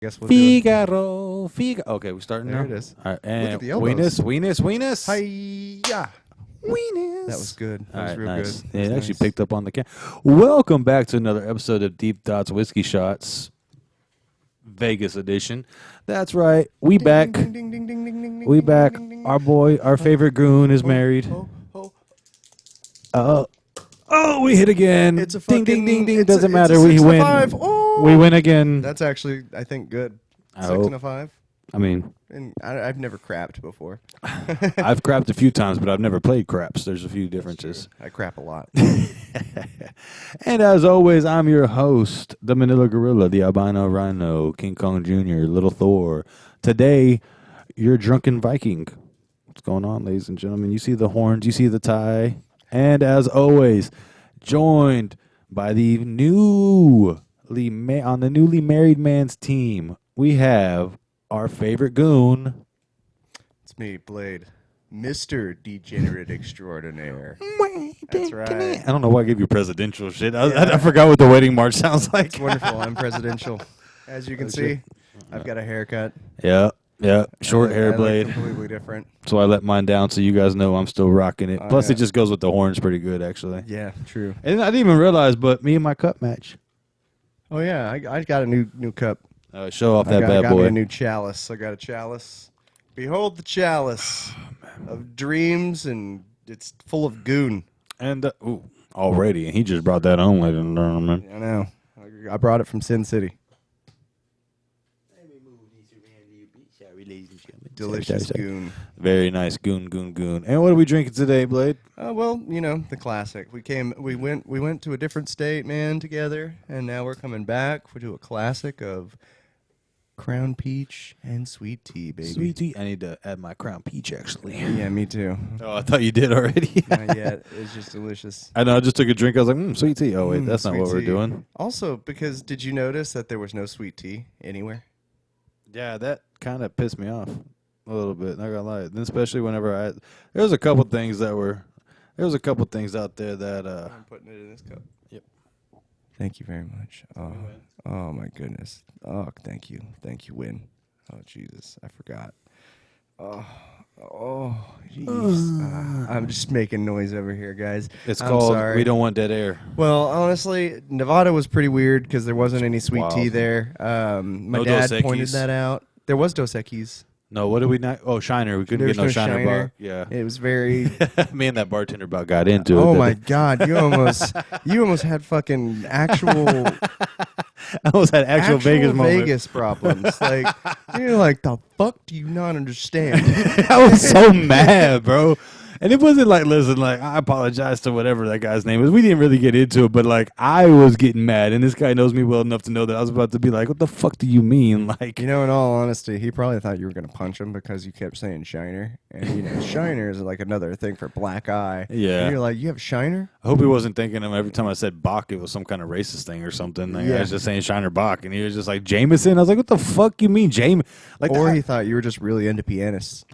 Guess we'll do it. Figaro. Okay, we starting There now? it is. All right, Look and at the elbows. weenus. Hi-ya. Weenus. That was good. That All was right, real nice. good. Yeah, That it was actually nice. picked up on the Welcome back to another episode of Deep Dots Whiskey Shots, Vegas edition. That's right. We Ding, back. ding, ding, ding, ding, ding, ding, We ding, back. ding, ding, Our ding. boy, our favorite goon is Oh, married. oh. We hit again. It's a ding, fucking... ding, ding, ding. It's Doesn't a matter. 6 We and a win. 5. Oh! We win again. That's actually, I think, good. I 6 hope. and a 5. I mean, And I've never crapped before. I've crapped a few times, but I've never played craps. There's a few differences. I crap a lot. And as always, I'm your host, the Manila Gorilla, the Albino Rhino, King Kong Jr., Little Thor. Today, you're drunken Viking. What's going on, ladies and gentlemen? You see the horns, you see the tie. And as always, joined by the newly married man's team, we have our favorite goon. It's me, Blade. Mr. Degenerate Extraordinaire. That's right. I don't know why I gave you presidential shit. I Yeah. forgot what the wedding march sounds like. It's wonderful. I'm presidential. As you can see, I've got a haircut. Yeah. Short hair I look blade. completely different. So I let mine down so you guys know I'm still rocking it. Oh, Plus, yeah. it just goes with the horns pretty good, actually. Yeah, true. And I didn't even realize, but me and my cup match. Oh yeah, I got a new cup. Show off that I bad got me boy. a new chalice. I got a chalice. Behold the chalice of dreams, and it's full of goon. And already, and he just brought that on, ladies and gentlemen. I know. I brought it from Sin City. Delicious goon. Very nice, goon. And what are we drinking today, Blade? Well, you know, the classic. We went to a different state, man, together, and now we're coming back to a classic of Crown Peach and Sweet Tea, baby. Sweet tea. I need to add my Crown Peach, actually. Yeah, me too. Oh, I thought you did already. Not yet. It's just delicious. I know. I just took a drink. I was like, sweet tea. Oh, wait, that's not Sweet what we're tea. doing. Also, because did you notice that there was no sweet tea anywhere? Yeah, that kind of pissed me off a little bit. Not gonna lie. And especially whenever there was a couple things out there that I'm putting it in this cup. Yep. Thank you very much. Oh my goodness. Oh, thank you, Win. Oh Jesus, I forgot. Oh, jeez. I'm just making noise over here, guys. it's I'm called sorry. We Don't Want Dead Air. Well, honestly, Nevada was pretty weird because there wasn't any sweet wild. tea there. My No dad Dos pointed Equis. that out. There was Dos Equis. No, what did we not? Oh, Shiner. We couldn't There get was no no Shiner Shiner. bar. Yeah. It was very. Me and that bartender about got into it. Oh my God! You almost had fucking actual I almost had actual Vegas moment. Vegas problems. Like you're like, the fuck do you not understand? I was so mad, bro. And it wasn't like, listen, like, I apologize to whatever that guy's name is. We didn't really get into it, but, like, I was getting mad. And this guy knows me well enough to know that I was about to be like, what the fuck do you mean? Like, You know, in all honesty, he probably thought you were gonna punch him because you kept saying Shiner, and you know, Shiner is like another thing for black eye. Yeah. And you're like, you have Shiner? I hope he wasn't thinking of every time I said Bach, it was some kind of racist thing or something. Like, I Yeah. was just saying Shiner Bach. And he was just like, Jameson? I was like, what the fuck you mean, James? Like, Or he thought you were just really into pianists.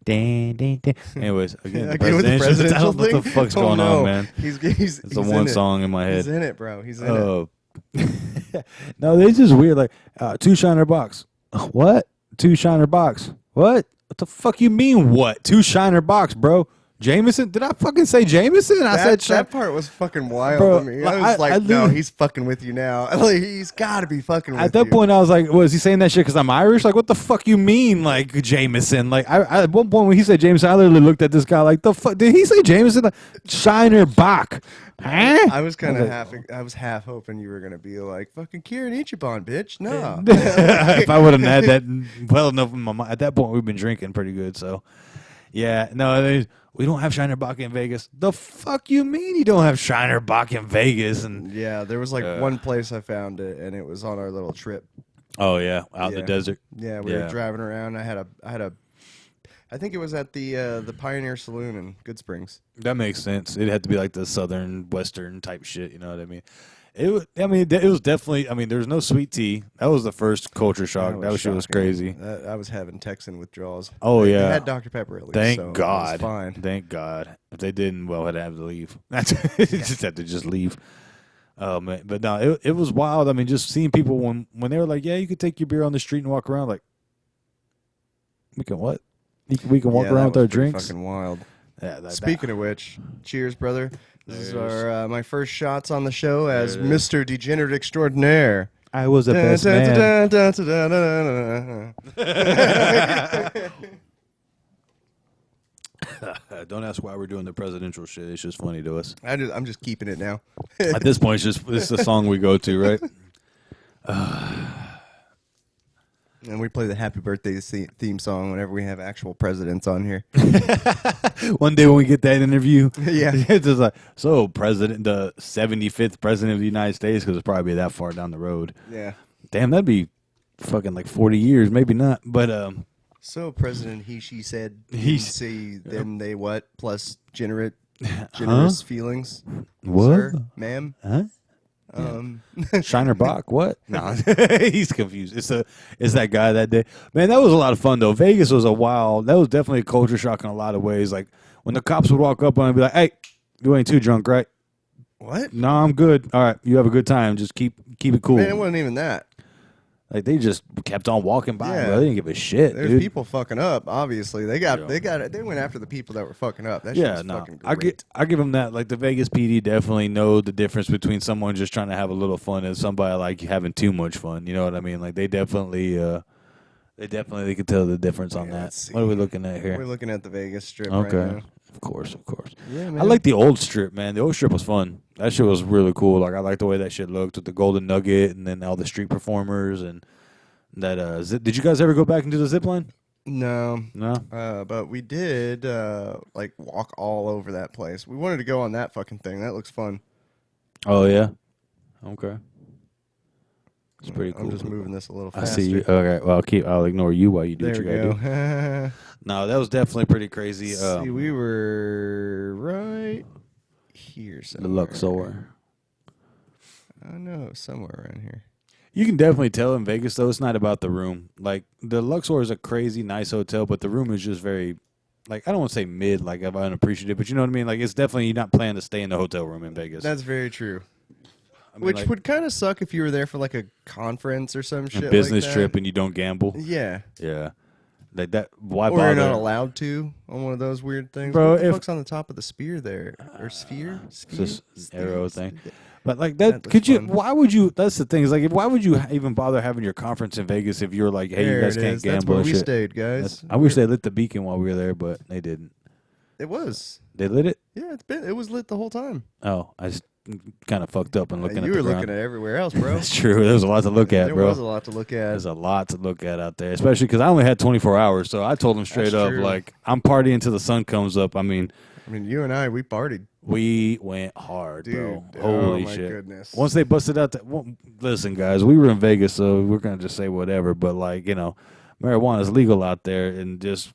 Anyways, again, the Again with the presidential, I presidential don't know thing. what the fuck's Oh, going no. on, man. He's It's the in one it. song in my head. He's in it, bro. He's in it. No, they just weird. Like, 2 Shiner box. What? 2 Shiner box. What? What the fuck you mean, what? 2 Shiner box, bro. Jameson? Did I fucking say Jameson? I said That part was fucking wild Bro, to me. like, I was like, I no, literally- he's fucking with you now. Like, he's got to be fucking with you. At that point, I was like, was he saying that shit because I'm Irish? Like, what the fuck you mean, like, Jameson? Like, I at one point when he said Jameson, I literally looked at this guy like, the fuck? Did he say Jameson? Like, Shiner Bach. Huh? I was kind I of was I was half hoping you were gonna be like fucking Kieran Ichiban, bitch. No, If I would have had that well enough in my mind. At that point, we've been drinking pretty good, so. Yeah, no, we don't have Shiner Bach in Vegas. The fuck you mean you don't have Shiner Bach in Vegas? And yeah, there was like one place I found it, and it was on our little trip. oh yeah, out in the Yeah. desert. Yeah, we Yeah. were driving around. I think it was at the Pioneer Saloon in Good Springs. That makes sense. It had to be like the southern, western type shit. You know what I mean? It was definitely. I mean, there's no sweet tea. That was the first culture shock. That shit was shocking. crazy. I was having Texan withdrawals. Oh, They yeah. had Dr Pepper at least. Thank so it was God. fine. Thank God. If they didn't, well, I'd have to leave. That's just have to just leave. Oh man, but no, it was wild. I mean, just seeing people when they were like, "Yeah, you could take your beer on the street and walk around." Like, we can what? We can walk Yeah, around that with our was pretty drinks. fucking wild. Yeah. Speaking of which, cheers, brother. This is Cheers. our my first shots on the show as There it is. Mr. Degenerate Extraordinaire. I was a best man. Don't ask why we're doing the presidential shit. It's just funny to us. I'm just keeping it now. At this point, it's the song we go to, right? And we play the Happy Birthday theme song whenever we have actual presidents on here. One day when we get that interview, Yeah. it's just like, so president, the 75th president of the United States, because it's probably that far down the road. Yeah. Damn, that'd be fucking like 40 years, maybe not. But So President he, she said, He- see, them, they what, plus generous feelings. What? Sir, ma'am. huh? Shiner Bach, what? No, he's confused. It's that guy that day. Man, that was a lot of fun though. Vegas was that was definitely a culture shock in a lot of ways. Like when the cops would walk up on and be like, "Hey, you ain't too drunk, right?" What? No, I'm good. All right, you have a good time. Just keep it cool. Man, it wasn't even that. Like they just kept on walking by. Yeah. Bro. They didn't give a shit, There's dude. people fucking up, obviously. They Yeah. went after the people that were fucking up. That shit was fucking great. I give them that. Like the Vegas PD definitely know the difference between someone just trying to have a little fun and somebody like having too much fun. You know what I mean? Like they definitely could tell the difference on Yeah, that. let's see. What are we looking at here? We're looking at the Vegas Strip Okay, right now. of course. Yeah, man. I like the old strip, man. The old strip was fun. That shit was really cool. Like I like the way that shit looked with the Golden Nugget and then all the street performers and that. Did you guys ever go back into the zip line? No. No. But we did like walk all over that place. We wanted to go on that fucking thing. That looks fun. Oh yeah. Okay. It's pretty cool. I'm just moving this a little I faster. see you. Okay. Well, I'll ignore you while you do There what we you gotta go. do. No, that was definitely pretty crazy. See, we were right here The somewhere. Luxor. I know, somewhere around here. You can definitely tell in Vegas though, it's not about the room. Like the Luxor is a crazy nice hotel, but the room is just very, like I don't want to say mid, like I'm unappreciative, but you know what I mean. Like it's definitely you're not planning to stay in the hotel room in Vegas. That's very true. I mean, Which like, would kind of suck if you were there for like a conference or some shit. a business like that. trip and you don't gamble. Yeah. Yeah, like that. Why Or bother? you're not allowed to on one of those weird things. Bro, What the if- fuck's on the top of the spear there? Or sphere? It's just an arrow Sphere? thing. But like that, That could looks you? fun. Why would you? That's the thing. Is like, why would you even bother having your conference in Vegas if you're like, hey, There you guys it can't is. That's gamble where and we shit? stayed, guys. I wish they lit the beacon while we were there, but they didn't. It was. They lit it. Yeah, it was lit the whole time. Oh, I just kind of fucked up and looking at you the were ground. looking at everywhere else, bro. That's true. There's a lot to look at, there bro. was a lot to look at. There's a lot to look at out there, especially because I only had 24 hours. So I told them straight That's up, true. like, I'm partying until the sun comes up. I mean, you and I, we partied. we went hard, bro. Dude, Holy oh my shit. goodness. Once they busted out that, well, listen, guys, we were in Vegas, so we're going to just say whatever. But, like, you know, marijuana is legal out there, and just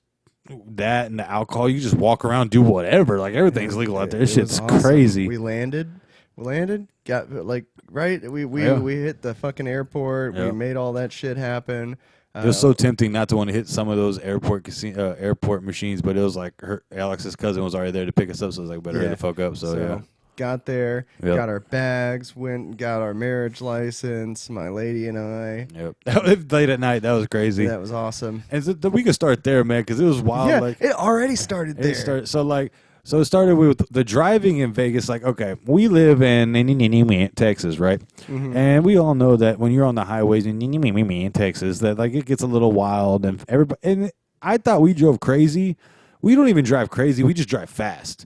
that and the alcohol, you just walk around, do whatever. Like, everything's legal out there. This It was shit's awesome. crazy. We landed, got like right. We Yeah. we hit the fucking airport. Yeah. We made all that shit happen. It was so tempting not to want to hit some of those airport machines, but it was like Alex's cousin was already there to pick us up, so I was like, better hurry Yeah. the fuck up. So, yeah. got there, Yep. got our bags, went and got our marriage license. My lady and I. Yep. That was late at night. That was crazy. That was awesome. And we could start there, man, because it was wild. Yeah, Like it already started there. it started. So it started with the driving in Vegas. Like, okay, we live in Texas, right? Mhm. And we all know that when you're on the highways in Texas, that like it gets a little wild, and everybody. And I thought we drove crazy. We don't even drive crazy. We just drive fast.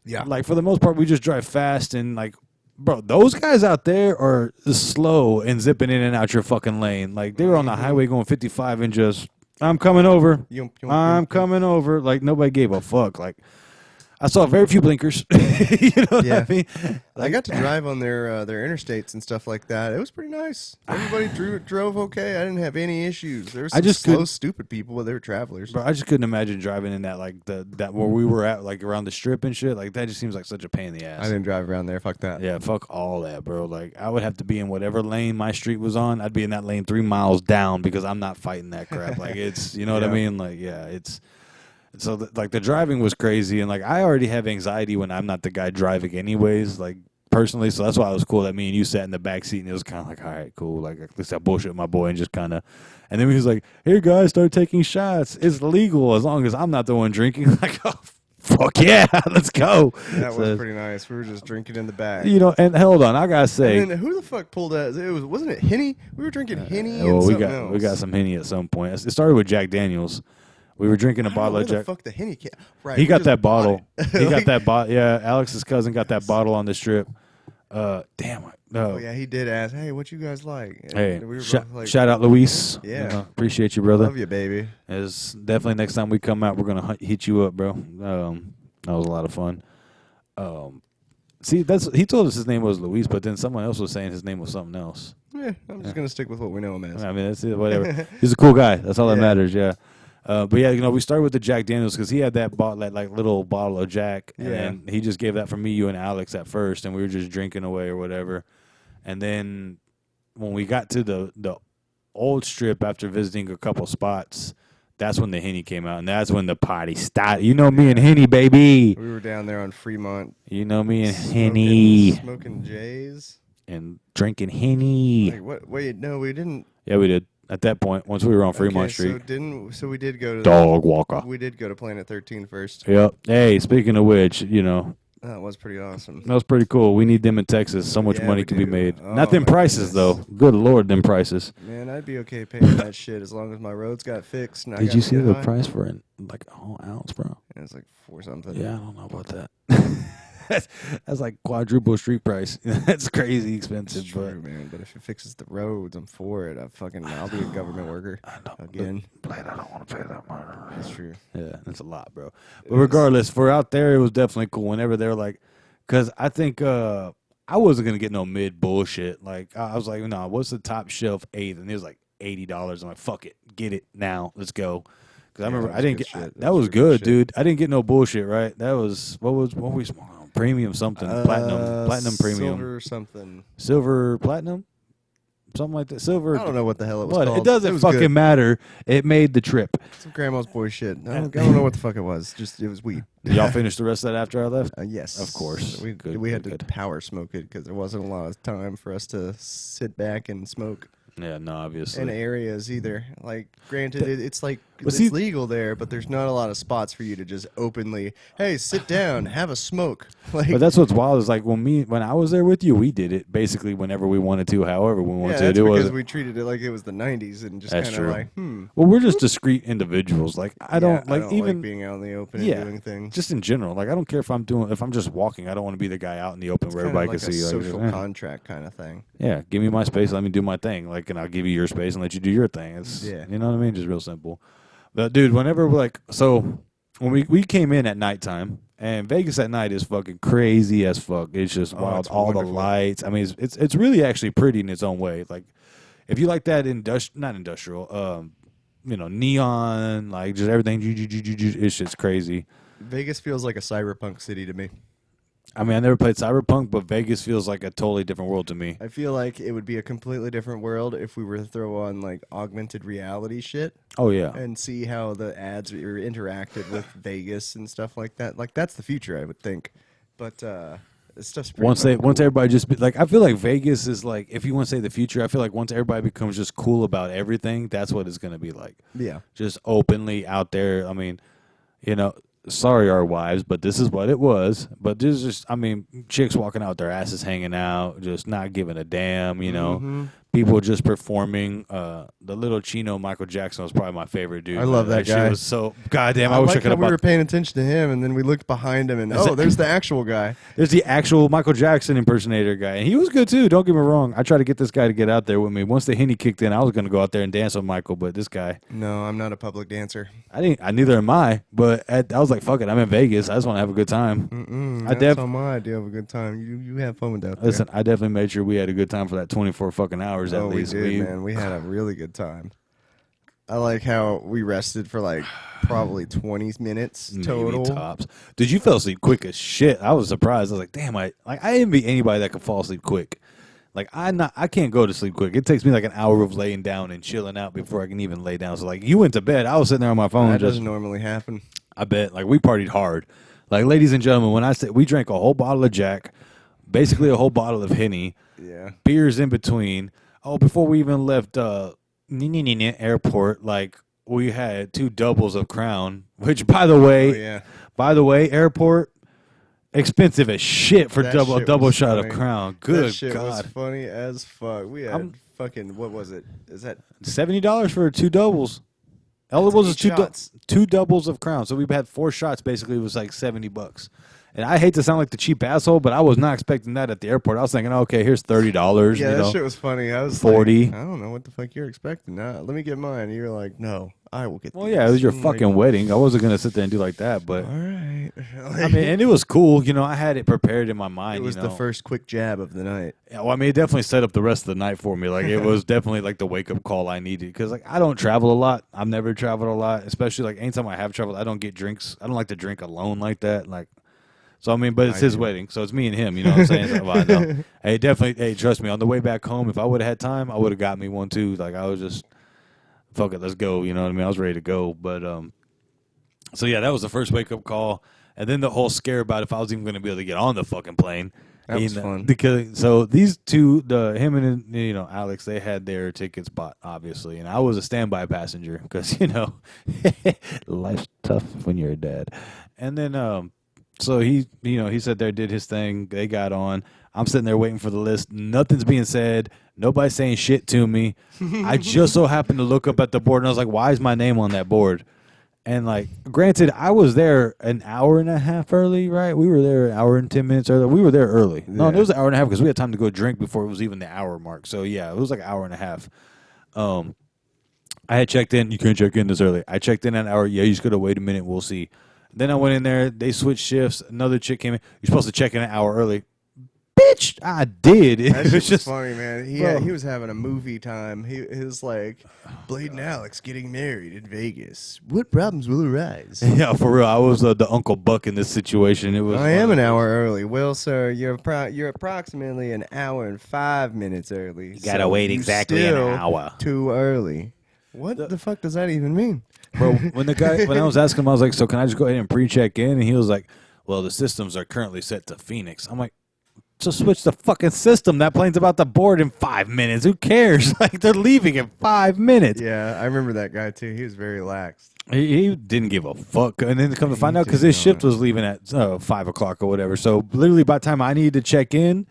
Yeah. Like for the most part, we just drive fast, and like, bro, those guys out there are slow and zipping in and out your fucking lane. Like they were on the highway going 55 and just, I'm coming over. I'm coming over. Like nobody gave a fuck. Like I saw very few blinkers. You know what Yeah. I mean? I got to drive on their interstates and stuff like that. It was pretty nice. Everybody drove okay. I didn't have any issues. There were some just slow, couldn't- stupid people, but they were travelers. Bro, I just couldn't imagine driving in that like that where we were at, like around the strip and shit. Like that just seems like such a pain in the ass. I didn't drive around there. Fuck that. Yeah, fuck all that, bro. Like I would have to be in whatever lane my street was on. I'd be in that lane 3 miles down because I'm not fighting that crap. Like it's, you know what I Yeah. mean? Like yeah, it's. So like the driving was crazy, and like I already have anxiety when I'm not the guy driving anyways. Like personally, so that's why it was cool that me and you sat in the back seat, and it was kind of like, all right, cool. Like, at least I bullshit with my boy and just kind of. And then he was like, "Here, guys, start taking shots. It's legal as long as I'm not the one drinking." Like, oh, fuck yeah, let's go. That was pretty nice. We were just drinking in the back. You know, and hold on, I gotta say, and then who the fuck pulled that? Wasn't it Henny? We were drinking Henny and something else. We got some Henny at some point. It started with Jack Daniels. We were drinking a bottle of Jack. Where the fuck the Henny came? Right, he got that bottle. He got that bottle. Yeah, Alex's cousin got that bottle on the strip. Damn. No. Oh yeah, he did ask, "Hey, what you guys like?" And hey, we were shout like, out Luis. Yeah, you know, appreciate you, brother. Love you, baby. It's definitely next time we come out, we're gonna hit you up, bro. That was a lot of fun. See, he told us his name was Luis, but then someone else was saying his name was something else. Yeah, I'm just gonna stick with what we know him as. I mean, that's it. Whatever. He's a cool guy. That's all that matters. Yeah. But yeah, you know, we started with the Jack Daniels because he had that like little bottle of Jack, and then he just gave that for me, you, and Alex at first, and we were just drinking away or whatever. And then when we got to the old strip after visiting a couple spots, that's when the Henny came out, and that's when the party started. You know me and Henny, baby. We were down there on Fremont. You know me and Henny. Smoking J's. And drinking Henny. Like, what? Wait, no, we didn't. Yeah, we did. At that point, once we were on Fremont Street. So we did go to Dog Walker. We did go to Planet 13 first. Yep. Hey, speaking of which, you know. That was pretty awesome. That was pretty cool. We need them in Texas. So much money can be made. Not them prices, though. Good Lord, them prices. Man, I'd be okay paying that shit as long as my roads got fixed. And did you see the price for it? Like a whole ounce, bro? It was like $4 something. Yeah, I don't know about that. That's like quadruple street price. That's crazy expensive. It's true, man. But if it fixes the roads, I'm for it. I'll be a government worker again. I don't want to pay that much. That's true. Yeah, that's a lot, bro. But regardless, for out there, it was definitely cool. Whenever they're like, because I think I wasn't gonna get no mid bullshit. Like I was like, no, what's the top shelf eighth? And it was like $80. I'm like, fuck it, get it now. Let's go. Because I remember I didn't get that was good, dude. I didn't get no bullshit, right? That was what were we smoking? Premium something, platinum premium, silver something, silver platinum, something like that. Silver. I don't know what the hell it was called. It doesn't fucking matter. It made the trip. Some grandma's boy shit. I don't know what the fuck it was. Just it was weed. Did y'all finish the rest of that after I left? Yes, of course. We had to power smoke it because there wasn't a lot of time for us to sit back and smoke. Yeah, no, obviously. In areas either. Like, granted, it's like it's legal there, but there's not a lot of spots for you to just openly, hey, sit down, have a smoke. Like, but that's what's wild is like when I was there with you, we did it basically whenever we wanted to, however we wanted to. That's because we treated it like it was the 90s and just kind of like, Well, we're just discreet individuals. Like I don't like being out in the open and doing things. Just in general. Like I don't care if I'm just walking. I don't want to be the guy out in the open where everybody can see. It's like a social contract kind of thing. Yeah, give me my space, let me do my thing. Like, and I'll give you your space and let you do your thing. It's you know what I mean? Just real simple. But dude, whenever so when we came in at nighttime, and Vegas at night is fucking crazy as fuck. It's just wild. It's all wonderful. The lights. I mean, it's really actually pretty in its own way. Like if you like that not industrial, neon, like just everything. It's just crazy. Vegas feels like a cyberpunk city to me. I mean, I never played Cyberpunk, but Vegas feels like a totally different world to me. I feel like it would be a completely different world if we were to throw on like augmented reality shit. Oh yeah, and see how the ads are interacted with Vegas and stuff like that. Like that's the future, I would think. But it's just once everybody just like, I feel like Vegas is like, if you want to say the future, I feel like once everybody becomes just cool about everything, that's what it's gonna be like. Yeah, just openly out there. I mean, sorry, our wives, but this is what it was. But there's just, I mean, chicks walking out, their asses hanging out, just not giving a damn, People just performing. The little Chino Michael Jackson was probably my favorite dude. I love that guy. Shit was so goddamn. I wish I could have. We were paying attention to him, and then we looked behind him, and there's the actual guy. There's the actual Michael Jackson impersonator guy, and he was good too. Don't get me wrong. I tried to get this guy to get out there with me. Once the Henny kicked in, I was going to go out there and dance with Michael, but this guy. No, I'm not a public dancer. Neither am I. But I was like, fuck it. I'm in Vegas. I just want to have a good time. That's how I do have a good time. You have fun with that. Listen, I definitely made sure we had a good time for that 24 fucking hours at least. We did, man. We had a really good time. I like how we rested for like probably 20 minutes total. Maybe tops. Dude, you fell asleep quick as shit. I was surprised. I was like, damn, I envy anybody that can fall asleep quick. Like I can't go to sleep quick. It takes me like an hour of laying down and chilling out before I can even lay down. So like you went to bed. I was sitting there on my phone. That doesn't normally happen. I bet. Like we partied hard. Like ladies and gentlemen, when I said we drank a whole bottle of Jack, basically a whole bottle of Henny, Yeah. beers in between. Oh, before we even left airport, like we had 2 doubles of Crown, which by the way, airport expensive as shit for That a shit double was shot of funny. Crown. Good That shit was God. funny as fuck. We had fucking, what was it? Is that $70 for 2 doubles. All it was is 2 doubles of Crown. So we had 4 shots. Basically, it was like $70. And I hate to sound like the cheap asshole, but I was not expecting that at the airport. I was thinking, okay, here's $30. Yeah, you that know? shit was funny. I was 40. like, I don't know what the fuck you're expecting. Let me get mine. And you're like, no, I will get Well, these. yeah, it was your I'm fucking like, wedding. I wasn't gonna sit there and do like that, but all right. I mean, and it was cool. You know, I had it prepared in my mind. It was the first quick jab of the night. Yeah, well, I mean, it definitely set up the rest of the night for me. Like, it was definitely like the wake up call I needed because, like, I don't travel a lot. I've never traveled a lot, especially like anytime I have traveled. I don't get drinks. I don't like to drink alone like that. Like, so I mean, but it's his wedding, so it's me and him. You know what I'm saying? So, I know. Hey, definitely. Hey, trust me. On the way back home, if I would have had time, I would have got me one too. Like, I was just, fuck it, let's go. You know what I mean? I was ready to go. But so yeah, that was the first wake up call, and then the whole scare about if I was even going to be able to get on the fucking plane. That was fun. Because so these two, him and Alex, they had their tickets bought obviously, and I was a standby passenger because life's tough when you're a dad. And then so he said there, did his thing. They got on. I'm sitting there waiting for the list. Nothing's being said. Nobody's saying shit to me. I just so happened to look up at the board, and I was like, why is my name on that board? And, like, granted, I was there an hour and a half early, right? We were there an hour and 10 minutes early. We were there early. No, it was an hour and a half because we had time to go drink before it was even the hour mark. So, yeah, it was like an hour and a half. I had checked in. You can't check in this early. I checked in an hour. Yeah, you just got to wait a minute. We'll see. Then I went in there. They switched shifts. Another chick came in. You're supposed to check in an hour early. Bitch, I did. That was just funny, man. He was having a movie time. He was like, Blade and Alex getting married in Vegas. What problems will arise? Yeah, for real. I was the Uncle Buck in this situation. It was. I am an hour early. Well, sir, you're approximately an hour and 5 minutes early. You gotta wait exactly an hour. Too early. What the fuck does that even mean? Bro, when I was asking him, I was like, so can I just go ahead and pre-check in? And he was like, well, the systems are currently set to Phoenix. I'm like, so switch the fucking system. That plane's about to board in 5 minutes. Who cares? Like, they're leaving in 5 minutes. Yeah, I remember that guy, too. He was very lax. He didn't give a fuck. And then to come to find out, because his shift was leaving at 5 o'clock or whatever. So literally by the time I needed to check in,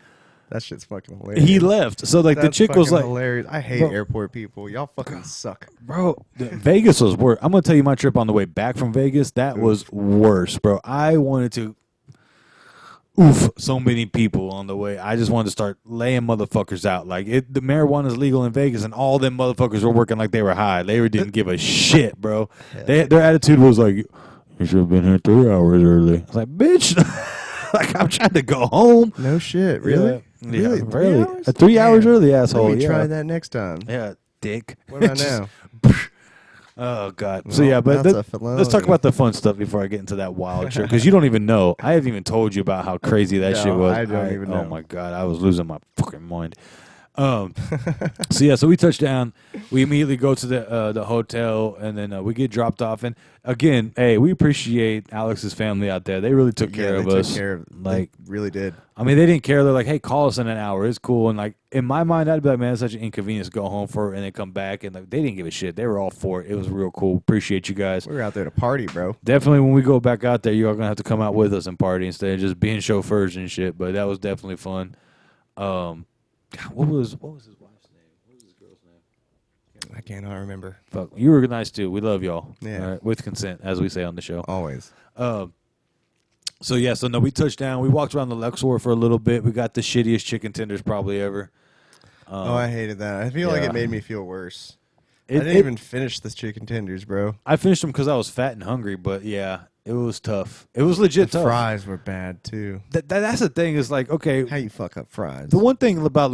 that shit's fucking hilarious. He left. So, like, the chick was like, hilarious. I hate airport people. Y'all fucking suck. Bro, Vegas was worse. I'm going to tell you my trip on the way back from Vegas. That was worse, bro. I wanted to so many people on the way. I just wanted to start laying motherfuckers out. Like, the marijuana is legal in Vegas, and all them motherfuckers were working like they were high. They didn't give a shit, bro. Their attitude was like, you should have been here 3 hours early. I was like, bitch. Like, I'm trying to go home. No shit. Really? Yeah, really? 3 hours? 3 hours early, asshole. Let me try that next time. Yeah, dick. What about now? Oh, God. Well, so, yeah, but let's talk felony. about the fun stuff before I get into that wild trip, because you don't even know. I haven't even told you about how crazy that shit was. I don't even know. Oh, my God. I was losing my fucking mind. So we touch down. We immediately go to the hotel, and then we get dropped off. And again, hey, we appreciate Alex's family out there. They really took care of us. Like, they really did. I mean, they didn't care. They're like, hey, call us in an hour. It's cool. And, like, in my mind, I'd be like, man, it's such an inconvenience to go home for and then come back. And, like, they didn't give a shit. They were all for it. It was real cool. Appreciate you guys. We were out there to party, bro. Definitely when we go back out there, you are going to have to come out with us and party instead of just being chauffeurs and shit. But that was definitely fun. What was his wife's name? What was his girl's name? I cannot remember. Fuck, you were nice too. We love y'all. Yeah. All right, with consent, as we say on the show. Always. So we touched down. We walked around the Luxor for a little bit. We got the shittiest chicken tenders probably ever. I hated that. I feel like it made me feel worse. I It- didn't even finish the chicken tenders, bro. I finished them because I was fat and hungry, but yeah, it was tough. It was legit The tough. fries were bad too. That's the thing. Is like, okay, How you fuck up fries? the one thing about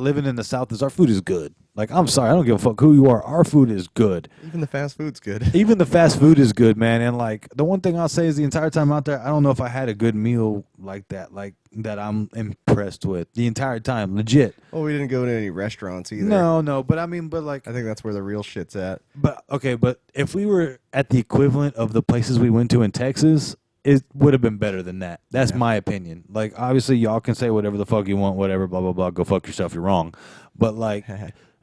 living in the South is our food is good. Like, I'm sorry, I don't give a fuck who you are. Our food is good. Even the fast food's good. Even the fast food is good, man. And, like, the one thing I'll say is the entire time out there, I don't know if I had a good meal like that I'm impressed with the entire time. Legit. Well, we didn't go to any restaurants either. No, but I mean, like, I think that's where the real shit's at. but okay, but if we were at the equivalent of the places we went to in Texas, it would have been better than that. That's my opinion. Like, obviously, y'all can say whatever the fuck you want, whatever, blah, blah, blah. Go fuck yourself. You're wrong. But, like,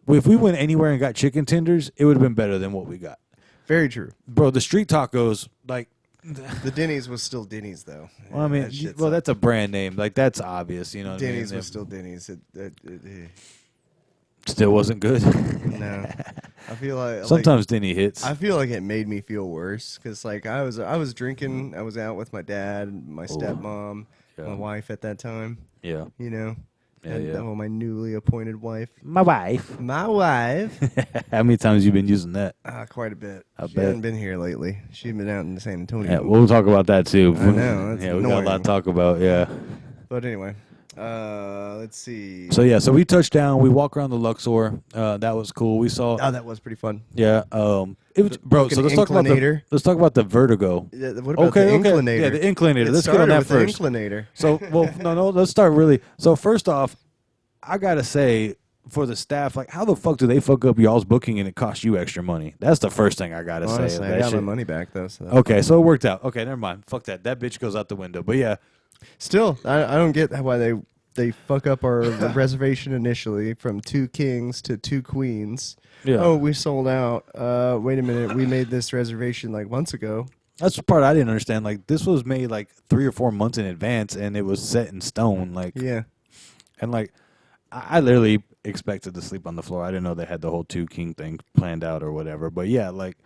if we went anywhere and got chicken tenders, it would have been better than what we got. Very true. Bro, the street tacos, like... The Denny's was still Denny's, though. Well, I mean, that's a brand name. Like, that's obvious, you know what I mean? Denny's was still Denny's. Still wasn't good. No. I feel like... Sometimes Denny hits. I feel like it made me feel worse, because, like, I was drinking. I was out with my dad, my stepmom, my wife at that time. Yeah. You know? Yeah, yeah. Oh, my newly appointed wife. My wife. My wife. How many times you been using that? Quite a bit. She bet. hasn't been here lately. She's been out in San Antonio. Yeah, we'll talk about that too. I know. That's yeah, we annoying. got a lot to talk about. Yeah. But anyway, let's see. So we touched down. We walked around the Luxor. That was cool. We saw. Oh, that was pretty fun. Yeah. It was, bro. So let's talk about the Vertigo. Yeah, what about the inclinator? Yeah, the inclinator. Let's get on started that with first. The inclinator. So, no. Let's start really. So first off, I gotta say, for the staff, like, how the fuck do they fuck up y'all's booking and it costs you extra money? That's the first thing I gotta Honestly, say. I got my money back though. So okay, so it worked out. Okay, never mind. Fuck that. That bitch goes out the window. But yeah, still, I don't get why they fuck up our reservation initially from 2 kings to 2 queens. Yeah. Oh, we sold out. Wait a minute, we made this reservation like months ago. that's the part I didn't understand. Like, this was made like 3 or 4 months in advance, and it was set in stone. Like, Yeah. and like, I literally expected to sleep on the floor. I didn't know they had the whole 2 king thing planned out or whatever. But yeah, like,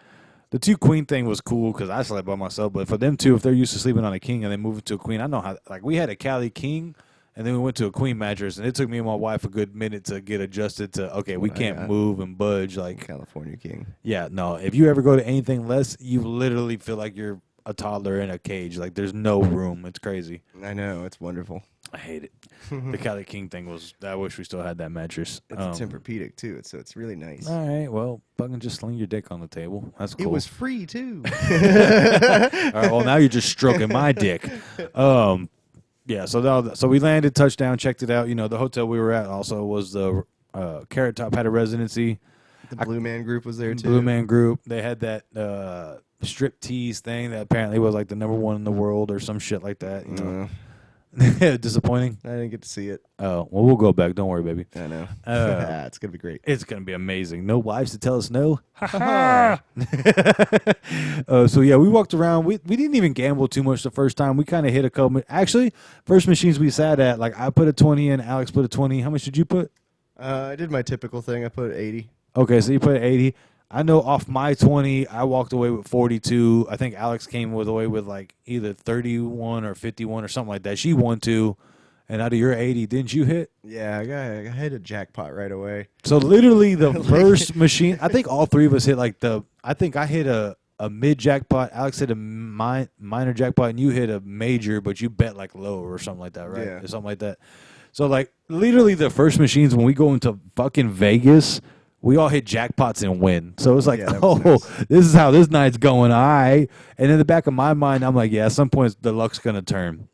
the 2 queen thing was cool because I slept by myself. But for them too, if they're used to sleeping on a king and they move it to a queen, I know how. Like, we had a Cali king, and then we went to a queen mattress, and it took me and my wife a good minute to get adjusted to, okay, we can't move and budge. Like, California king. Yeah, no. If you ever go to anything less, you literally feel like you're a toddler in a cage. Like, there's no room. It's crazy. I know, it's wonderful. I hate it. The Cali King thing was, I wish we still had that mattress. It's a Tempur-Pedic too, so it's really nice. All right, well, fucking just sling your dick on the table. That's cool. It was free too. All right, well, now you're just stroking my dick. Yeah, so we landed, touchdown, checked it out. You know, the hotel we were at also was the Carrot Top had a residency. The Blue Man Group was there too. Blue Man Group. They had that strip tease thing that apparently was like the #1 in the world or some shit like that. You know? Disappointing. I didn't get to see it. Oh, well, we'll go back. Don't worry, baby. I know. It's going to be great. It's going to be amazing. No wives to tell us no. So, yeah, we walked around. We didn't even gamble too much the first time. We kind of hit a couple. Actually, first machines we sat at, like, I put a 20 in, Alex put a 20. How much did you put? I did my typical thing. I put 80. Okay, so you put 80. I know off my 20, I walked away with 42. I think Alex came away with like either 31 or 51 or something like that. She won 2. And out of your 80, didn't you hit? Yeah, I hit a jackpot right away. So literally the first machine, I think all 3 of us hit like I think I hit a mid jackpot. Alex hit a minor jackpot, and you hit a major, but you bet like low or something like that, right? Yeah. Or something like that. So like literally the first machines when we go into fucking Vegas, we all hit jackpots and win. So it's like, nice. This is how this night's going. All right. And in the back of my mind, I'm like, yeah, at some point the luck's going to turn.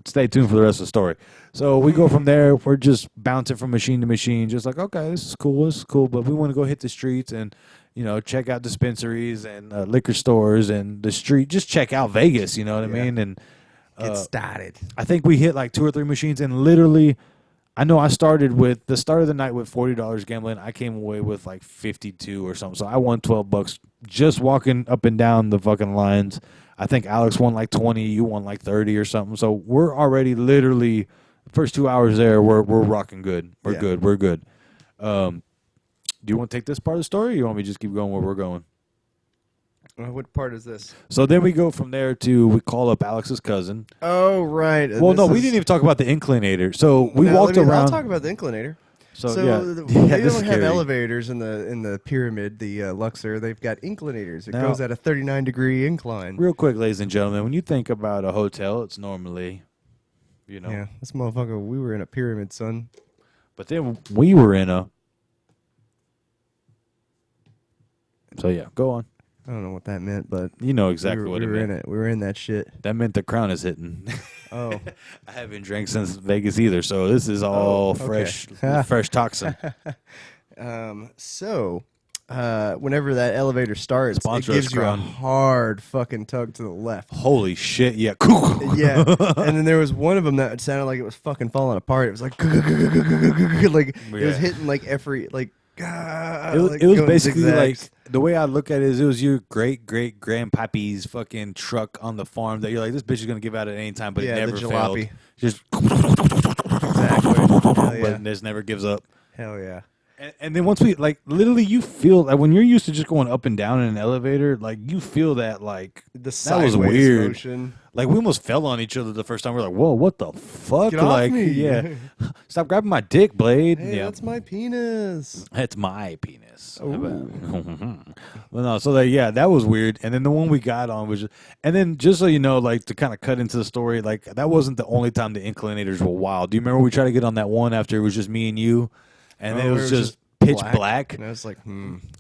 Stay tuned for the rest of the story. So we go from there. We're just bouncing from machine to machine, just like, okay, this is cool. But we want to go hit the streets and, you know, check out dispensaries and liquor stores and the street. Just check out Vegas, you know what I mean? And get started. I think we hit like 2 or 3 machines, and literally, I know I started with the start of the night with $40 gambling. I came away with like 52 or something. So I won $12 just walking up and down the fucking lines. I think Alex won like 20. You won like 30 or something. So we're already literally first 2 hours there. We're rocking good. We're good. Do you want to take this part of the story, or you want me to just keep going where we're going? What part is this? So then we go from there to we call up Alex's cousin. Oh, right. Well, no, we didn't even talk about the inclinator. So we walked around. I'll talk about the inclinator. So they don't have elevators in the pyramid, the Luxor. They've got inclinators. It goes at a 39-degree incline. Real quick, ladies and gentlemen, when you think about a hotel, it's normally, you know. Yeah, this motherfucker, we were in a pyramid, son. But then we were in a. So, yeah, go on. I don't know what that meant, but you know exactly what it meant. We were in it. We were in that shit. That meant the crown is hitting. Oh. I haven't drank since Vegas either, so this is all fresh toxin. whenever that elevator starts, Sponsor it us, gives you a Crown. hard fucking tug to the left. Holy shit! Yeah. Yeah, and then there was one of them that sounded like it was fucking falling apart. It was like, like it was hitting like every like. It was basically zigzags. like the way I look at it is it was your great grandpappy's fucking truck on the farm that you're like, this bitch is gonna give out at any time, but Yeah, it the never failed. jalopy. Just Exactly. Hell yeah. but this never gives up. Hell yeah. And then once we like literally you feel like when you're used to just going up and down in an elevator, like you feel that like The that was sideways weird. motion. Like we almost fell on each other the first time. We're like, whoa, what the fuck? Get off like, me. yeah, stop grabbing my dick, Blade. Hey, yeah, that's my penis. that's my penis. Ooh. Well, no, so like, yeah, that was weird. And then the one we got on was, and then just so you know, like to kind of cut into the story, like that wasn't the only time the inclinators were wild. Do you remember we tried to get on that one after it was just me and you, and then it was just pitch black. And I was like,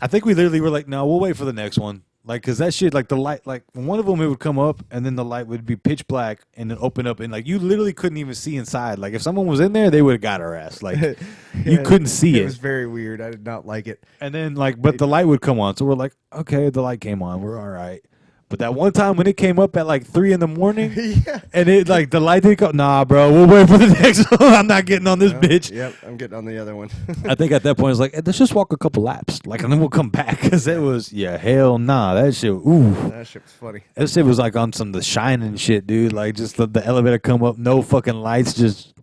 I think we literally were like, no, we'll wait for the next one. Like, cause that shit, like the light, like one of them, it would come up and then the light would be pitch black and then open up and like you literally couldn't even see inside. Like if someone was in there, they would have got our ass. Like you couldn't see it. It was very weird. I did not like it. And then like, but the light would come on. So we're like, okay, the light came on. We're all right. But that one time when it came up at like 3 a.m, Yeah. and it like the light didn't come. Nah, bro, we'll wait for the next one. I'm not getting on this bitch. Yep, I'm getting on the other one. I think at that point it's like, hey, let's just walk a couple laps, like, and then we'll come back because it was hell nah, that shit. Ooh, That shit was funny. that shit was like on some The Shining shit, dude. Like just let the elevator come up, no fucking lights. Just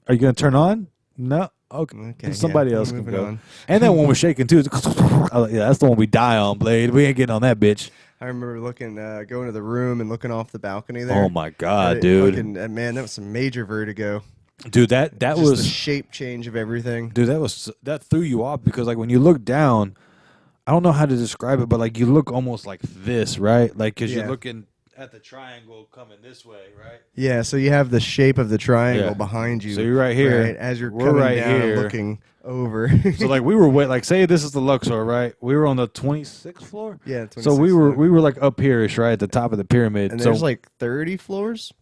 are you gonna turn on? No. Okay, somebody else can moving go. on. And that one was shaking too. Yeah, that's the one we die on, Blade. We ain't getting on that bitch. I remember looking, going to the room and looking off the balcony there. Oh my god, And dude! fucking, man, that was some major vertigo. Dude, that Just was the shape change of everything. dude. That threw you off because like when you look down, I don't know how to describe it, but like you look almost like this, right? Like because you're looking at the triangle coming this way, right? Yeah, so you have the shape of the triangle Yeah. behind you. So you're right here. Right, as you're We're coming right down here. and looking over. So like we were like say this is the Luxor, right? We were on the 26th floor. Yeah, So 26th we floor. were like up here-ish, right at the top of the pyramid. And so there's like 30 floors?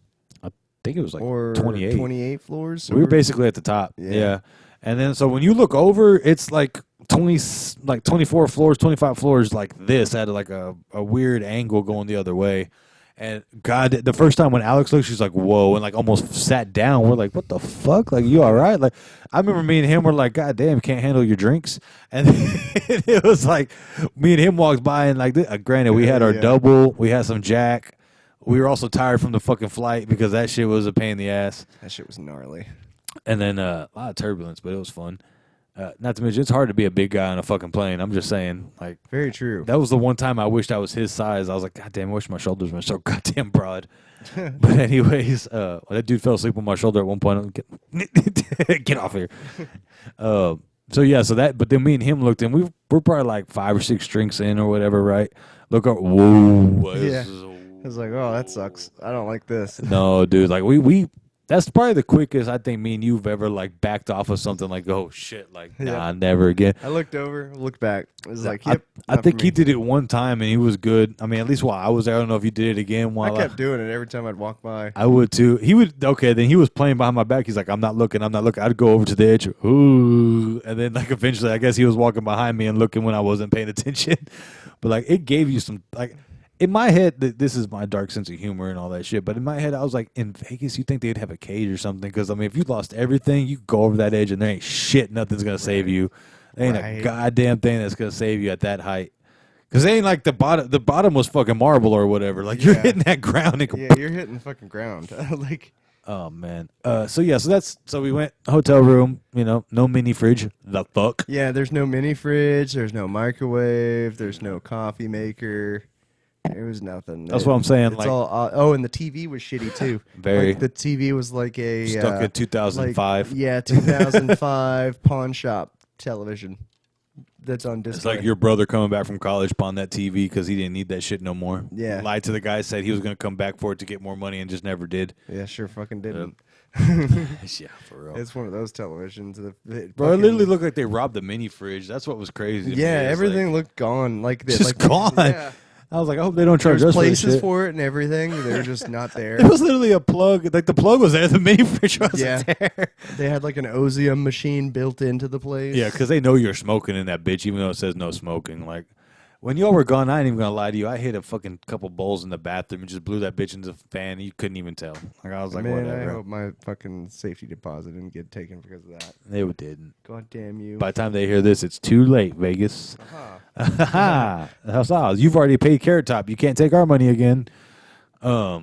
I think it was like Or 28. 28 floors? We were basically at the top. Yeah. Yeah. And then so when you look over, it's like 24 floors, 25 floors like this at like a weird angle going the other way. And God, the first time when Alex looked, she's like, whoa, and like almost sat down. We're like, what the fuck? Like, you all right? Like, I remember me and him were like, God damn, can't handle your drinks. And it was like, me and him walked by and like, granted, we had our double, we had some Jack. We were also tired from the fucking flight because that shit was a pain in the ass. That shit was gnarly. And then a lot of turbulence, but it was fun. Not to mention, it's hard to be a big guy on a fucking plane. I'm just saying, like, Very true. that was the one time I wished I was his size. I was like, God damn, I wish my shoulders were so goddamn broad. But anyways, that dude fell asleep on my shoulder at one point. Get off here. So yeah, but then me and him looked and we're probably like 5 or 6 drinks in or whatever, right? Look up, whoa. Yeah. I was like, oh, that sucks. I don't like this. No, dude, like we that's probably the quickest I think me and you've ever like backed off of something like, oh shit, like nah, never again. I looked over, looked back. It was like, I yep. think he did it one time and he was good. I mean, at least while I was there, I don't know if you did it again. I kept doing it every time I'd walk by. I would too. He would then he was playing behind my back. He's like, I'm not looking. I'd go over to the edge. Ooh, and then like eventually, I guess he was walking behind me and looking when I wasn't paying attention. But like it gave you some like. In my head, this is my dark sense of humor and all that shit, but in my head, I was like, in Vegas, you think they'd have a cage or something? Because, I mean, if you lost everything, you go over that edge and there ain't shit, nothing's going to save you. There ain't a goddamn thing that's going to save you at that height. Because it ain't like the bottom was fucking marble or whatever. Like, you're hitting that ground. And Yeah, you're hitting the fucking ground. Like, oh, man. So we went hotel room, no mini fridge. The fuck? yeah, there's no mini fridge, there's no microwave, there's no coffee maker. There was nothing. That's what I'm saying. It's Like, all, and the TV was shitty too. Very. Like, the TV was like a stuck at 2005. Like, yeah, 2005 pawn shop television. That's on display. It's like your brother coming back from college, pawned that TV because he didn't need that shit no more. Yeah. Lied to the guy, said he was going to come back for it to get more money and just never did. Yeah, sure fucking didn't. Yeah, for real. It's one of those televisions. Bro, it literally looked like they robbed the mini fridge. That's what was crazy. To Yeah, me. It's everything like, looked gone. Like this. just like, gone. Yeah. I was like, I hope they don't charge There's us for this places shit. for it and everything. They're just not there. It was literally a plug. Like the plug was there, the mini fridge wasn't there. They had like an Ozium machine built into the place. Yeah, because they know you're smoking in that bitch, even though it says no smoking. Like, when y'all were gone, I ain't even gonna lie to you. I hit a fucking couple bowls in the bathroom and just blew that bitch into the fan. You couldn't even tell. Like, I was like, man, whatever. I hope my fucking safety deposit didn't get taken because of that. They didn't. God damn you. By the time they hear this, it's too late, Vegas. Uh-huh. You've already paid Carrot Top. You can't take our money again. Yeah,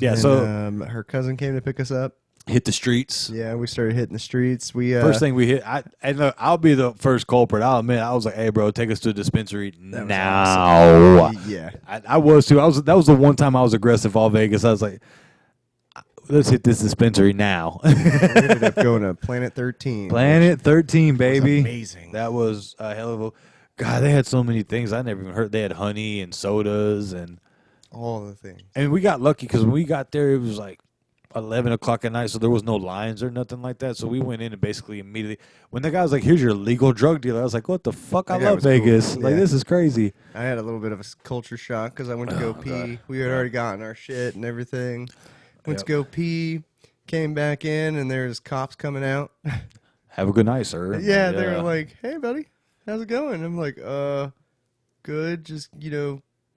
And so her cousin came to pick us up. hit the streets. Yeah, we started hitting the streets. We First thing we hit, I'll be the first culprit. I'll admit, I was like, "Hey, bro, take us to a dispensary that was now." awesome. Yeah. I was too. That was the one time I was aggressive. All Vegas. I was like, "Let's hit this dispensary now." We ended up going to Planet 13. Planet 13, which baby. was amazing. That was a hell of a. God, they had so many things I never even heard. They had honey and sodas and All the things. we got lucky because when we got there, it was like 11 o'clock at night, so there was no lines or nothing like that. So we went in and basically immediately, when the guy was like, "Here's your legal drug dealer," I was like, "What the fuck? I That guy love was Vegas. cool. Like, Yeah. this is crazy." I had a little bit of a culture shock because I went to go pee. God. We had already gotten our shit and everything. Went Yep. to go pee. Came back in and there's cops coming out. Have a good night, sir. Yeah, they were like, "Hey, buddy, how's it going?" I'm like, good. Just,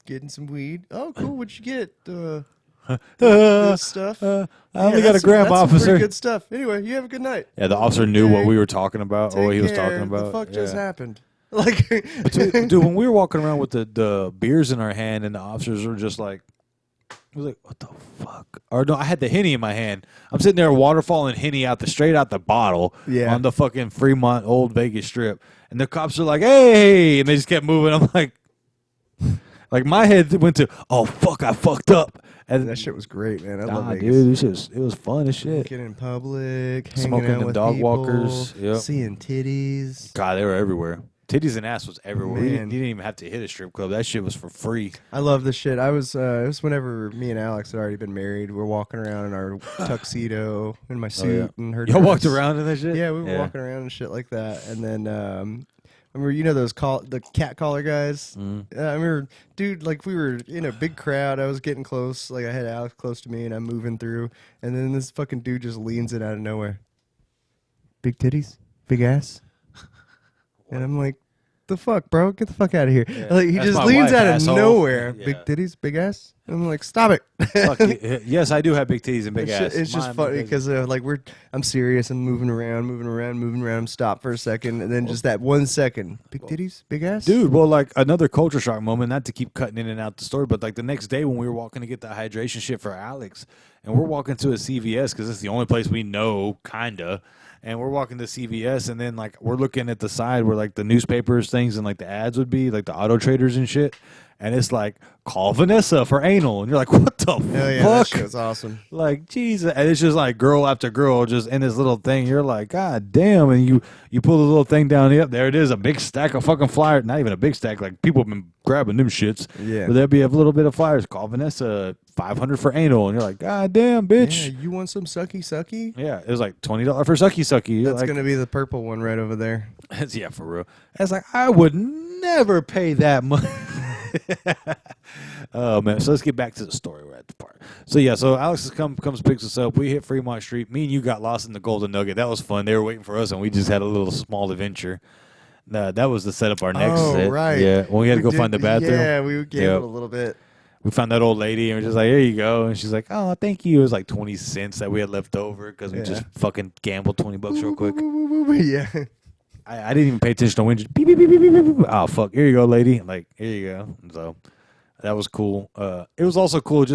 getting some weed." "Oh, cool. What'd you get?" Good stuff. I only got a gram, that's some officer. pretty good stuff. Anyway, you have a good night. Yeah, the officer knew what Okay. we were talking about or what he was talking about. The fuck just Yeah. happened? Like, Dude, when we were walking around with the beers in our hand and the officers were just like, I was like, "What the fuck?" Or no, I had the Henny in my hand. I'm sitting there waterfalling Henny straight out the bottle Yeah. on the fucking Fremont Old Vegas Strip. And the cops are like, "Hey," and they just kept moving. I'm like my head went to, "Oh fuck, I fucked up." And that shit was great, man. I love nah, Vegas. dude, it was fun as shit. Drinking in public, hanging Smoking out them with dog people, walkers, yep. seeing titties. God, they were everywhere. Titties and ass was everywhere. You Man. didn't even have to hit a strip club. That shit was for free. I love this shit. I was it was whenever me and Alex had already been married. We're walking around in our tuxedo and my suit and her. Y'all walked dress. around in that shit? Yeah, we were walking around and shit like that. And then remember, those the cat collar guys. I remember, dude. Like we were in a big crowd. I was getting close. Like I had Alex close to me, and I'm moving through. And then this fucking dude just leans in out of nowhere. Big titties, big ass. And I'm like, "The fuck, bro? Get the fuck out of here!" Yeah. Like he That's just my leans wife, out of asshole. nowhere. Yeah. Big titties, big ass. I'm like, "Stop it!" Fuck you. Yes, I do have big titties and big ass. It's just Mine, funny because I'm serious and moving around, stop for a second, and then just that 1 second, big titties, big ass. dude, well, like another culture shock moment, not to keep cutting in and out the story, but like the next day when we were walking to get the hydration shit for Alex, and we're walking to a CVS because it's the only place we know, kinda. And we're walking to CVS, and then like we're looking at the side where like the newspapers things and like the ads would be, like the auto traders and shit. And it's like, "Call Vanessa for anal," and you're like, "What the Oh yeah, that fuck?" shit was awesome. Like, Jesus. And it's just like girl after girl just in this little thing. You're like, God damn. And you pull the little thing down. Yep, there it is. A big stack of fucking flyers. Not even a big stack. Like, people have been grabbing them shits. Yeah. But there'd be a little bit of flyers. "Call Vanessa, 500 for anal." And you're like, God damn, Yeah, bitch. you want some sucky sucky? Yeah, it was like $20 for sucky sucky. You're That's like, gonna be the purple one right over there. yeah, for real. It's like, I would never pay that much. Oh man, so let's get back to the story. We're at the part. So yeah, so Alex comes picks us up. We hit Fremont Street. Me and you got lost in the Golden Nugget. That was fun. They were waiting for us, and we just had a little small adventure. That was to set up our next set. Right. Yeah, when we had to go find the bathroom. Yeah, we gambled Yep. a little bit. We found that old lady, and we're just like, "Here you go." And she's like, "Oh, thank you." It was like 20 cents that we had left over because we Yeah. just fucking gambled $20 real quick. Yeah. I didn't even pay attention to when just beep, beep, beep, beep, beep, beep, beep. Oh fuck, here you go, lady. Like, here you go. So that was cool. It was also cool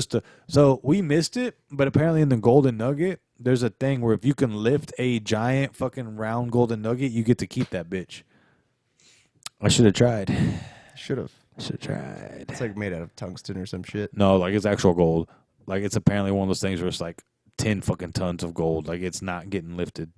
so we missed it, but apparently in the Golden Nugget, there's a thing where if you can lift a giant fucking round Golden Nugget, you get to keep that bitch. I should have tried. Should have. Tried. It's like made out of tungsten or some shit. No, like it's actual gold. Like it's apparently one of those things where it's like 10 fucking tons of gold. Like it's not getting lifted.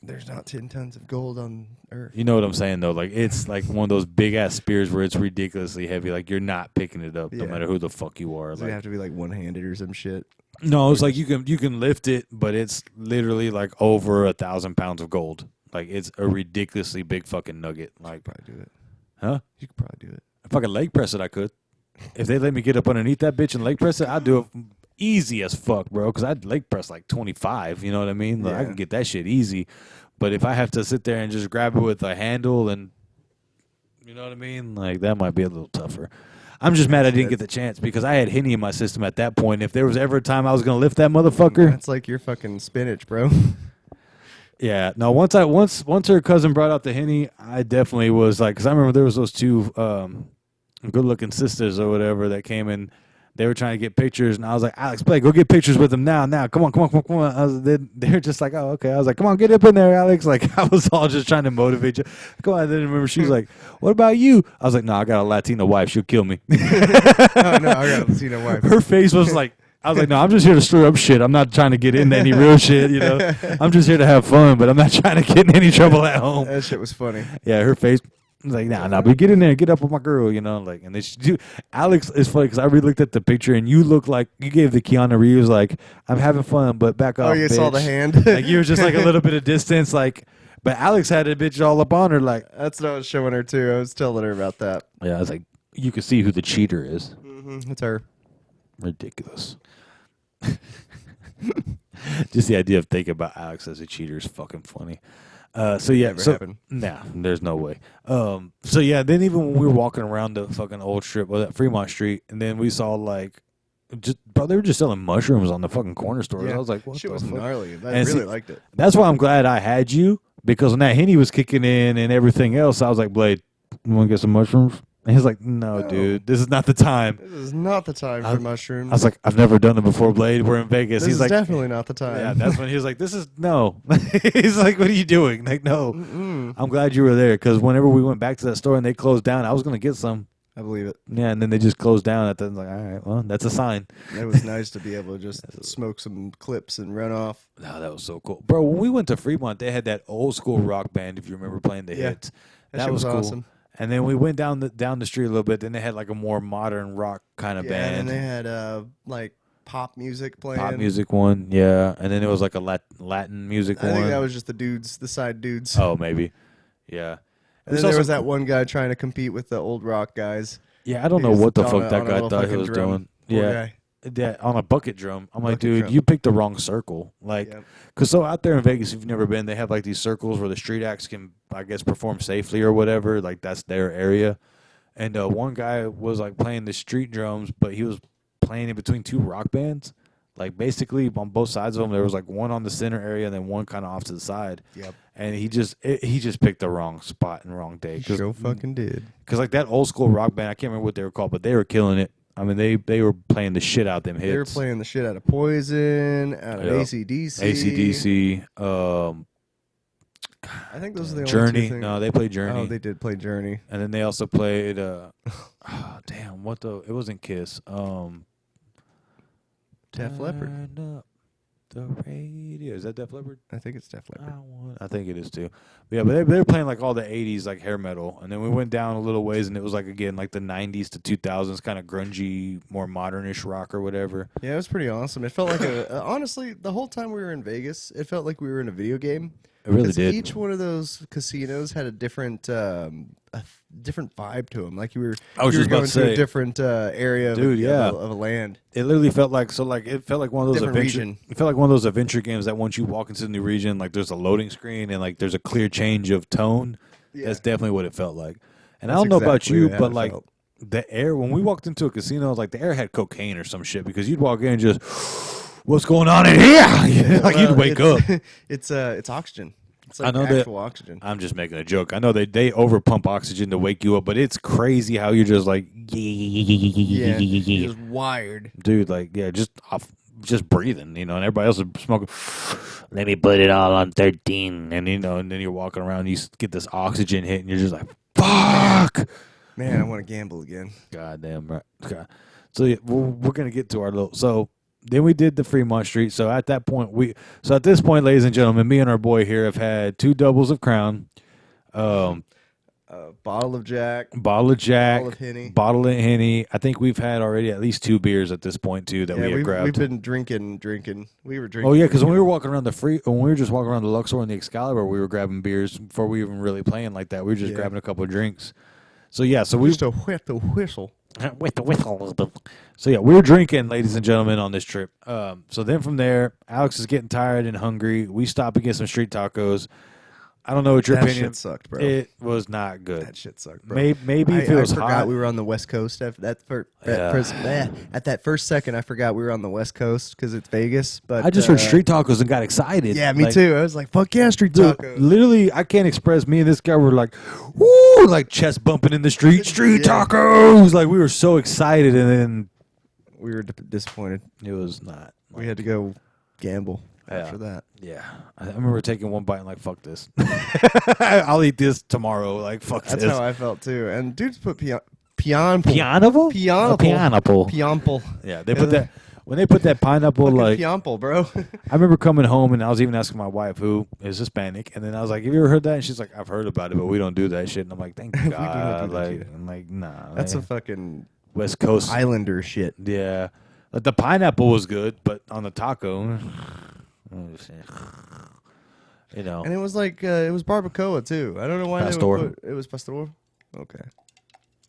There's not 10 tons of gold on Earth. You know what I'm saying though? Like it's like one of those big ass spears where it's ridiculously heavy. Like you're not picking it up no Yeah. matter who the fuck you are. It's Like, gonna have to be like one-handed or some shit. no, it's like you can lift it, but it's literally like over 1,000 pounds of gold. Like it's a ridiculously big fucking nugget. Like, Probably do it. huh? You could probably do it. If I could leg press it, I could. if they let me get up underneath that bitch and leg press it, I'd do it easy as fuck, bro. Because I'd leg press like 25. You know what I mean? Like, I can get that shit easy. But if I have to sit there and just grab it with a handle and, you know what I mean? Like, that might be a little tougher. I'm just mad I didn't get the chance because I had Henny in my system at that point. If there was ever a time I was going to lift that motherfucker. That's like your fucking spinach, bro. Yeah. No, once her cousin brought out the Henny, I definitely was like, because I remember there was those two good-looking sisters or whatever that came in. They were trying to get pictures, and I was like, Alex, Blake, go get pictures with them now. Come on. They're just like, oh, okay. I was like, come on, get up in there, Alex. Like, I was all just trying to motivate you. Come on. Then remember, she was like, what about you? I was like, no, I got a Latina wife. She'll kill me. Oh, no, I got a Latina wife. Her face was like, I was like, no, I'm just here to stir up shit. I'm not trying to get into any real shit, you know. I'm just here to have fun, but I'm not trying to get in any trouble at home. That shit was funny. Yeah, her face. Like, nah, but get in there, get up with my girl, you know, like, and they do. Alex is funny because I really looked at the picture and you look like you gave the Keanu Reeves like, I'm having fun, but back off. Oh, you bitch. saw the hand. Like you were just like a little bit of distance, like, but Alex had a bitch all up on her, like. That's what I was showing her too. I was telling her about that. Yeah, I was like, you can see who the cheater is. Mm-hmm. It's her. Ridiculous. Just the idea of thinking about Alex as a cheater is fucking funny. So yeah, nah, there's no way. So yeah, then even when we were walking around the fucking old strip, well, that Fremont Street, and then we saw like, they were just selling mushrooms on the fucking corner stores. Yeah. I was like, what shit the was fuck? gnarly. I really liked it. That's why I'm glad I had you, because when that Henny was kicking in and everything else, I was like, Blade, you want to get some mushrooms? And he's like, no, dude, this is not the time. This is not the time for mushrooms. I was like, I've never done it before, Blade. We're in Vegas. This He's is like, definitely not the time. Yeah, that's when he was like, this is, no. He's like, what are you doing? Like, no. I'm glad you were there, because whenever we went back to that store and they closed down, I was going to get some. I believe it. Yeah, and then they just closed down. I was like, all right, well, that's a sign. It was nice to be able to just smoke some clips and run off. No, that was so cool. Bro, when we went to Fremont, they had that old school rock band, if you remember playing the hits. That was cool. Awesome. And then we went down the street a little bit. Then they had like a more modern rock kind of band. And they had like pop music playing. Pop music one, yeah. And then it was like a Latin music one. I think that was just the side dudes. Oh, maybe. Yeah. And then there was that one guy trying to compete with the old rock guys. Yeah, I don't know what the fuck that guy thought he was doing. Yeah. Yeah, on a bucket drum. I'm like, Bucket dude, drum. you picked the wrong circle. Like, because so out there in Vegas, if you've never been, they have like these circles where the street acts can, I guess, perform safely or whatever. Like, that's their area. And one guy was like playing the street drums, but he was playing in between two rock bands. Like, basically, on both sides of them, there was like one on the center area and then one kind of off to the side. Yep. And he just picked the wrong spot and wrong day. He sure fucking did. Because like that old school rock band, I can't remember what they were called, but they were killing it. I mean, they were playing the shit out them hits. They were playing the shit out of Poison, out of AC/DC. AC/DC. I think those are the only Journey. two things. No, they played Journey. Oh, they did play Journey. And then they also played, it wasn't Kiss. Def Leppard. Turn up the radio. Is that Def Leppard? I think it's Def Leppard. I think it is too. But yeah, but they were playing like all the 80s like hair metal. And then we went down a little ways and it was like, again, like the 90s to 2000s kind of grungy, more modernish rock or whatever. Yeah, it was pretty awesome. It felt like honestly, the whole time we were in Vegas, it felt like we were in a video game. It really did. Each one of those casinos had a different vibe to them. Like you were going to a different area of a land. It literally felt like it felt like one of those Different adventure. region. It felt like one of those adventure games that once you walk into the new region, like there's a loading screen and like there's a clear change of tone. Yeah. That's definitely what it felt like. And I don't know about you, but like the air when we walked into a casino, like the air had cocaine or some shit because you'd walk in and just, what's going on in here? Like you'd wake up. It's oxygen. It's I like know actual oxygen. I'm just making a joke. I know they overpump oxygen to wake you up, but it's crazy how you're just like, you're just wired, dude. Like, yeah, just breathing, you know, and everybody else is smoking. Let me put it all on 13, and you know, and then you're walking around, and you get this oxygen hit, and you're just like, fuck, man, I want to gamble again. Goddamn right. God. So yeah, we're gonna get to our little so. Then we did the Fremont Street. So at that point, at this point, ladies and gentlemen, me and our boy here have had 2 doubles of Crown, bottle of Jack, bottle of Henny. I think we've had already at least 2 beers at this point too that we have grabbed. We've been drinking. We were drinking. Oh yeah, because when we were walking around when we were just walking around the Luxor and the Excalibur, we were grabbing beers before we even really playing like that. We were just grabbing a couple of drinks. So yeah, so we just to wet the whistle. with the whistle. So yeah, we were drinking, ladies and gentlemen, on this trip. So then from there, Alex is getting tired and hungry. We stop and get some street tacos. I don't know what your That opinion. shit sucked, bro. It was not good. That shit sucked, bro. Maybe if it was I forgot hot. we were on the West Coast. At that first second, I forgot we were on the West Coast because it's Vegas. But I just heard street tacos and got excited. Yeah, me Like, too. I was like, "Fuck yeah, street dude, tacos!" literally, I can't express. Me and this guy were like, woo, like chest bumping in the street. Street Yeah. tacos. Like we were so excited, and then We were disappointed. it was not. We had to go gamble Yeah. after that. Yeah, I remember taking one bite and like, fuck this. I'll eat this tomorrow. Like, fuck That's this. how I felt too. And dudes put pineapple. Pineapple? Pineapple. Pineapple. Yeah, they put that when they put that pineapple like. pineapple, bro. I remember coming home and I was even asking my wife who is Hispanic, and then I was like, "Have you ever heard that?" And she's like, "I've heard about it, but we don't do that shit." And I'm like, "Thank do not God!" do that Like, shit. I'm like, nah. That's man. a fucking West Coast. Islander shit. Yeah, like the pineapple was good, but on the taco, you know. And it was like it was barbacoa too. I don't know why Pastor. they would put it was pastor. Okay.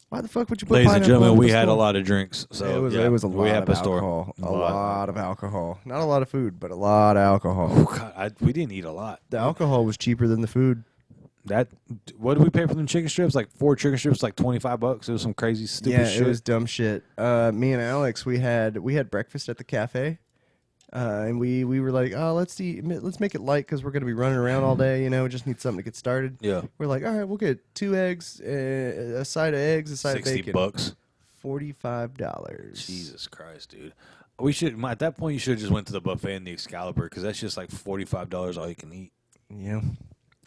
Why the fuck would you put Ladies and pineapple gentlemen, on we pastor? had a lot of drinks, so it was a we lot had of Pastor. alcohol. A Lot. lot of alcohol. Not a lot of food, but a lot of alcohol. Oh, God, we didn't eat a lot. The alcohol was cheaper than the food. That what did we pay for them chicken strips? Like 4 chicken strips, like $25. It was some crazy stupid shit. It was dumb shit. Me and Alex, we had breakfast at the cafe, and we were like, oh, let's make it light because we're gonna be running around all day. You know, just need something to get started. Yeah, We're like, all right, we'll get 2 eggs, a side of eggs, a side of bacon. $60. $45. Jesus Christ, dude. We should at that point you should have just went to the buffet in the Excalibur because that's just like $45 all you can eat. Yeah.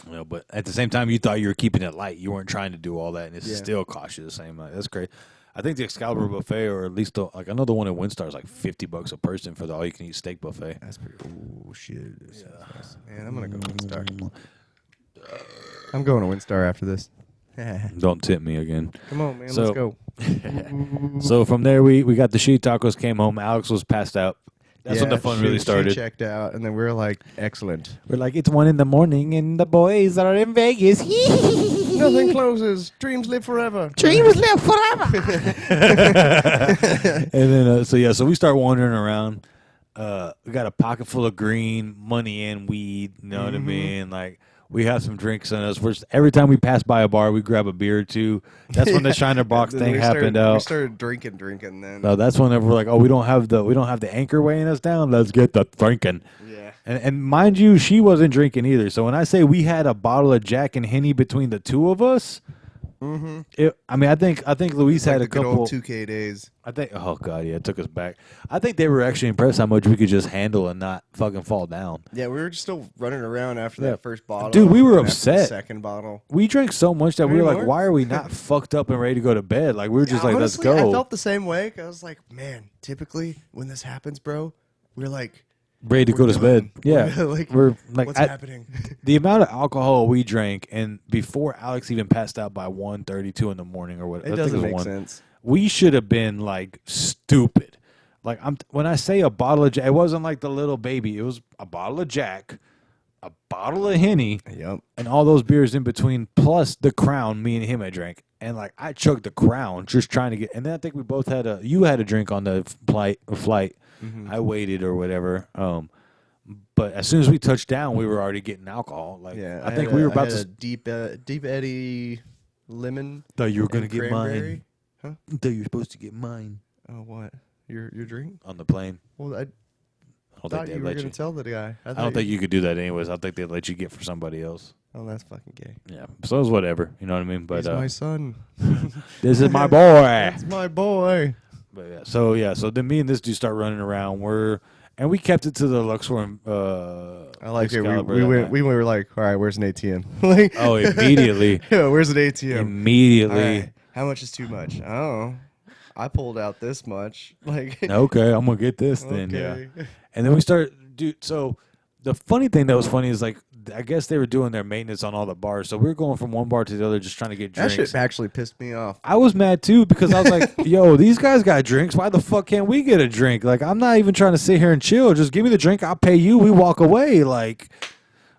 You know, but at the same time, you thought you were keeping it light. You weren't trying to do all that, and it Yeah. still cost you the same. That's great. I think the Excalibur buffet, or at least like I know the one at Windstar is like $50 a person for the all-you-can-eat steak buffet. That's pretty. Oh shit! Nice. Man, I'm gonna go Windstar. I'm going to Windstar after this. Don't tip me again. Come on, man. So- Let's go. So from there, we got the sheet tacos, came home. Alex was passed out. That's when the fun really started. She checked out, and then we were like, excellent. We're like, it's 1 a.m. and the boys are in Vegas. Nothing closes. Dreams live forever. Dreams live forever. And then, so we start wandering around. We got a pocket full of green, money and weed. You know what I mean? Like, we have some drinks in us. Every time we pass by a bar, we grab a beer or two. That's when the Shiner Box thing happened out. We started drinking then. No, that's when we're like, oh, we don't have the anchor weighing us down. Let's get the drinking. Yeah. And mind you, she wasn't drinking either. So when I say we had a bottle of Jack and Henny between the two of us, I think Luis had like a the good couple. old 2K days. I think, oh god, yeah, it took us back. I think they were actually impressed how much we could just handle and not fucking fall down. Yeah, we were just still running around after that first bottle. Dude, we were and after the upset. second bottle. We drank so much that we were like, Anymore? why are we not fucked up and ready to go to bed? Like we were just like, Honestly, let's go. I felt the same way. 'Cause I was like, man, typically when this happens, bro, we're like, ready to go to done. bed. Yeah, Like, we're like what's happening? the amount of alcohol we drank, and before Alex even passed out by 1:32 in the morning or what, It I doesn't think it make was 1. sense. We should have been like stupid. Like when I say a bottle of Jack, it wasn't like the little baby. It was a bottle of Jack, a bottle of Henny, Yep. and all those beers in between, plus the Crown. Me and him had drank, and like I chugged the Crown just trying to get. And then I think we both had you had a drink on the flight. I waited or whatever. But as soon as we touched down, we were already getting alcohol. Like Yeah, I think we were about I had a to. deep Eddie lemon. Thought you were gonna and get cranberry. mine. Thought you were supposed to get mine Oh, what? Your drink? on the plane. Well, I I don't thought think you they'd were let going you. to tell the guy. I don't think you could do that anyways. I think they'd let you get for somebody else. Oh, that's fucking gay. Yeah. So it's whatever. You know what I mean? But He's my son. this is my boy. That's my boy. But so then me and this dude start running around. And we kept it to the Luxor. I like it. Excalibur We that went. night. We were like, all right, where's an ATM? Like, Oh, immediately. yeah, where's an ATM? Immediately. All right, how much is too much? I don't know. I pulled out this much. Like, Okay, I'm gonna get this then. Yeah. okay. And then we start, dude. So the funny thing that was funny is like, I guess they were doing their maintenance on all the bars. So we were going from one bar to the other, just trying to get That drinks. shit actually pissed me off. I was mad too because I was like, yo, these guys got drinks. Why the fuck can't we get a drink? Like, I'm not even trying to sit here and chill. Just give me the drink. I'll pay you. We walk away. Like,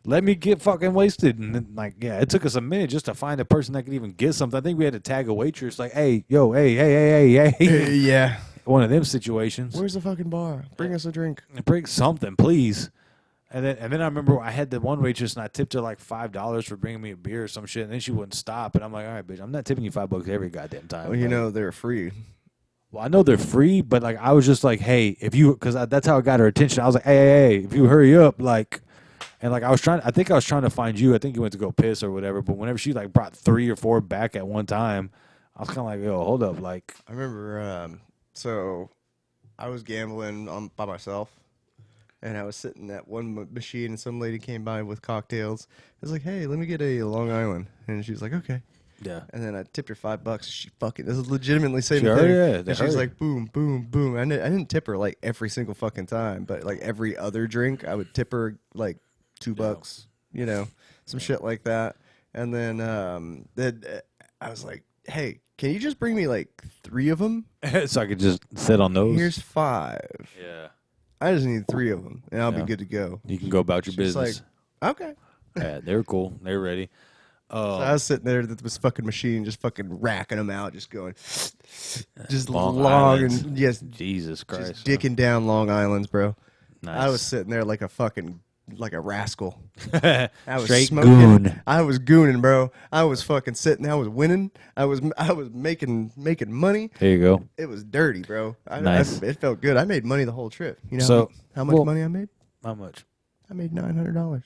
let me get fucking wasted. And then, like, yeah, it took us a minute just to find a person that could even get something. I think we had to tag a waitress like, hey, yo, hey. Yeah. One of them situations. Where's the fucking bar? Bring us a drink. Bring something, please. And then I remember I had the one waitress and I tipped her like $5 for bringing me a beer or some shit. And then she wouldn't stop. And I'm like, all right, bitch, I'm not tipping you $5 every goddamn time. Well, you know they're free. Well, I know they're free, but like I was just like, hey, if you, because that's how I got her attention. I was like, hey, if you hurry up, like. And like I think I was trying to find you. I think you went to go piss or whatever. But whenever she like brought 3 or 4 back at one time, I was kind of like, yo, hold up. Like I remember, so I was gambling by myself, and I was sitting at one machine, and some lady came by with cocktails. I was like, hey, let me get a Long Island, and she was like, okay. Yeah. And then I tipped her $5. She fucking, this is legitimately same Sure, thing. yeah, And she's like, boom, boom, boom. I didn't tip her like every single fucking time, but like every other drink, I would tip her like $2, you know, some shit like that. And then I was like, hey, can you just bring me like 3 of them? so I could just sit on those. Here's 5. Yeah. I just need 3 of them, and I'll be good to go. You can go about your She's business. like, okay. Yeah, they were cool. They were ready. So I was sitting there at this fucking machine, just fucking racking them out, just going, just long and yes, Jesus Christ, just dicking down Long Islands, bro. Nice. I was sitting there like a rascal. I was Straight smoking. goon. I was gooning, bro. I was fucking sitting. I was winning. I was making money. There you go. It was dirty, bro. Nice. It felt good. I made money the whole trip. You know So, how much money I made? How much? I made $900.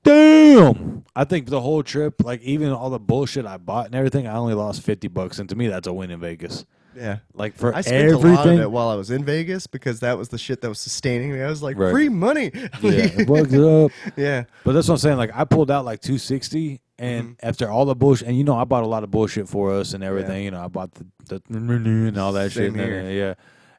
Damn! I think the whole trip, like even all the bullshit I bought and everything, I only lost $50, and to me, that's a win in Vegas. Yeah, like for I spent everything. a lot of it while I was in Vegas because that was the shit that was sustaining me. I was like, Right. free money. Yeah, bugs it up. Yeah, but that's what I'm saying. Like I pulled out like 260, and after all the bullshit, and you know, I bought a lot of bullshit for us and everything. Yeah. You know, I bought the and all that Same shit. here. Yeah,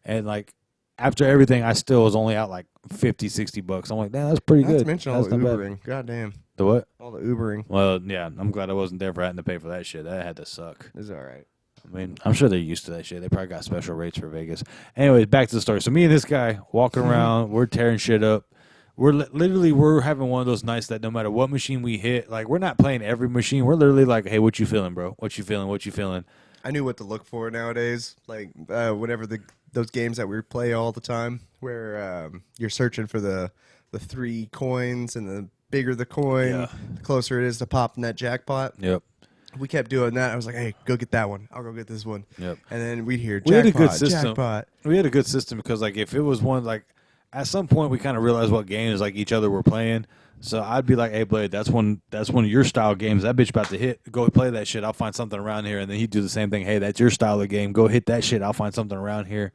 and like after everything, I still was only out like $50-$60. I'm like, damn, that's pretty not good. to mention all That's the not bad. Ubering. God damn, The what? all the Ubering Well, yeah, I'm glad I wasn't there for having to pay for that shit. That had to suck. is all right. I mean, I'm sure they're used to that shit. They probably got special rates for Vegas. Anyways, back to the story. So me and this guy walking around, we're tearing shit up. We're literally having one of those nights that no matter what machine we hit, like we're not playing every machine. We're literally like, hey, what you feeling, bro? What you feeling? What you feeling? I knew what to look for nowadays. Like whenever those games that we play all the time, where you're searching for the 3 coins, and the bigger the coin, the closer it is to popping that jackpot. Yep. We kept doing that. I was like, hey, go get that one. I'll go get this one. Yep. And then we'd hear jackpot, We had a good system. jackpot. We had a good system because like if it was one like at some point we kind of realized what games like each other were playing. So I'd be like, hey Blade, that's one of your style games. That bitch about to hit. Go play that shit. I'll find something around here. And then he'd do the same thing. Hey, that's your style of game. Go hit that shit. I'll find something around here.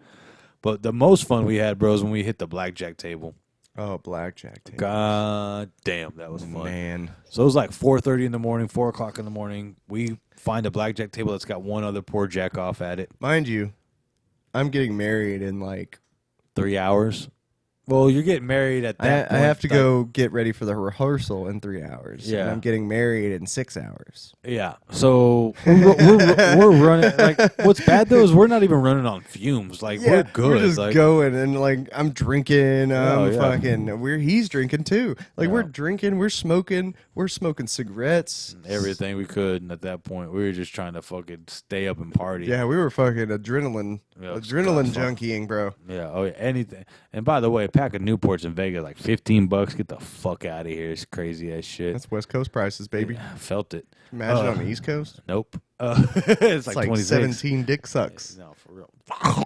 But the most fun we had, bro, is when we hit the blackjack table. Oh, blackjack table. God damn, that was fun. Man. So it was like 4:30 in the morning, 4 o'clock in the morning. We find a blackjack table that's got one other poor jack off at it. Mind you, I'm getting married in like 3 hours. Well, you're getting married at that I point. have to go get ready for the rehearsal in 3 hours. Yeah. And I'm getting married in 6 hours. Yeah. So we're running. Like, what's bad though is we're not even running on fumes. Like, we're good. We're just like, going, and like I'm drinking. yeah. He's drinking too. Like Yeah. we're drinking, we're smoking cigarettes. everything we could. And at that point, we were just trying to fucking stay up and party. Yeah, we were fucking adrenaline Yeah, junkieing, bro. Yeah. Oh, yeah. Anything. And by the way, a pack of Newports in Vegas, like $15. Get the fuck out of here. It's crazy ass shit. That's West Coast prices, baby. Yeah, I felt it. Imagine on the East Coast. Nope. It's like 26. 17 dick sucks. No, for real.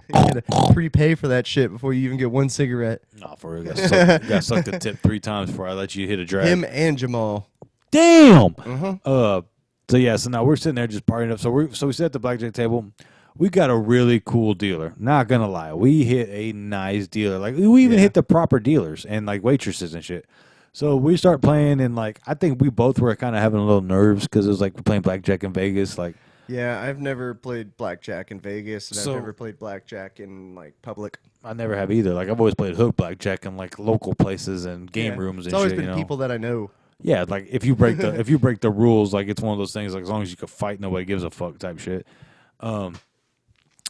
You gotta prepay for that shit before you even get one cigarette. No, for real. Got sucked the tip 3 times before I let you hit a drag. Him and Jamal. Damn. Uh-huh. So yeah. So now we're sitting there just partying up. So we sit at the blackjack table. We got a really cool dealer. Not gonna lie, we hit a nice dealer. Like we even hit the proper dealers and like waitresses and shit. So we start playing, and like I think we both were kind of having a little nerves because it was like we're playing blackjack in Vegas. Like, Yeah, I've never played blackjack in Vegas, and So- I've never played blackjack in like public. I never have either. Like I've always played hook blackjack in like local places and game rooms and It's always shit. been you know? people that I know. Yeah, like if you break the rules, like it's one of those things. Like as long as you can fight, nobody gives a fuck type shit.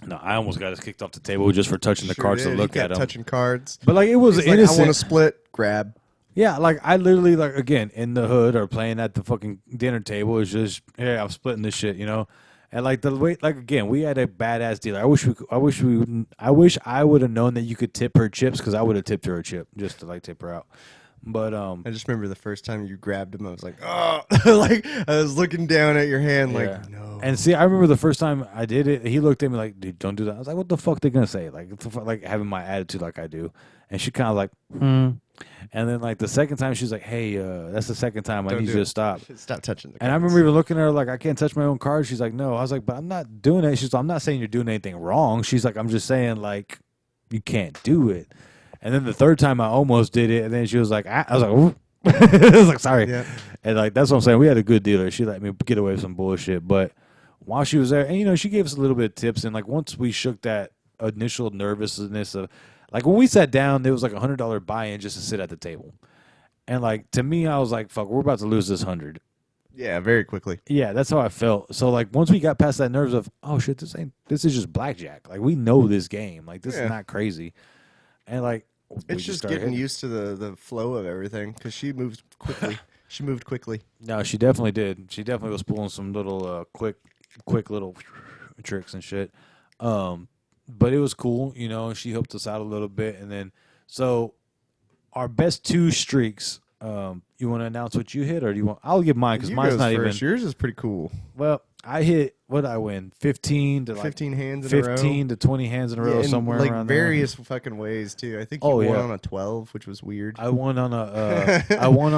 No, I almost got us kicked off the table just for touching the Sure cards did. to He look kept at them. touching cards. But like it was He's like, innocent. I want to split. Grab. Yeah, like I literally like again in the hood or playing at the fucking dinner table is just hey I'm splitting this shit, you know, and like the way like again we had a badass dealer. I wish I would have known that you could tip her chips because I would have tipped her a chip just to like tip her out. But I just remember the first time you grabbed him, I was like, oh, like I was looking down at your hand, yeah. like, no. And see, I remember the first time I did it, he looked at me like, "Dude, don't do that." I was like, "What the fuck they gonna say?" Like, what the fuck, like having my attitude like I do, and she kind of like, hmm. And then like the second time, she's like, "Hey, that's the second time. I Don't need do you it. to stop." Stop touching the And I cards. remember even looking at her like, "I can't touch my own cards." She's like, "No." I was like, "But I'm not doing it." She's like, "I'm not saying you're doing anything wrong." She's like, "I'm just saying like, you can't do it." And then the third time I almost did it, and then she was like, I was like, "Ooh." I was like, "Sorry." Yeah. And like that's what I'm saying. We had a good dealer. She let me get away with some bullshit, but while she was there, and you know, she gave us a little bit of tips. And like once we shook that initial nervousness of, like when we sat down, there was like $100 buy-in just to sit at the table. And like to me, I was like, "Fuck, we're about to lose this 100." Yeah, very quickly. Yeah, that's how I felt. So like once we got past that nerves of, "Oh shit, this is just blackjack. Like we know this game. Like this Yeah. is not crazy." And like we It's just started getting hitting. used to the flow of everything because she moves quickly. She moved quickly. No, she definitely did. She definitely was pulling some little quick little tricks and shit. But it was cool, you know. She helped us out a little bit, and then so our best two streaks. You want to announce what you hit, or do you want? I'll give mine because You mine's goes not first. even. Yours is pretty cool. Well, I hit what did I win 15 to like 15 hands in a row. 15 to 20 hands in a row, Yeah, in, somewhere like around various fucking ways too. I think you Oh, won yeah. on a 12, which was weird, there. I won on a I won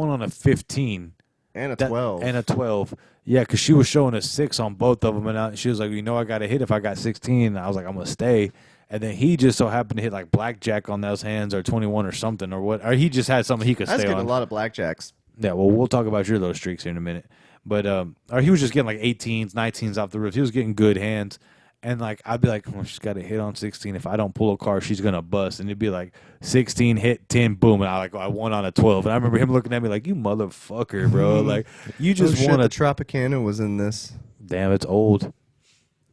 on a 15 and a that- 12. and a 12. Yeah, because she was showing a 6 on both of them, and she was like, I got to hit if I got 16. And I was like, I'm gonna stay. And then he just so happened to hit like blackjack on those hands or 21 or something or what, or he just had something he could I was stay getting on. a lot of blackjacks. Yeah, well, we'll talk about your little streaks here in a minute. But or he was just getting like 18s, 19s off the roof. He was getting good hands. And like I'd be like, well, she's got to hit on 16. If I don't pull a card, she's gonna bust. And it'd be like 16 hit, 10 boom, and I won on a 12. And I remember him looking at me like, you motherfucker, bro. Like you just oh, won shit, the Tropicana was in this. Damn, it's old.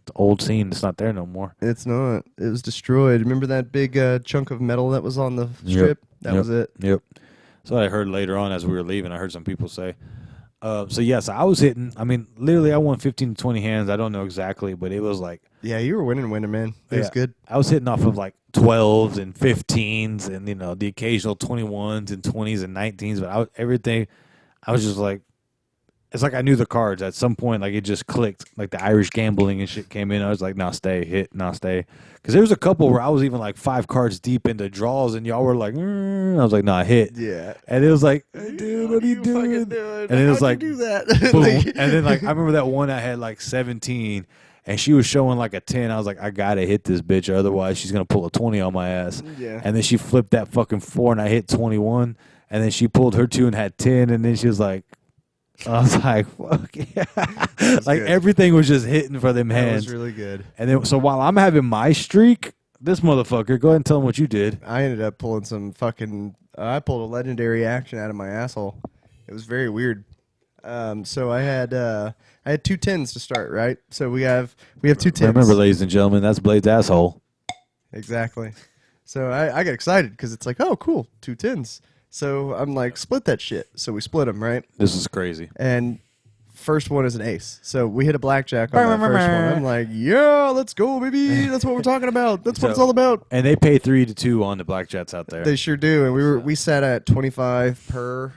It's an old scene. It's not there no more. It's not. It was destroyed. Remember that big chunk of metal that was on the strip? That was it. Yep. So I heard later on as we were leaving, I heard some people say. So yes, I was hitting. I mean, literally, I won 15 to 20 hands. I don't know exactly, but it was like Yeah, you were winning, man. It was good. I was hitting off of like 12s and 15s, and the occasional 21s and 20s and 19s. But everything, I was just like, it's like I knew the cards at some point. Like it just clicked. Like the Irish gambling and shit came in. I was like, nah, stay, hit, nah, stay. Because there was a couple where I was even like 5 cards deep into draws, and y'all were like, I was like, nah, hit. Yeah. And it was like, dude, what are you doing? And And it was like, do that? boom. Like- And then like I remember that one I had like 17, and she was showing like a 10. I was like, I gotta hit this bitch, or otherwise she's gonna pull a 20 on my ass. Yeah. And then she flipped that fucking 4, and I hit 21. And then she pulled her 2 and had 10, and then she was like, I was like, fuck yeah. Like good. everything was just hitting for them That hands. was really good. And then so while I'm having my streak, this motherfucker, go ahead and tell him what you did. I ended up pulling some fucking. I pulled a legendary action out of my asshole. It was very weird. So I had 2 10s to start, right? So we have 2 10s. Remember, ladies and gentlemen, that's Blade's asshole. Exactly. So I got excited because it's like, oh, cool, 2 10s. So I'm like, split that shit. So we split them, right? This is crazy. And first one is an ace. So we hit a blackjack on that first one. I'm like, yeah, let's go, baby. That's what we're talking about. That's what it's all about. And they pay 3 to 2 on the blackjacks out there. They sure do. And we sat at 25 per.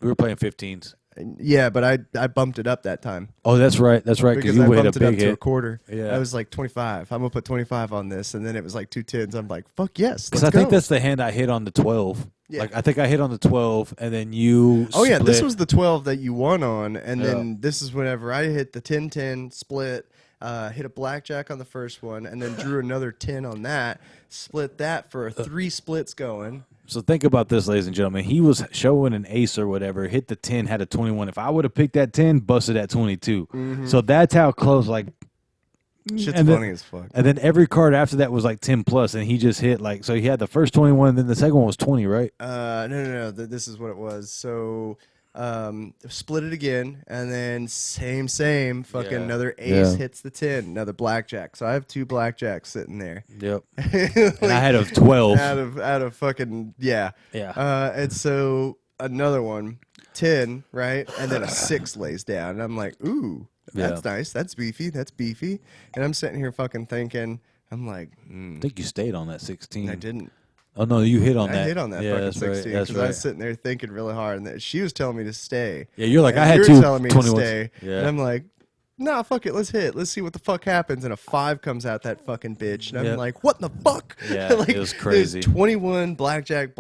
We were playing 15s. Yeah, but I bumped it up that time. Oh, that's right. That's right. Because You I hit a bumped it up big to a hit. quarter. Yeah. I was like 25. I'm gonna put 25 on this, and then it was like 2 10s. I'm like, fuck yes, Because let's I think go. that's the hand I hit on the 12. Yeah. Like I think I hit on the 12, and then you. Oh yeah, this split. was the 12 that you won on, and Yeah. then this is whenever I hit the 10-10 split, hit a blackjack on the first one, and then drew another 10 on that, split that for 3 splits going. So think about this, ladies and gentlemen. He was showing an ace or whatever, hit the 10, had a 21. If I would have picked that 10, busted at 22. So that's how close, like. Shit's and then- funny as fuck. And then every card after that was like 10 plus, and he just hit like, so he had the first 21, and then the second one was 20, right? No. This is what it was. So Split it again, and then same, fucking Yeah. another ace Yeah. hits the 10, another blackjack. So I have 2 blackjacks sitting there. Yep. Like, And I had a 12. out of fucking yeah. Yeah. And so another one, 10, right? And then a 6 lays down. And I'm like, ooh, that's nice. That's beefy. That's beefy. And I'm sitting here fucking thinking, I'm like, I think you stayed on that 16. I didn't. Oh, no, you hit on that. I hit on that yeah, fucking that's 16 right. That's because I right. was sitting there thinking really hard, and she was telling me to stay. Yeah, you're like, And I had you two were telling me to 21s. stay, Yeah. and I'm like, nah, fuck it, let's hit. Let's see what the fuck happens. And a 5 comes out that fucking bitch, and I'm like, what the fuck? Yeah, like, it was crazy. 21 blackjack,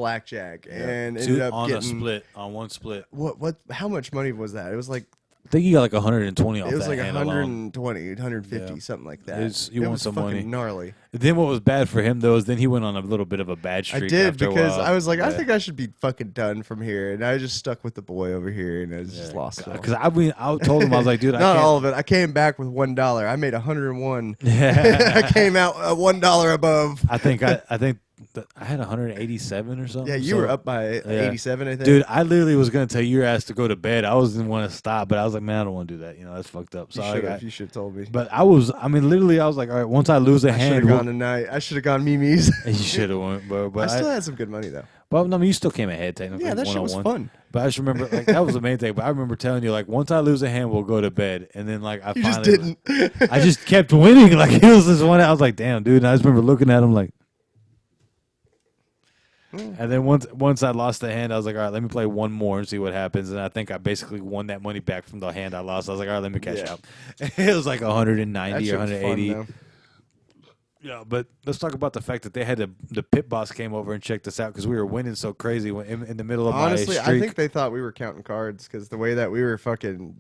Yeah. and Two ended up on getting a split, on one split. what? How much money was that? It was like I think you got like 120 off it was that like hand alone. 120, 150, Yeah. something like that. You it want was some fucking money. gnarly. Then what was bad for him though is then he went on a little bit of a bad streak. I did after a because while. I was like, I Yeah. think I should be fucking done from here, and I just stuck with the boy over here, and I just lost it all. Because I told him I was like, dude, I Not can't. all of it. I came back with $1. I made 101. Yeah. I came out $1 above. I think I had 187 or something. Yeah, you so- were up by 87, I think. Dude, I literally was gonna tell your ass to go to bed. I didn't want to stop, but I was like, man, I don't want to do that. You know, that's fucked up. So you should have told me. but literally, I was like, all right, once I lose a I should hand, have gone tonight. I should have gone Mimi's. you should have went, bro. I But still had some good money though. well, no, I mean, you still came ahead technically. Yeah, that shit was 101. fun. But I just remember, like, that was the main thing. But I remember telling you, like, once I lose a hand, we'll go to bed. And then, like, You just didn't. I just kept winning. Like, it was this one. I was like, damn, dude. And I just remember looking at him like. And then once I lost the hand, I was like, all right, let me play one more and see what happens. And I think I basically won that money back from the hand I lost. I was like, all right, let me cash out. It was like 190 or 180. Yeah, but let's talk about the fact that they had the pit boss came over and checked us out because we were winning so crazy in the middle of Honestly, my streak. I think they thought we were counting cards because the way that we were fucking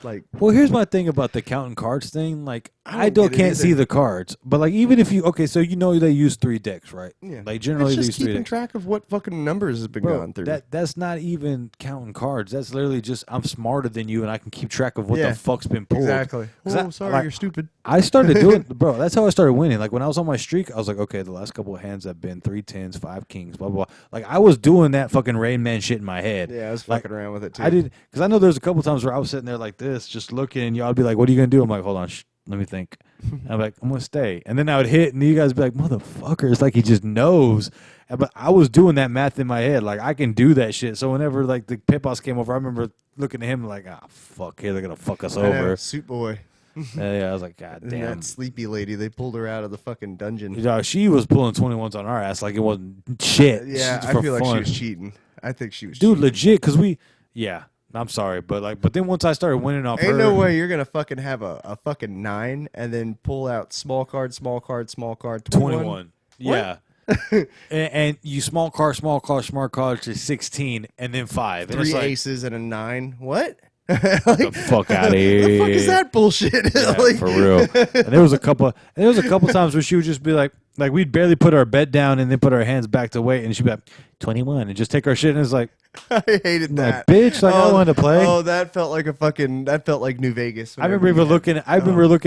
like. Well, here's my thing about the counting cards thing. Like, I don't get it can't see either. the cards, but like even if you so you know they use 3 decks, right? Yeah. Like generally It's they just use 3 keeping decks. track of what fucking numbers has been Bro, gone through. that's not even counting cards. That's literally just I'm smarter than you and I can keep track of what Yeah, the fuck's been pulled. exactly. 'Cause Oh, I- sorry, like, you're stupid. I started doing, bro. That's how I started winning. Like when I was on my streak, I was like, okay, the last couple of hands have been 3 10s, 5 kings, blah blah blah. Like I was doing that fucking Rain Man shit in my head. Yeah, I was Like, fucking around with it too. I did because I know there's a couple times where I was sitting there like this, just looking, and y'all would be like, "What are you gonna do?" I'm like, "Hold on, let me think." And I'm like, "I'm gonna stay," and then I would hit, and you guys would be like, "Motherfucker!" It's like he just knows. But I was doing that math in my head, like I can do that shit. So whenever like the pit boss came over, I remember looking at him like, "Ah, fuck, here they're gonna fuck us I know, over." Suit boy. Yeah, I was like, "God And damn." that sleepy lady, they pulled her out of the fucking dungeon. She was pulling 21s on our ass like it wasn't shit. Yeah, I for feel like she fun. was cheating. I think she was Dude, cheating. legit, because yeah. I'm sorry, but then once I started winning off Ain't her, no way you're gonna fucking have a fucking 9 and then pull out small card, 21. Yeah. and you small card, smart card to 16, and then 5. And 3 it's like, aces and a 9. What? get the fuck out of here. The fuck is that bullshit? Yeah, Like- for real. And there was a couple times where she would just be like we'd barely put our bet down and then put our hands back to wait, and she'd be like 21 and just take our shit, and it's like, I hated like, that. bitch, like I wanted to play. Oh, that felt like New Vegas. I remember even looking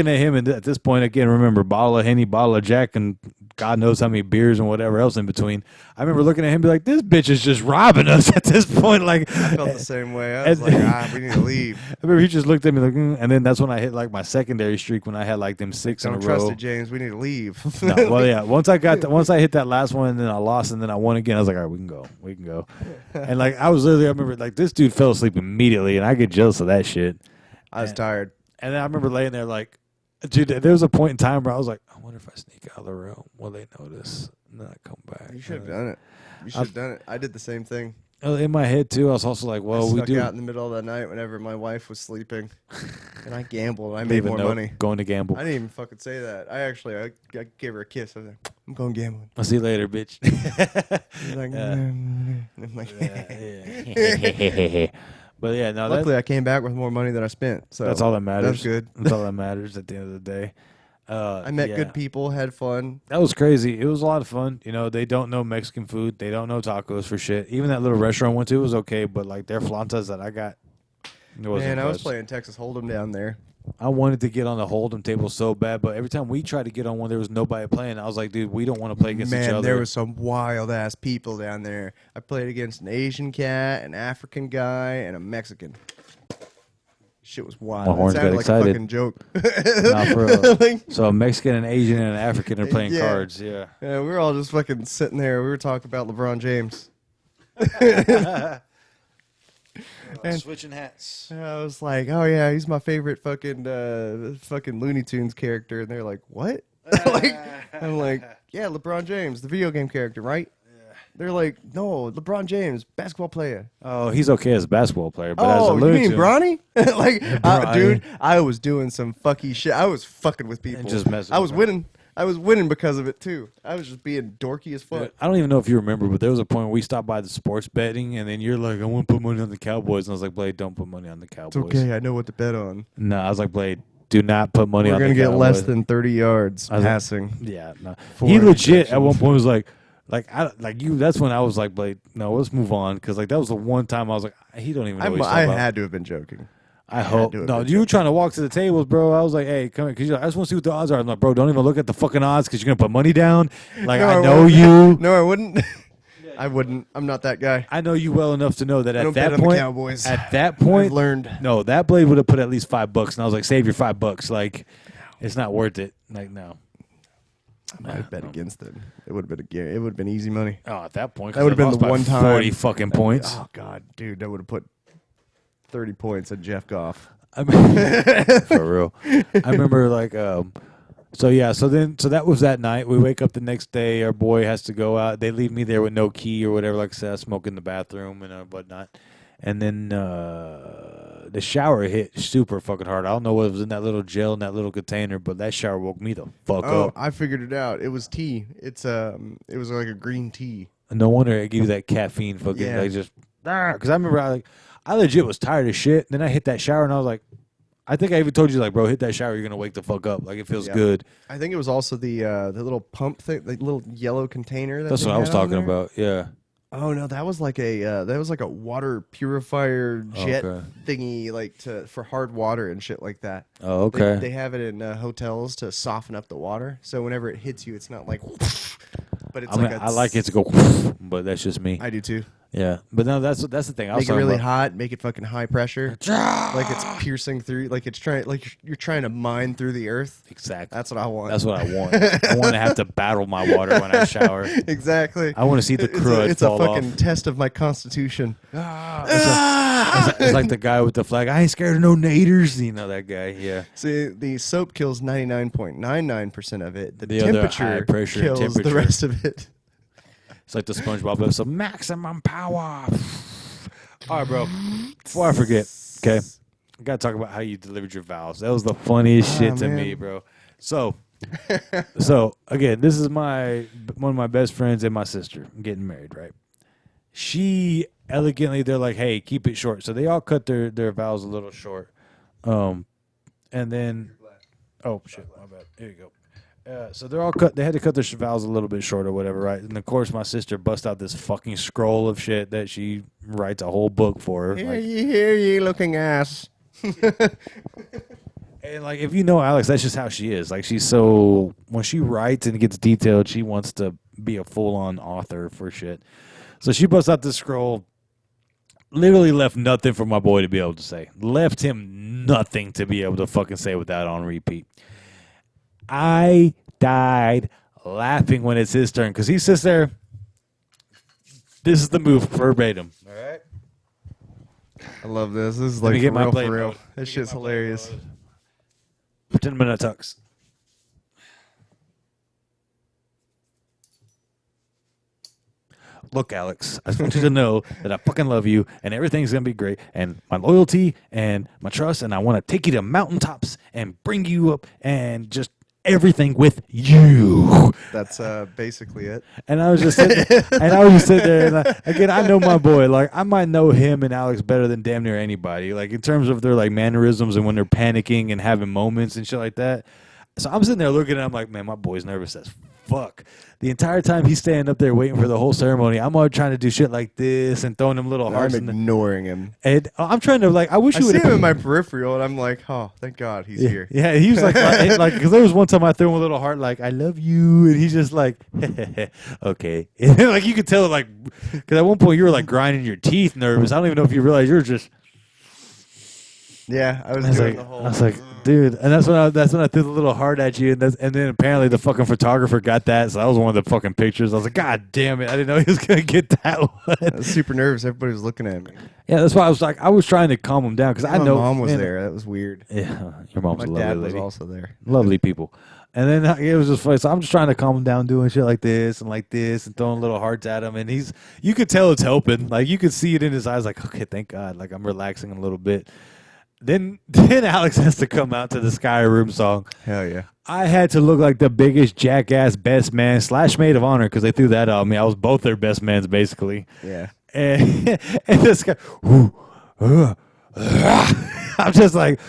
at him, and at this point, again, remember, bottle of Henny, bottle of Jack, and God knows how many beers and whatever else in between. I remember looking at him and be like, this bitch is just robbing us at this point. Like, I felt the same way. I was like, we need to leave. I remember he just looked at me like, and then that's when I hit like my secondary streak when I had like them 6 in a Don't trust row. it, James. We need to leave. No, well, yeah. Once I hit that last one, and then I lost, and then I won again. I was like, all right, we can go. And like I remember like this dude fell asleep immediately, and I get jealous of that shit. I was tired. And then I remember laying there like, dude, there was a point in time where I was like, I wonder if I sneak out of the room, will they notice? And then I come back. You should have done it. You should have done it. I did the same thing. In my head too, I was also like, well, I we snuck do. out in the middle of the night whenever my wife was sleeping, and I gambled. I made more money. Going to gamble. I didn't even fucking say that. I gave her a kiss. I was like, I'm going gambling. I'll see you later, bitch. She's like, I'm like, But yeah, no, luckily I came back with more money than I spent. So that's all that matters. That's good. That's all that matters at the end of the day. I met good people, had fun. That was crazy. It was a lot of fun. You know, they don't know Mexican food. They don't know tacos for shit. Even that little restaurant I went to was okay, but like their flantas that I got, it wasn't Man, I was impressed. playing Texas Hold'em down there. I wanted to get on the hold'em table so bad, but every time we tried to get on one, there was nobody playing. I was like, dude, we don't want to play against each Man, other. there was some wild ass people down there. I played against an Asian cat, an African guy, and a Mexican. Shit was wild. My horns it sounded got like excited. a fucking joke. Nah, for real. So a Mexican, an Asian, and an African are playing Yeah. cards. Yeah. Yeah, we were all just fucking sitting there. We were talking about LeBron James. And- switching hats. And I was like, "Oh yeah, he's my favorite fucking Looney Tunes character." And they're like, "What?" Like, I'm like, "Yeah, LeBron James, the video game character, right?" Yeah. They're like, "No, LeBron James, basketball player." Oh, he's okay as a basketball player, but as a Oh, you Looney mean Tune- Bronny? Like, Bronny. dude, I was doing some fucky shit. I was fucking with people. And just messing I was with winning. I was winning because of it too. I was just being dorky as fuck. I don't even know if you remember, but there was a point where we stopped by the sports betting, and then you're like, I want to put money on the Cowboys. And I was like, Blade, don't put money on the Cowboys. It's okay. I know what to bet on. No, I was like, Blade, do not put money We're on the gonna Cowboys. get less than 30 yards I was like- passing. Yeah, no. 4 He legit at one interceptions. point was like you. That's when I was like, Blade, no, let's move on, because like that was the one time I was like, he don't even know what he's I talking about. had to have been joking. I hope. to have No, been you were trying to walk to the tables, bro. I was like, hey, come here. Cause you're like, I just want to see what the odds are. I'm like, bro, don't even look at the fucking odds because you're going to put money down. Like, No, I I know won't. you. No, I wouldn't. I wouldn't. I'm not that guy. I know you well enough to know that I at don't bet that on the point, Cowboys. at that point, I've learned. no, that Blade would have put at least $5. And I was like, save your $5. Like, it's not worth it. Like, no. I might have bet against it. It would have been. It would have been easy money. Oh, at that point, That would have been the one time. 40 fucking points. Oh God, dude, that would have put 30 points on Jeff Goff. I mean, for real. I remember like so that was that night. We wake up the next day, our boy has to go out. They leave me there with no key or whatever, like I said, I smoke in the bathroom and whatnot. And then the shower hit super fucking hard. I don't know what was in that little gel in that little container, but that shower woke me the fuck Oh, up. I figured it out. It was tea. It was like a green tea. No wonder it gave you that caffeine fucking Yeah. like just because I remember I legit was tired as shit. Then I hit that shower and I was like, I think I even told you like, bro, hit that shower, you're gonna wake the fuck up. Like it feels Yeah. good. I think it was also the little pump thing, the little yellow container. That's they what I was had on talking there. about. Yeah. Oh no, that was like a water purifier jet Okay. thingy, like for hard water and shit like that. Oh, okay. They have it in hotels to soften up the water, so whenever it hits you, it's not like. But it's I mean, like I like it to go, but that's just me. I do too. Yeah, but no, that's the thing. I was Make it talking really about. hot, make it fucking high pressure, like it's piercing through, like it's trying, like you're trying to mine through the earth. Exactly. That's what I want. That's what I want. I want to have to battle my water when I shower. Exactly. I want to see the crud It's a fall fucking off. test of my constitution. It's like the guy with the flag. I ain't scared of no naders. You know that guy. Yeah. See, the soap kills 99.99% of it. The The other temperature high pressure kills the temperature. rest of it. It's like the SpongeBob episode. Maximum power. All right, bro. Before I forget, okay, I gotta talk about how you delivered your vows. That was the funniest shit to me, man. bro. So again, this is one of my best friends and my sister. I'm getting married, right? She elegantly, they're like, "Hey, keep it short." So they all cut their vows a little short, and then, oh shit, my bad. Here you go. So they're all cut. They had to cut their vows a little bit short or whatever, right? And of course, my sister bust out this fucking scroll of shit that she writes a whole book for her. Like, Hear ye, looking ass. and like, if you know Alex, that's just how she is. Like, she's so when she writes and gets detailed, she wants to be a full-on author for shit. So she busts out this scroll. Literally left nothing for my boy to be able to say. Left him nothing to be able to fucking say without on repeat. I died laughing when it's his turn because he sits there. This is the move verbatim. All right. I love this. This is Let like me get for my real, play for real. mode. This shit's hilarious. For 10-minute tucks. Look, Alex, I just want you to know that I fucking love you and everything's going to be great and my loyalty and my trust, and I want to take you to mountaintops and bring you up and just everything with you. That's basically it. And I was just sitting there, and again, I know my boy. Like, I might know him and Alex better than damn near anybody. Like, in terms of their like mannerisms and when they're panicking and having moments and shit like that. So I'm sitting there looking at him like, man, my boy's nervous as fuck. The entire time he's standing up there waiting for the whole ceremony, I'm all trying to do shit like this and throwing him little hearts. I'm ignoring him. And I'm trying to, like, I wish you would see have him in my peripheral, and I'm like, oh, thank God he's here. Yeah, he was like, because there was one time I threw him a little heart, like, I love you, and he's just like, okay. And then, like, you could tell, like, because at one point you were, like, grinding your teeth nervous. I don't even know if you realized you were just. Yeah, I was doing like, the whole. I was like, dude, and that's when I threw the little heart at you, and then apparently the fucking photographer got that, so that was one of the fucking pictures. I was like, God damn it, I didn't know he was gonna get that one. I was super nervous. Everybody was looking at me. Yeah, that's why I was trying to calm him down because I know my mom was there. That was weird. Yeah, your mom's My a lovely dad lady. was also there. Lovely people. And then it was just funny. So I'm just trying to calm him down, doing shit like this and throwing little hearts at him. And you could tell it's helping. Like you could see it in his eyes. Like, okay, thank God. Like I'm relaxing a little bit. Then Alex has to come out to the Skyrim song. Hell yeah. I had to look like the biggest jackass best man / maid of honor because they threw that on me. I was both their best mans basically. Yeah. And this guy, I'm just like,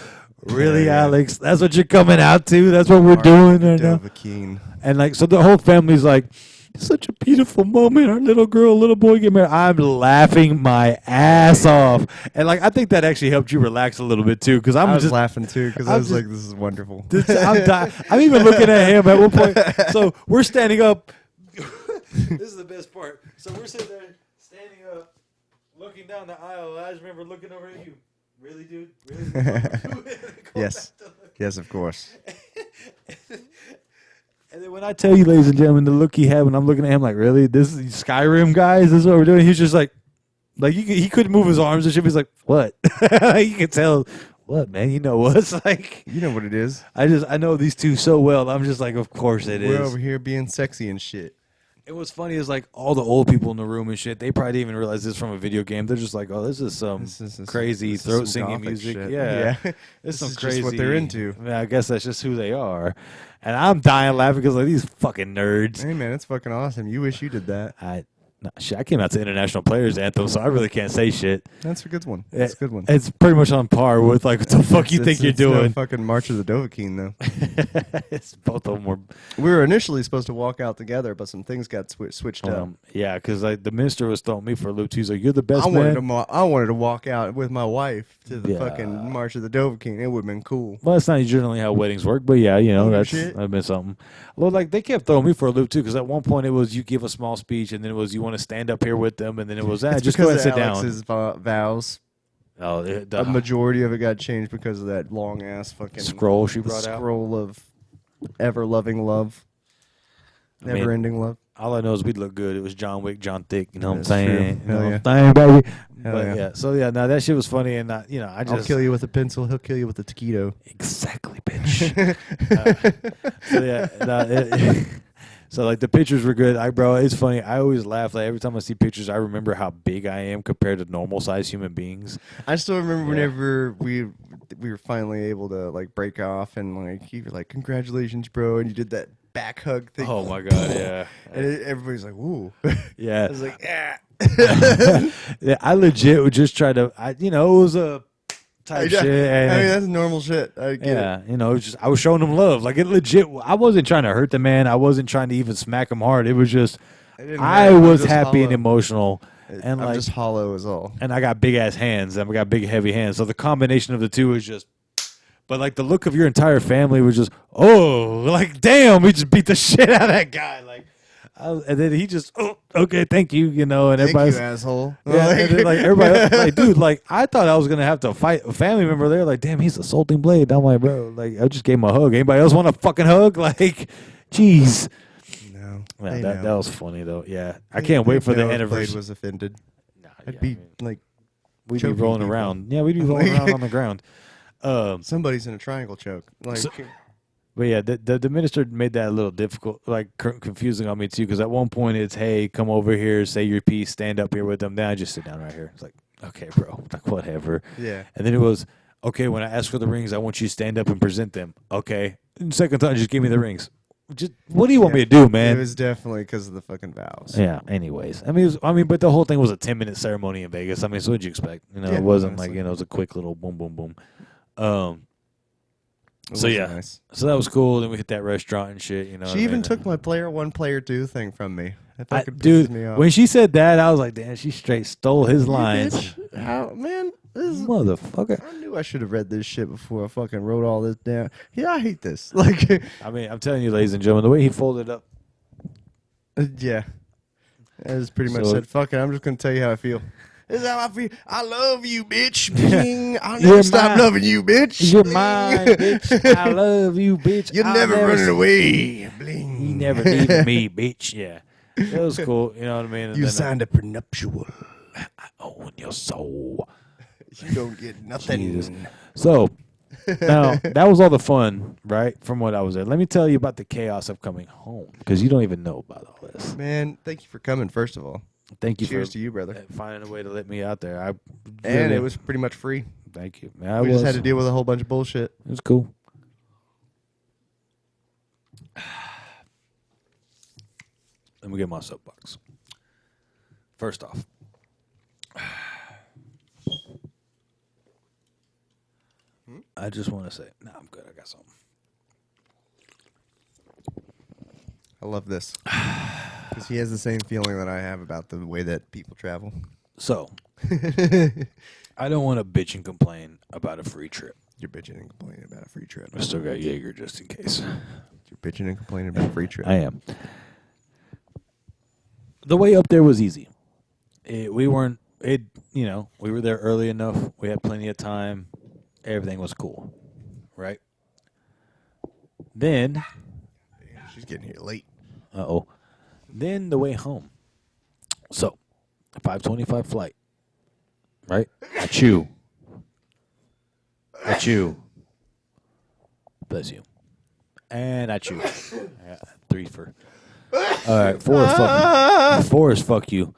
really, yeah. Alex? That's what you're coming out to? That's what we're doing right now? And like, so the whole family's like, such a beautiful moment. Our little girl, little boy get married. I'm laughing my ass off. And like, I think that actually helped you relax a little bit too. Cause I was just laughing too. Cause I was like, this is wonderful. I'm dying. I'm even looking at him at one point. So we're standing up. This is the best part. So we're sitting there standing up, looking down the aisle. I just remember looking over at you. Really, dude? Really? Yes. Yes, of course. And then when I tell you, ladies and gentlemen, the look he had when I'm looking at him, like, really? This is Skyrim, guys? This is what we're doing? He's just like he couldn't move his arms and shit. He's like, what? You could tell, what, man? You know what's like? You know what it is. I know these two so well. I'm just like, of course it is. We're over here being sexy and shit. And what's funny is like all the old people in the room and shit, they probably didn't even realize this from a video game. They're just like, oh, this is some crazy throat singing music. Shit. Yeah. This some is crazy. just what they're into. Yeah, I guess that's just who they are. And I'm dying laughing because like these fucking nerds. Hey man, it's fucking awesome. You wish you did that. Shit, I came out to International Players Anthem, so I really can't say shit. That's a good one. That's a good one. It's pretty much on par with like what the fuck you think you're doing. No fucking March of the Dovahkiin though. It's both of them were. We were initially supposed to walk out together, but some things got switched up. Yeah, because like the minister was throwing me for a loop. He's like, "You're the best man." I wanted to walk out with my wife to the fucking March of the Dovahkiin. It would have been cool. Well, that's not generally how weddings work, but yeah, you know, that'd been something. Well, like they kept throwing me for a loop too, because at one point it was you give a small speech, and then it was you want to stand up here with them, and then it was just go ahead and sit down. Alex's vows. Oh, a majority of it got changed because of that long ass fucking scroll she brought out. Scroll of ever loving love, never ending love. All I know is we'd look good. It was John Wick, John Thick. You know what I'm saying? You know what I'm saying, baby. But yeah. So yeah, now that shit was funny, and I just I'll kill you with a pencil. He'll kill you with a taquito. Exactly, bitch. So like the pictures were good. Bro, it's funny. I always laugh. Like every time I see pictures, I remember how big I am compared to normal sized human beings. I still remember whenever we were finally able to like break off, and like you were like, "Congratulations, bro!" and you did that back hug thing. Oh my god, yeah. And everybody's like, "Woo!" Yeah. I was like, "Yeah." Yeah, I legit would just try to. It was a type shit. And, I mean, that's normal shit. I get it. It was just I was showing him love. Like it legit. I wasn't trying to hurt the man. I wasn't trying to even smack him hard. It was just I was happy and emotional. And I'm like just hollow as all. And I got big ass hands. And I got big heavy hands. So the combination of the two is just. But like the look of your entire family was just like damn, we just beat the shit out of that guy. Like. And then he just, okay, thank you, and everybody's, thank you, asshole. Yeah, and then, like everybody, else, like, dude, like I thought I was gonna have to fight a family member there. Like, damn, he's assaulting Blade. I'm like, bro, like I just gave him a hug. Anybody else want a fucking hug? Like, jeez. No, that was funny though. Yeah, I can't wait for the anniversary. Blade was offended. I'd be like, we'd be rolling around. Yeah, we'd be rolling around on the ground. Somebody's in a triangle choke. Like. But yeah, the minister made that a little difficult, like confusing on me too. Because at one point it's, hey, come over here, say your piece, stand up here with them. Then I just sit down right here. It's like, okay, bro, like whatever. Yeah. And then it was, okay, when I ask for the rings, I want you to stand up and present them. Okay. And second time, just give me the rings. Just what do you want me to do, man? It was definitely because of the fucking vows. Yeah. Anyways, I mean, but the whole thing was a 10-minute ceremony in Vegas. I mean, so what'd you expect? It wasn't honestly. Like it was a quick little boom, boom, boom. It So was yeah, nice. so that was cool. Then we hit that restaurant and shit. You know, She even took my player 1, player 2 thing from me. That fucking pisses dude, me off. when she said that, I was like, damn, she straight stole his lines. Bitch. How, man, this is, Motherfucker. I knew I should have read this shit before I fucking wrote all this down. Yeah, I hate this. Like, I mean, I'm telling you, ladies and gentlemen, the way he folded up. yeah. I just pretty much So- said, fuck it, I'm just going to tell you how I feel. This is how I feel. I love you, bitch. Bing. I'll You're never stop mine. loving you, bitch. You're Bling. mine, bitch. I love you, bitch. You're I'll never running away. Bling. You never leaving me, bitch. Yeah. That was cool. You know what I mean? And You then, signed a prenuptial. I own your soul. You don't get nothing. Jesus. So, now, that was all the fun, right, from what I was there. Let me tell you about the chaos of coming home, because you don't even know about all this. Man, thank you for coming, first of all. Thank you Cheers for to you, brother. finding a way to let me out there. And it was pretty much free. Thank you. We just had to deal with a whole bunch of bullshit. It was cool. Let me get my soapbox. First off, I just want to say, no, I'm good. I got something. I love this. Because he has the same feeling that I have about the way that people travel. So, I don't want to bitch and complain about a free trip. You're bitching and complaining about a free trip. I still got Jaeger just in case. You're bitching and complaining about a free trip. I am. The way up there was easy. We were there early enough. We had plenty of time. Everything was cool, right? Then, She's getting here late. Then the way home. So, 5:25 flight, right? I chew. Bless you. And I chew. Yeah, 3 for. All right, 4 is fuck. 4 is fuck you.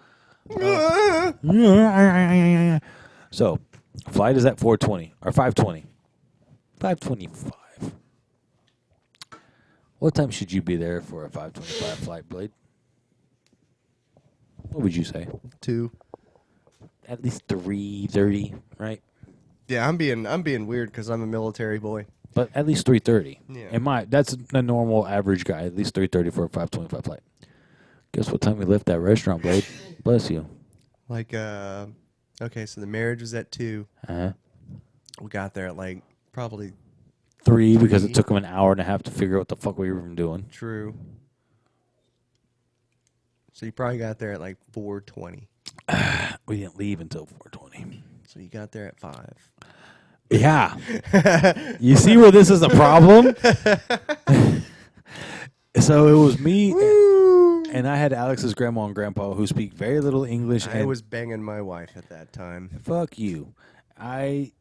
So, flight is at 4:20 or 5:20. 5:25. What time should you be there for a 5:25 flight, Blade? What would you say? 2. At least 3:30, right? Yeah, I'm being weird because I'm a military boy. But at least 3:30. Yeah. That's a normal average guy. At least 3:30 for a 5:25 flight. Guess what time we left that restaurant, Blade? Bless you. Like, okay, so the marriage was at 2. Uh-huh. We got there at, like, probably 3 because it took him an hour and a half to figure out what the fuck we were even doing. true. So you probably got there at, like, 4:20. We didn't leave until 4:20. So you got there at 5. Yeah. You see where this is a problem? So it was me and I had Alex's grandma and grandpa who speak very little English. I and was banging my wife at that time. fuck you. I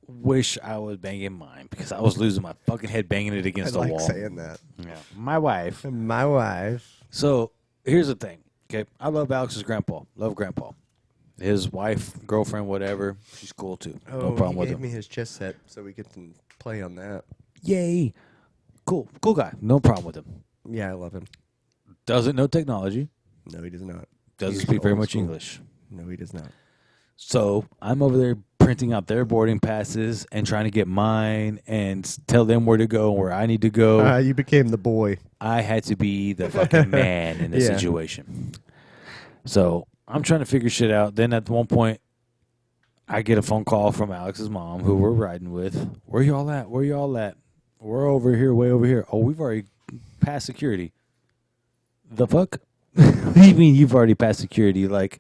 wish I was banging mine because I was losing my fucking head banging it against the I like wall. saying that. Yeah. My wife. My wife. So here's the thing. Okay. I love Alex's grandpa. Love grandpa. His wife, girlfriend, whatever. She's cool too. No problem he with gave him. me his chess set so we get to play on that. Yay. Cool. Cool guy. No problem with him. Yeah, I love him. Doesn't know technology. No, he does not. Doesn't He's speak very old much school. English. No, he does not. So I'm over there printing out their boarding passes and trying to get mine and tell them where to go and where I need to go. You became the boy. I had to be the fucking man in this Yeah. situation. So I'm trying to figure shit out. Then at one point, I get a phone call from Alex's mom, who we're riding with. Where y'all at? Where y'all at? We're over here, way over here. Oh, we've already passed security. The fuck? What do you mean you've already passed security? Like,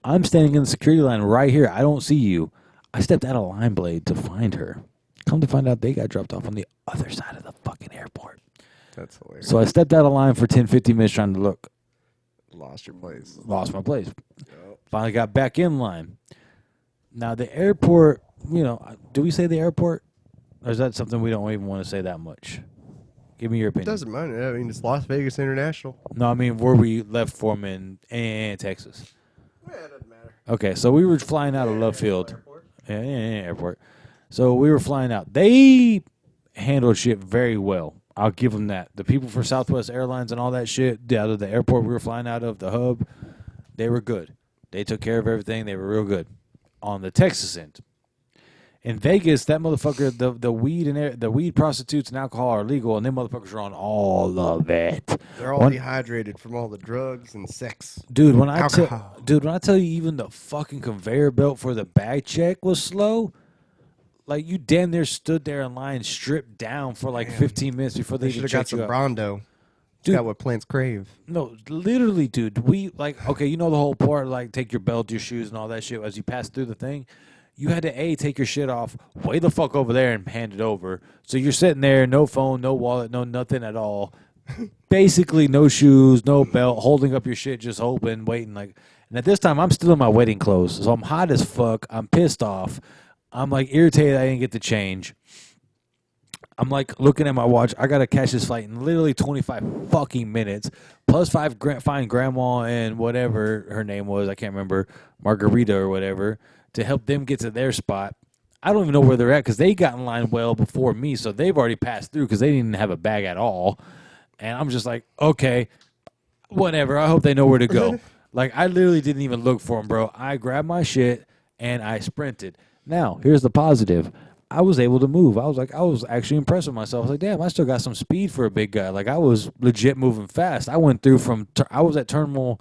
I'm standing in the security line right here. I don't see you. I stepped out of line, Blade, to find her. Come to find out they got dropped off on the other side of the fucking airport. That's hilarious. So I stepped out of line for 10, 15 minutes trying to look. Lost your place. Lost my place. Yep. Finally got back in line. Now, the airport, do we say the airport? Or is that something we don't even want to say that much? Give me your It opinion. doesn't matter. I mean, it's Las Vegas International. No, I mean, where we left from in Texas. Yeah, it doesn't matter. Okay, so we were flying out of Love Field. Yeah, airport. So we were flying out. They handled shit very well. I'll give them that. The people for Southwest Airlines and all that shit out of the airport we were flying out of, the hub, they were good. They took care of everything. They were real good. On the Texas end, In Vegas, that motherfucker, the weed prostitutes and alcohol are legal, and them motherfuckers are on all of it. They're all dehydrated from all the drugs and sex. Dude, Alcohol. when I tell you, even the fucking conveyor belt for the bag check was slow. Like, you damn near stood there in line, stripped down for like 15 minutes before they should even have got checked you some out. Brondo. Dude, got what plants crave. No, literally, dude. We okay, you know the whole part, like take your belt, your shoes, and all that shit as you pass through the thing. You had to take your shit off, way the fuck over there, and hand it over. So you're sitting there, no phone, no wallet, no nothing at all. Basically, no shoes, no belt, holding up your shit, just hoping, waiting. Like, and at this time, I'm still in my wedding clothes, so I'm hot as fuck. I'm pissed off. I'm like irritated I didn't get the change. I'm like looking at my watch. I gotta catch this flight in literally 25 fucking minutes, plus find grandma and whatever her name was. I can't remember, Margarita or whatever, to help them get to their spot. I don't even know where they're at because they got in line well before me, so they've already passed through because they didn't have a bag at all. And I'm just like, okay, whatever. I hope they know where to go. Like, I literally didn't even look for them, bro. I grabbed my shit and I sprinted. Now, here's the positive. I was able to move. I was actually impressed with myself. I was like, damn, I still got some speed for a big guy. Like, I was legit moving fast. I went through I was at Terminal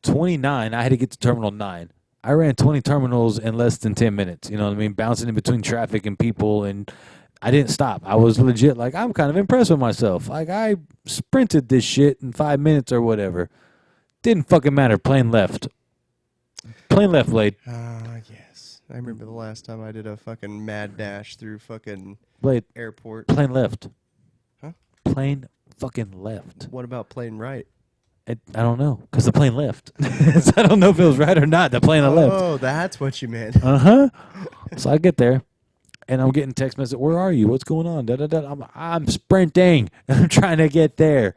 29. I had to get to Terminal 9. I ran 20 terminals in less than 10 minutes. You know what I mean? Bouncing in between traffic and people, and I didn't stop. I was legit, like, I'm kind of impressed with myself. Like, I sprinted this shit in 5 minutes or whatever. Didn't fucking matter. Plane left. Plane left, Blade. Yes. I remember the last time I did a fucking mad dash through fucking Blade. airport. Plane left. Huh? Plane fucking left. What about plane right? I don't know, because the plane left. So I don't know if it was right or not. The plane left. Oh, that's what you meant. Uh-huh. So I get there, and I'm getting text message, where are you? What's going on? I'm sprinting. I'm trying to get there.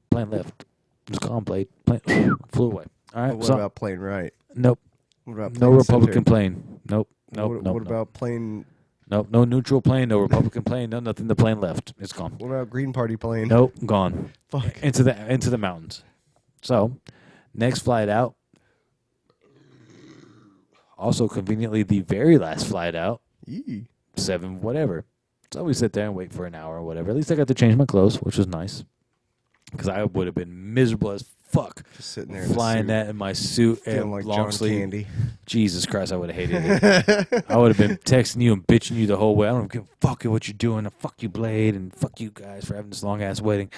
Plane left. Just calm, Blade. Plane flew away. All right. What about plane right? Nope. What about No plane Republican center? plane. Nope. Nope. What about plane? Nope. No neutral plane. No Republican plane. No nothing. The plane left. It's gone. What about Green Party plane? Nope. Gone. Fuck. Into the mountains. So, next flight out. Also, conveniently, the very last flight out. Yee. 7 whatever. So we sit there and wait for an hour or whatever. At least I got to change my clothes, which was nice. Because I would have been miserable as fuck Just sitting there flying that in my suit and feeling like long John sleeve. Candy. Jesus Christ, I would have hated it. I would have been texting you and bitching you the whole way. I don't give a fuck what you're doing. And fuck you, Blade, and fuck you guys for having this long ass wedding.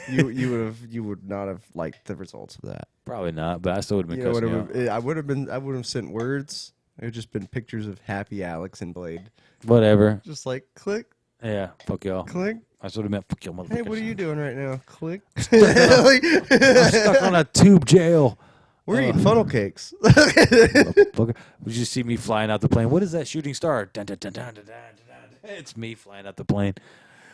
You would not have liked the results of that. Probably not, but I still would have been cussing you out. I would have sent words. It would just been pictures of happy Alex and Blade. Whatever. Just like click, Yeah, fuck y'all. click. I should have meant fuck y'all, motherfuckers. Hey, what are you doing right now? Click. I'm stuck on a tube jail. We're eating funnel cakes. Motherfucker. Would you see me flying out the plane? What is that shooting star? Dun, dun, dun, dun, dun, dun, dun. It's me flying out the plane.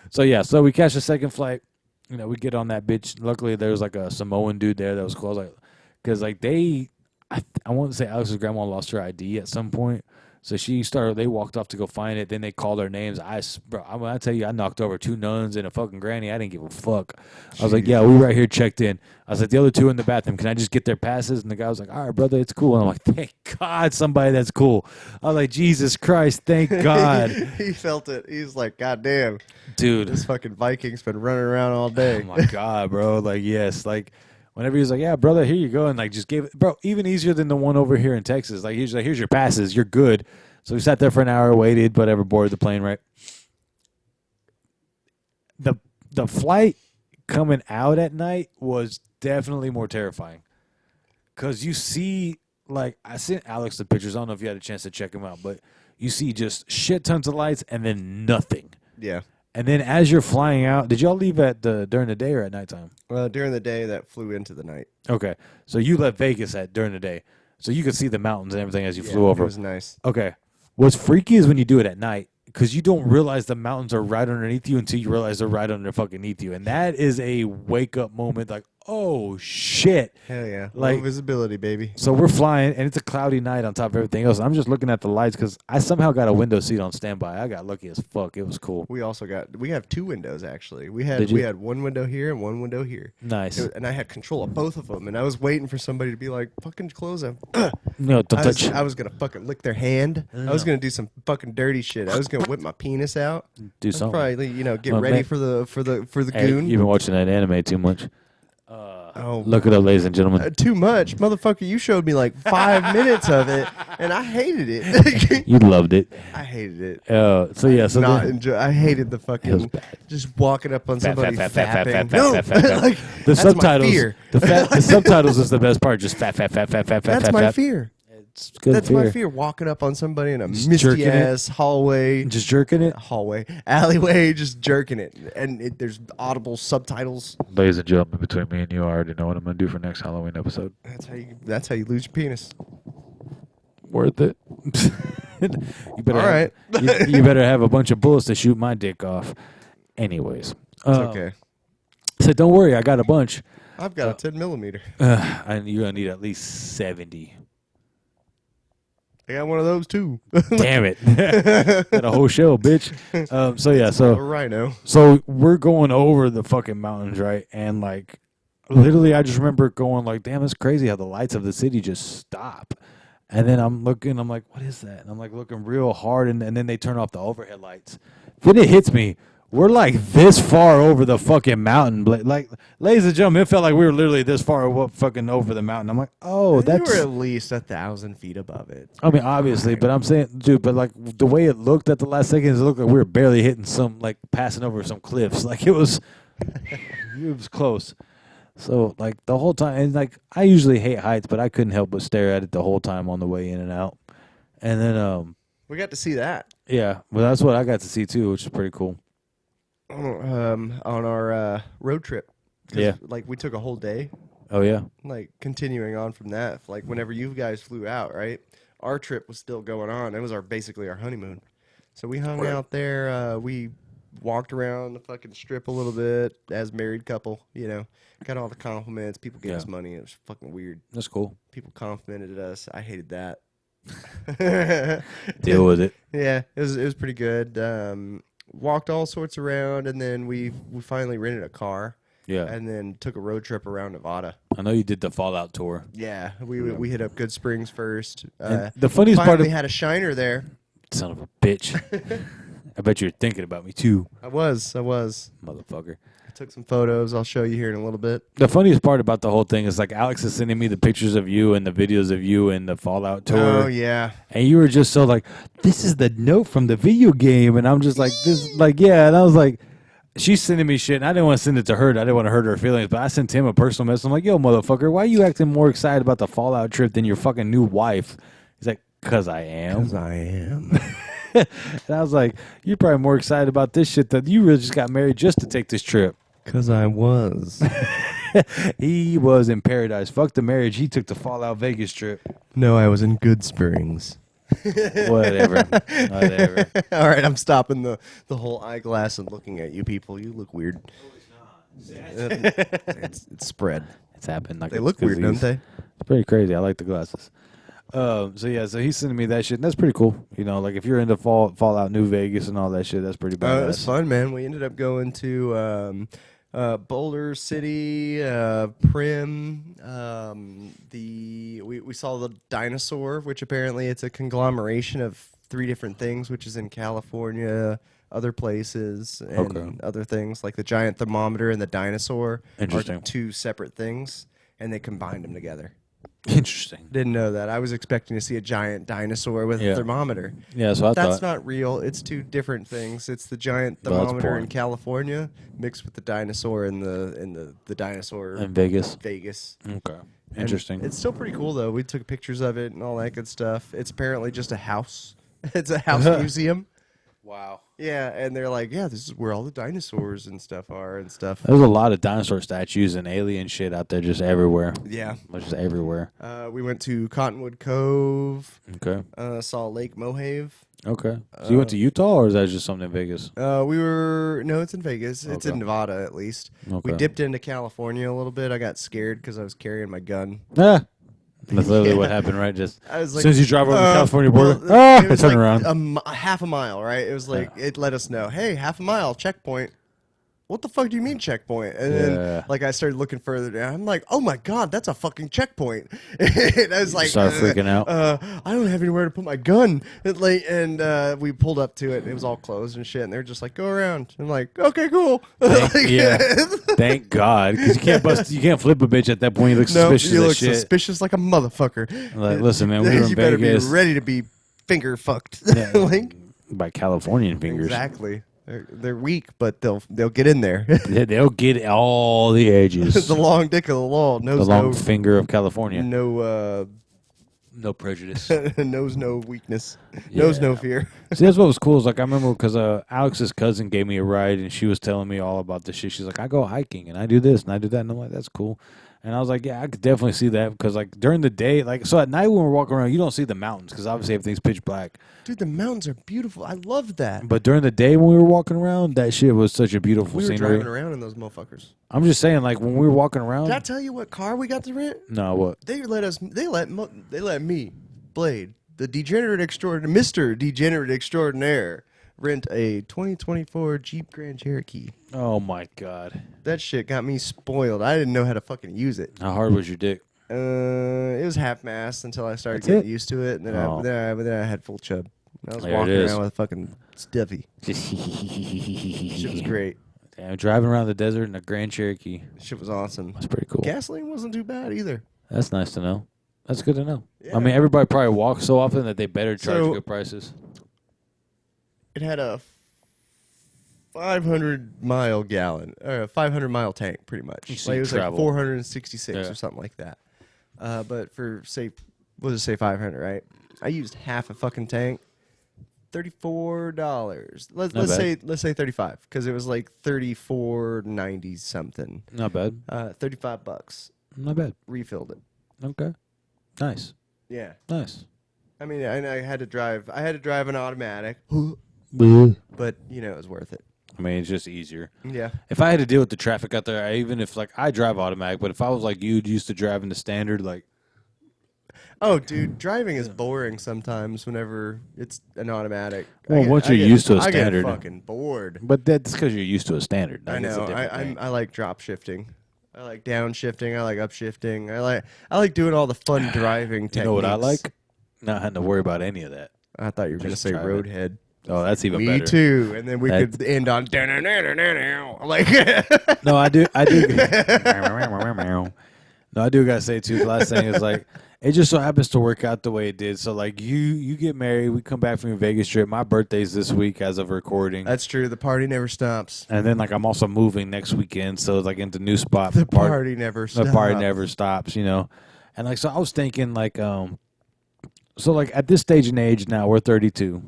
So yeah, so we catch the second flight. You know, we get on that bitch. Luckily, there was like a Samoan dude there that was close. Like, because like I want to say Alex's grandma lost her ID at some point. So they walked off to go find it. Then they called our names. When I tell you, I knocked over 2 nuns and a fucking granny. I didn't give a fuck. I was like, yeah, we right here checked in. I was like, the other 2 in the bathroom. Can I just get their passes? And the guy was like, all right, brother, it's cool. And I'm like, thank God somebody that's cool. I was like, Jesus Christ, thank God. He felt it. He's like, God damn. Dude. This fucking Viking's been running around all day. Oh, my God, bro. Like, yes. Like, whenever he was like, yeah, brother, here you go. And, like, just gave it. Bro, even easier than the one over here in Texas. Like, he's like, here's your passes. You're good. So we sat there for an hour, waited, whatever, boarded the plane, right? The flight coming out at night was definitely more terrifying. Because you see, like, I sent Alex the pictures. I don't know if you had a chance to check them out, but you see just shit tons of lights and then nothing. Yeah. And then as you're flying out, did y'all leave during the day or at nighttime? During the day, that flew into the night. Okay. So you left Vegas during the day. So you could see the mountains and everything as you flew over. It was nice. Okay. What's freaky is when you do it at night because you don't realize the mountains are right underneath you until you realize they're right underneath you. And that is a wake-up moment like, oh shit. Hell yeah. Like- Low visibility, baby. So we're flying, and it's a cloudy night on top of everything else. I'm just looking at the lights because I somehow got a window seat on standby. I got lucky as fuck. It was cool. We have 2 windows actually. Did We you? had one window here and one window here. Nice. And I had control of both of them, and I was waiting for somebody to be like, "Fucking close them." No, don't touch. I was gonna fucking lick their hand. I was gonna do some fucking dirty shit. I was gonna whip my penis out. Do I was something. probably get Oh, ready man. for the Hey, goon. you've been watching that anime too much. Oh, Look it up, ladies and gentlemen. too much, motherfucker! You showed me like 5 minutes of it, and I hated it. You loved it. I hated it. So yeah, so Not then- enjoy. I hated the It was fucking bad. just walking up on Fat, somebody fat, fat, fat, fapping. fat, No, fat, fat, fat. like, the that's subtitles. My fear. The subtitles is the best part. Just fat, fat, fat, fat, fat, fat, That's fat, my fat. fear. It's good That's fear. my fear. Walking up on somebody in a Just jerking misty it. ass hallway. Just jerking it. Alleyway, just jerking it, and there's audible subtitles. Ladies and gentlemen, between me and you, I already know what I'm gonna do for next Halloween episode. That's how you lose your penis. Worth it. You better. All right. You better have a bunch of bullets to shoot my dick off. Anyways, It's okay. So don't worry, I got a bunch. I've got a 10 millimeter. And you're gonna need at least 70. I got one of those too. Damn it! Got a whole shell, bitch. So yeah, A so rhino. so we're going over the fucking mountains, right? And like, literally, I just remember going like, "Damn, it's crazy how the lights of the city just stop." And then I'm looking, I'm like, "What is that?" And I'm like looking real hard, and then they turn off the overhead lights. Then it hits me. We're like this far over the fucking mountain. Like, ladies and gentlemen, it felt like we were literally this far fucking over the mountain. I'm like, oh, that's. You were at least 1,000 feet above it. I mean, obviously, but I'm saying, dude, but like the way it looked at the last seconds, it looked like we were barely hitting some, like passing over some cliffs. Like it was close. So like the whole time, and like I usually hate heights, but I couldn't help but stare at it the whole time on the way in and out. And then, We got to see that yeah, well, that's what I got to see too, which is pretty cool. on our road trip. 'Cause, Yeah. like we took a whole day. Oh yeah, Like continuing on from that, like whenever you guys flew out, right? Our trip was still going on. It was basically our honeymoon. So we hung out there. We walked around the fucking strip a little bit as married couple. Got all the compliments. People gave Yeah. us money. It was fucking weird. that's cool. People complimented us. I hated that. Deal with it. Yeah, it was pretty good. Walked all sorts around, and then we finally rented a car, Yeah, and then took a road trip around Nevada. I know you did the Fallout tour. Yeah, we hit up Good Springs first. And the funniest part finally of had a shiner there. son of a bitch. I bet you're thinking about me too, I was. motherfucker. I took some photos. I'll show you here in a little bit. The funniest part about the whole thing is like Alex is sending me the pictures of you and the videos of you and the Fallout tour. Oh yeah. And you were just so like, this is the note from the video game. And I'm just like, this, like, yeah. And I was like, she's sending me shit. And I didn't want to send it to her. I didn't want to hurt her feelings. But I sent him a personal message. I'm like, yo, motherfucker, why are you acting more excited about the Fallout trip than your fucking new wife? He's like, because I am. I am. And I was like, you're probably more excited about this shit that you really just got married just to take this trip. Because I was. He was in paradise. Fuck the marriage. He took the Fallout Vegas trip. No, I was in Good Springs. Whatever. All right, I'm stopping the whole eyeglass and looking at you people. You look weird. It's spread. It's happened. Like They a look weird, don't disease. they? It's pretty crazy. I like the glasses. So he's sending me that shit, and that's pretty cool. Like if you're into Fallout New Vegas and all that shit, that's pretty badass. It was fun, man. We ended up going to Boulder City, Prim. We saw the dinosaur, which apparently it's a conglomeration of 3 different things, which is in California, other places, and other things like the giant thermometer and the dinosaur are Interesting. 2 separate things, and they combined them together. Interesting. Didn't know that. I was expecting to see a giant dinosaur with a thermometer. Yeah, so I That's thought. not real. It's 2 different things. It's the giant Well, that's thermometer in boring. California mixed with the dinosaur in the dinosaur In Vegas. Vegas. Okay. And Interesting. it's still pretty cool though. We took pictures of it and all that good stuff. It's apparently just a house. It's a house museum. Wow. Yeah, and they're like, yeah, this is where all the dinosaurs and stuff are and stuff. There's a lot of dinosaur statues and alien shit out there just everywhere. Yeah. Just everywhere. We went to Cottonwood Cove. Okay. Saw Lake Mohave. Okay. So you went to Utah, or is that just something in Vegas? No, it's in Vegas. It's Okay. in Nevada at least. We Okay. dipped into California a little bit. I got scared because I was carrying my gun. Ah, that's literally what Yeah. happened, right? Just I was as like, soon as you drive over the California border, it was turn like around. a half a mile, right? It was like it let us know, hey, half a mile checkpoint. What the fuck do you mean checkpoint? And then Yeah. like I started looking further down. I'm like, oh my god, that's a fucking checkpoint. And I was like, Start freaking out. I don't have anywhere to put my gun. And we pulled up to it, and it was all closed and shit. And they were just like, go around. I'm like, okay, cool. Yeah. Thank God, because you can't flip a bitch at that point. You look No, suspicious you as look shit. suspicious like a motherfucker. Like, listen, man, we were in you better Vegas. be ready to be finger fucked. Yeah, like, by Californian fingers. exactly. They're weak, but they'll get in there. They'll get all the edges. The long dick of the law The knows long finger of California. no No prejudice. knows no weakness, knows no fear. See, that's what was cool. Is like I remember because Alex's cousin gave me a ride, and she was telling me all about this shit. She's like, I go hiking, and I do this, and I do that, and I'm like, that's cool. And I was like, yeah, I could definitely see that because like during the day, like so at night when we're walking around, you don't see the mountains because obviously everything's pitch black. Dude, the mountains are beautiful. I love that. But during the day when we were walking around, that shit was such a beautiful We were scenery. driving around in those motherfuckers. I'm just saying, like when we were walking around. Did I tell you what car we got to rent? No, what? They let me, Blade, the degenerate extraordinaire, Mr. Degenerate Extraordinaire, rent a 2024 Jeep Grand Cherokee. Oh my God. That shit got me spoiled. I didn't know how to fucking use it. How hard was your dick? It was half-mast until I started That's getting it? used to it, and then I had full chub. I was There it walking is. around with fucking stuffy. Shit was great. Damn, driving around the desert in a Grand Cherokee. Shit was awesome. That's pretty cool. Gasoline wasn't too bad either. That's nice to know. That's good to know. Yeah. I mean, everybody probably walks so often that they better charge So- good prices. It had a 500-mile gallon, or a 500-mile tank, pretty much. So Like, you it was like travel. 466 Yeah. or something like that. But for say, what does it say 500, right? I used half a fucking tank. $34. Not Let's say 35 because it was like 34.90 something. Not bad. $35. Not bad. Refilled it. Okay. Nice. Yeah. Nice. I mean, I had to drive an automatic, I but you know, it was worth it. mean, it's just easier. Yeah. If I had to deal with the traffic out there, even if like I drive automatic, but if I was like you, used to driving the standard, like Oh, dude, driving is boring sometimes whenever it's an automatic. Well, once you're used to a I standard. get fucking bored. but that's because you're used to a standard. I That's a know. different thing. I like drop shifting. I like downshifting. I like upshifting. I like doing all the fun driving techniques. You know what I like? Not having to worry about any of that. I thought you were going to Just say driving. roadhead. Oh, that's even Me better. too. And then we That's- could end on like No, I do. No, I do gotta say too. The last thing is like, it just so happens to work out the way it did. So like, you get married, we come back from your Vegas trip. My birthday's this week as of recording, That's true. The party never stops. and then like I'm also moving next weekend, so it's like into new spot. The party never stops. The party never stops, you know. And like, so I was thinking like, so like at this stage in age now, we're 32,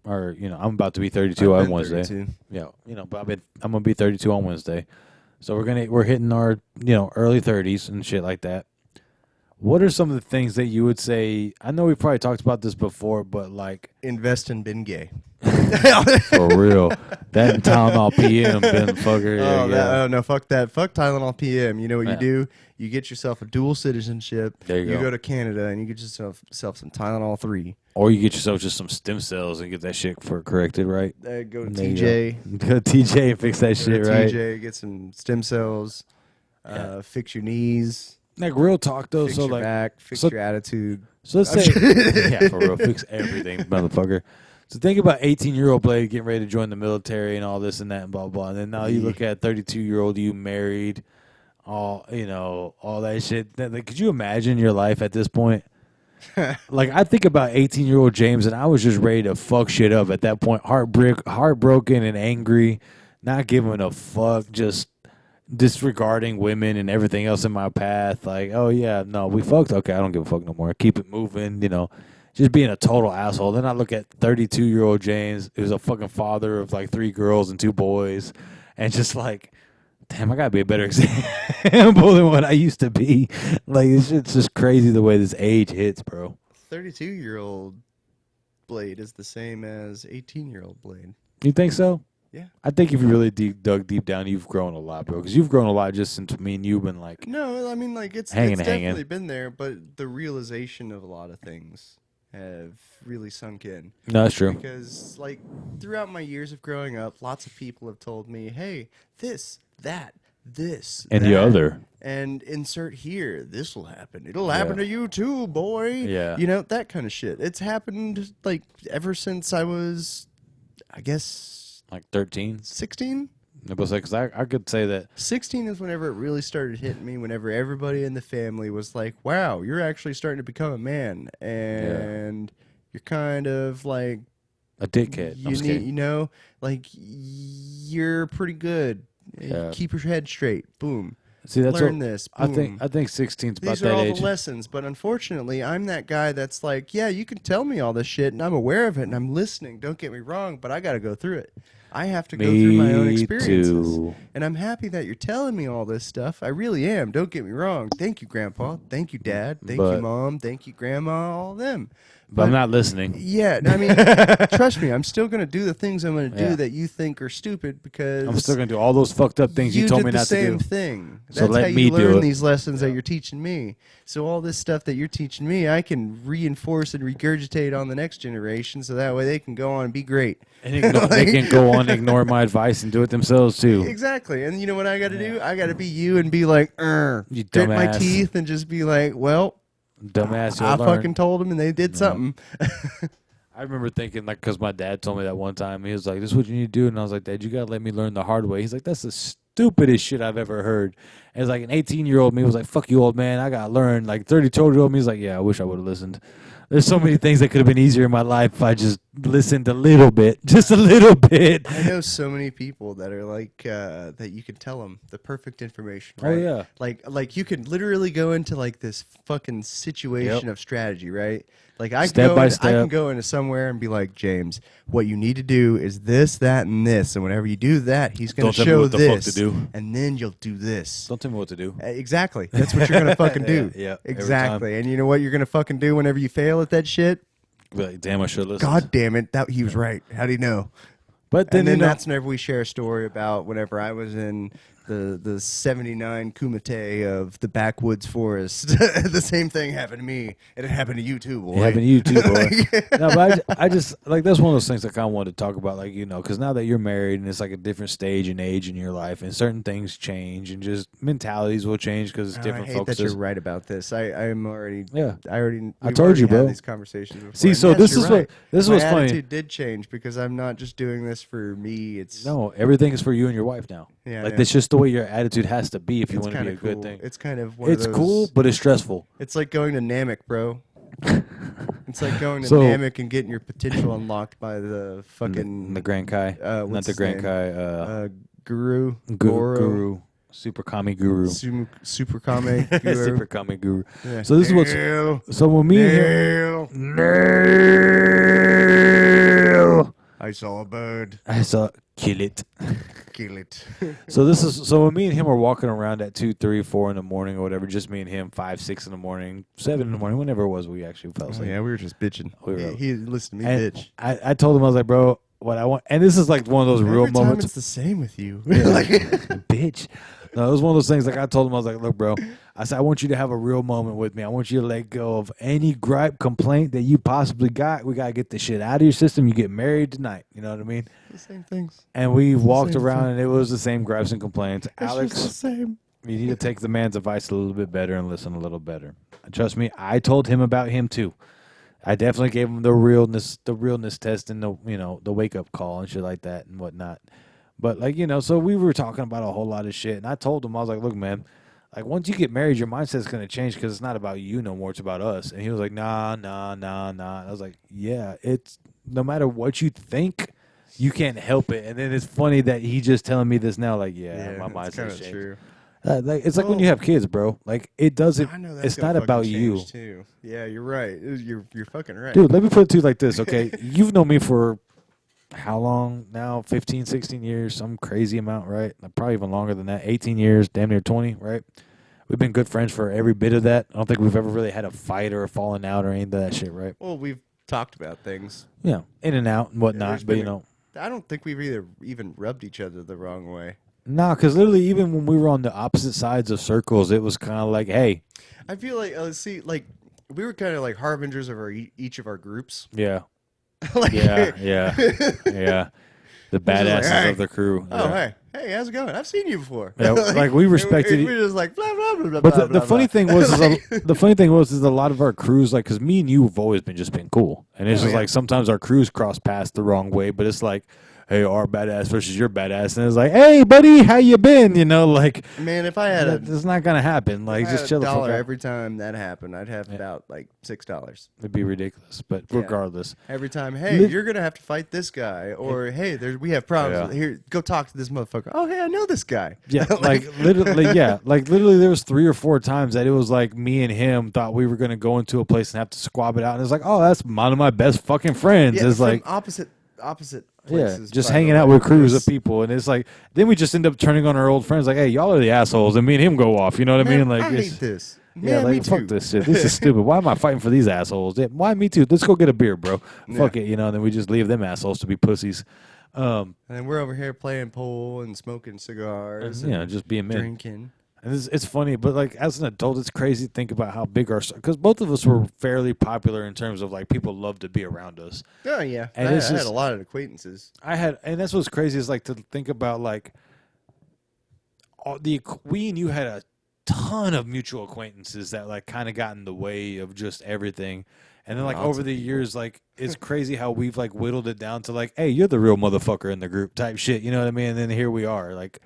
or you know, I'm about to be 32 I've on been Wednesday. 32. Yeah, you know, but I'm gonna be 32 on Wednesday, so we're hitting our early 30s and shit like that. What are some of the things that you would say? I know we probably talked about this before, but like Invest in Ben Gay. for real, that and Tylenol PM, Ben fucker. Oh no, fuck that. Fuck Tylenol PM. You know what Yeah. you do? You get yourself a dual citizenship. There you go. go to Canada and you get yourself some Tylenol 3. Or you get yourself just some stem cells and get that shit corrected, right? Go to There you TJ. Go to TJ and fix that Go shit, to right? TJ, get some stem cells. Fix your knees. Like real talk though, Fix so your like, back. Fix so- your attitude. so let's say, yeah, for real, fix everything, motherfucker. So think about 18-year-old Blade getting ready to join the military and all this and that and blah blah. And then now you look at 32-year-old you married, all that shit. Like, could you imagine your life at this point? Like I think about 18-year-old James, and I was just ready to fuck shit up at that point, heartbroken and angry, not giving a fuck, just disregarding women and everything else in my path. Like, oh yeah, no, we fucked. Okay, I don't give a fuck no more. Keep it moving, just being a total asshole. Then I look at 32-year-old James, who's a fucking father of like 3 girls and 2 boys, and just like, damn, I gotta be a better example than what I used to be. Like, it's just crazy the way this age hits, bro. 32-year-old Blade is the same as 18-year-old Blade. You think so? Yeah. I think if you really dug deep down, you've grown a lot, bro. Because you've grown a lot just since me and you've been like. No, I mean, like, it's hanging. definitely been there, but the realization of a lot of things have really sunk in. No, that's true. Because, like, throughout my years of growing up, lots of people have told me, hey, this, that, this, And that, the other. and insert here, this will happen. It'll happen to you too, boy. Yeah. You know, that kind of shit. It's happened, like, ever since I was, I guess, Like 13? 16? Because I could say that. 16 is whenever it really started hitting me, whenever everybody in the family was like, wow, you're actually starting to become a man. And you're kind of like A dickhead. you know, like you're pretty good. Yeah. Keep your head straight. Boom. See, that's Learn this. Boom. I think 16's about These are that all age. the lessons, but unfortunately, I'm that guy that's like, yeah, you can tell me all this shit, and I'm aware of it, and I'm listening. Don't get me wrong, but I got to go through it. I have to go through my own experiences. Too. And I'm happy that you're telling me all this stuff. I really am. Don't get me wrong. Thank you, Grandpa. Thank you, Dad. Thank you, Mom. Thank you, Grandma. All of them. But I'm not listening. Yeah, I mean, trust me, I'm still going to do the things I'm going to do that you think are stupid because I'm still going to do all those fucked up things you told me not to do. You did the same thing. So That's let how me you do learn it. these lessons that you're teaching me. So all this stuff that you're teaching me, I can reinforce and regurgitate on the next generation so that way they can go on and be great. And they can go on and ignore my advice and do it themselves too. Exactly. And you know what I got to do? I got to be you and be like, You grit my dumbass. teeth and just be like, well, Dumbass, I you'll learn. fucking told them and they did something. I remember thinking, like, because my dad told me that one time. He was like, this is what you need to do. And I was like, Dad, you got to let me learn the hard way. He's like, that's the stupidest shit I've ever heard. And it's like an 18-year-old me was like, fuck you, old man. I got to learn. Like, 32-year-old me was like, yeah, I wish I would have listened. There's so many things that could have been easier in my life if I just listened a little bit. Just a little bit. I know so many people that are like, that you can tell them the perfect information, right? Oh, yeah. Like you could literally go into like this fucking situation of strategy, right? Like I Step by I step. can go into somewhere and be like, James, what you need to do is this, that, and this. And whenever you do that, he's going to Don't tell me show what the fuck this. to do. And then you'll do this. Don't tell me what to do. Exactly. That's what you're going to fucking do. Yeah, every exactly. And you know what you're going to fucking do whenever you fail at that shit? Be like, damn, I should listen. God damn it. That he was right. How do you know? But then, And then you know, that's whenever we share a story about whenever I was in the 79 Kumite of the backwoods forest. The same thing happened to me, and it happened to you too, boy. it happened to you too, boy. No, but I just, like, that's one of those things I kind of wanted to talk about, like, you know, because now that you're married and it's like a different stage and age in your life, and certain things change, and just mentalities will change because it's different I hate focuses. that you're right about this. I'm already. Yeah. I told you, had bro. these conversations before. See, And so yes, this you're is right. this My was funny. attitude did change because I'm not just doing this for me. It's No, everything is for you and your wife now. Yeah, like yeah. that's just the way your attitude has to be if you it's want to be kind a of cool. good thing. It's kind of one It's of those, cool, but it's stressful. It's like going to Namek, bro. It's like going to So- Namek and getting your potential unlocked by the fucking The Grand Kai, not what's the his Grand name? Kai. Guru, Guru, Super Kami Guru, Super Kame Guru. Super Kami Guru. Yeah. So this is what's. Nail, So when me and him, Nail. I saw a bird. I saw kill it. Kill it. So this is when me and him are walking around at 2, 3, 4 in the morning or whatever. Just me and him, 5, 6 in the morning, 7 in the morning, whenever it was we actually fell asleep. Yeah, we were just bitching. We were- He listened to me And bitch. I told him, I was like, bro, what I want, and this is like one of those real Every time moments. it's the same with you. Bitch. No, it was one of those things. Like I told him, I was like, look, bro. I said, I want you to have a real moment with me. I want you to let go of any gripe, complaint that you possibly got. We gotta get this shit out of your system. You get married tonight. You know what I mean? The same things. And we walked same around, thing. and it was the same gripes and complaints. It's just the Alex, same. you need to take the man's advice a little bit better and listen a little better. And trust me, I told him about him too. I definitely gave him the realness test and the wake up call and shit like that and whatnot. But like, so we were talking about a whole lot of shit, and I told him, I was like, look, man, like once you get married, your mindset's gonna change because it's not about you no more, it's about us. And he was like, nah. And I was like, yeah, it's no matter what you think, you can't help it. And then it's funny that he just telling me this now, like, yeah, my mindset's changed. True. Like it's like when you have kids, bro. Like it doesn't. I know that's It's gonna not about fucking you, change, too. Yeah, you're right. You're fucking right. dude. Let me put it to you like this, okay? You've known me for how long now? 15, 16 years, some crazy amount, right? Like probably even longer than that. 18 years, damn near 20, right? We've been good friends for every bit of that. I don't think we've ever really had a fight or a falling out or any of that shit, right? Well, we've talked about things. Yeah, in and out and whatnot. There's But, been I don't think we've even rubbed each other the wrong way. nah, because literally even when we were on the opposite sides of circles, it was kind of like, hey. I feel like, like, we were kind of like harbingers of each of our groups. Yeah. Like, Yeah. The badasses hey. of the crew. Oh, Yeah. hey, how's it going? I've seen you before. Yeah, like we respected. We're just like blah blah blah blah. But blah, the blah, funny blah. thing was, the funny thing was, is a lot of our crews, like, because me and you have always been cool, and it's just like sometimes our crews cross paths the wrong way, but it's like, hey, our badass versus your badass, and it's like, hey, buddy, how you been? You know, like, man, if I had it's not gonna happen. Like, just chill the fuck out. every time that happened, I'd have about like $6. It'd be ridiculous, but regardless, every time, hey, you're gonna have to fight this guy, or hey, we have problems. Here, go talk to this motherfucker. Oh, hey, I know this guy. Yeah, like literally, there was 3 or 4 times that it was like me and him thought we were gonna go into a place and have to squab it out, and it's like, oh, that's one of my best fucking friends. Yeah, it's like opposite Yeah, places, just hanging out with crews of people, and it's like then we just end up turning on our old friends, like, hey, y'all are the assholes, and me and him go off. You know what I mean? Like, I hate this. Yeah, Man, like me fuck too. this shit. This is stupid. Why am I fighting for these assholes? Yeah, why me too? Let's go get a beer, bro. Fuck it, you know. And then we just leave them assholes to be pussies. And then we're over here playing pool and smoking cigars, and just being men. drinking. And it's funny, but like as an adult, it's crazy to think about how big our, because both of us were fairly popular in terms of like people loved to be around us. Oh yeah, And I it's had just- a lot of acquaintances. And that's what's crazy is like to think about like we and you had a ton of mutual acquaintances that like kind of got in the way of just everything. And then like Lots over of the years, like it's crazy how we've like whittled it down to like, hey, you're the real motherfucker in the group type shit. You know what I mean? And then here we are, like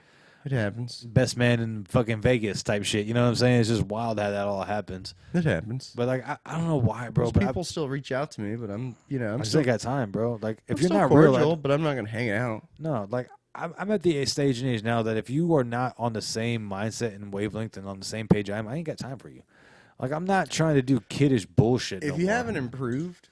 It happens. best man in fucking Vegas type shit. You know what I'm saying? It's just wild how that all happens. It happens. But like I don't know why, bro. Most But people still reach out to me, but I'm I still still got time, bro. Like if I'm you're still not cordial, real, but I'm not gonna hang out. no, like I'm at the stage and age now that if you are not on the same mindset and wavelength and on the same page I ain't got time for you. Like I'm not trying to do kiddish bullshit. If you haven't improved,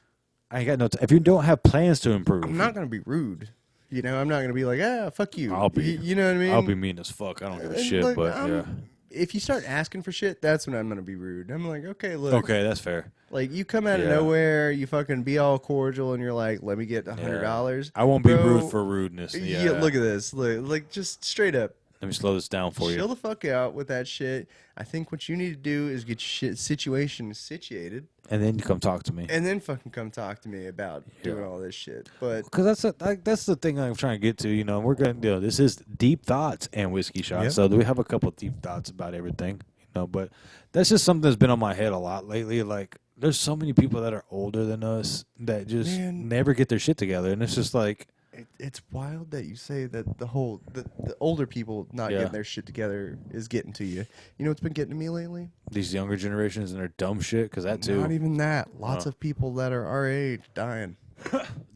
I ain't got no. If you don't have plans to improve, I'm not gonna be rude. You know, I'm not gonna be like, fuck you. I'll be. You know what I mean? I'll be mean as fuck. I don't give a And, shit. like, But yeah. if you start asking for shit, that's when I'm gonna be rude. I'm like, okay, look, Okay, that's fair. like you come out of Yeah. nowhere, you fucking be all cordial, and you're like, let me get $100. I won't be Bro, rude for rudeness. Yeah. Look at this. Look, like just straight up. Let me slow this down for Chill you. the fuck out with that shit. I think what you need to do is get your shit situation situated, And then you come talk to me. and then fucking come talk to me about doing all this shit. But Because that's the thing I'm trying to get to. You know, we're going to do this is deep thoughts and whiskey shots. Yep. So we have a couple of deep thoughts about everything. You know, but that's just something that's been on my head a lot lately. Like, there's so many people that are older than us that just never get their shit together, and it's just like. it's wild that you say that the older people not getting their shit together is getting to you. You know what's been getting to me lately? These younger generations and their dumb shit, because that too. Not even that. Lots of people that are our age dying.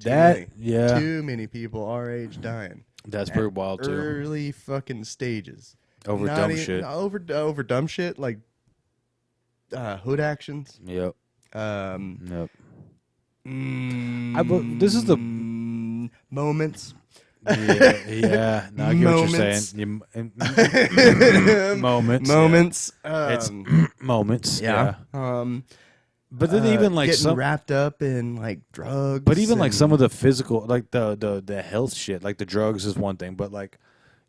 Too many people our age dying. That's pretty wild too. Early fucking stages. Over Not dumb even- shit. Over dumb shit like hood actions. Yep. Yep. This is the moments. yeah. Now I get what you're saying. Moments. Moments. It's moments. Yeah. But then even like getting some wrapped up in like drugs. But even like some of the physical, like the health shit, like the drugs is one thing, but like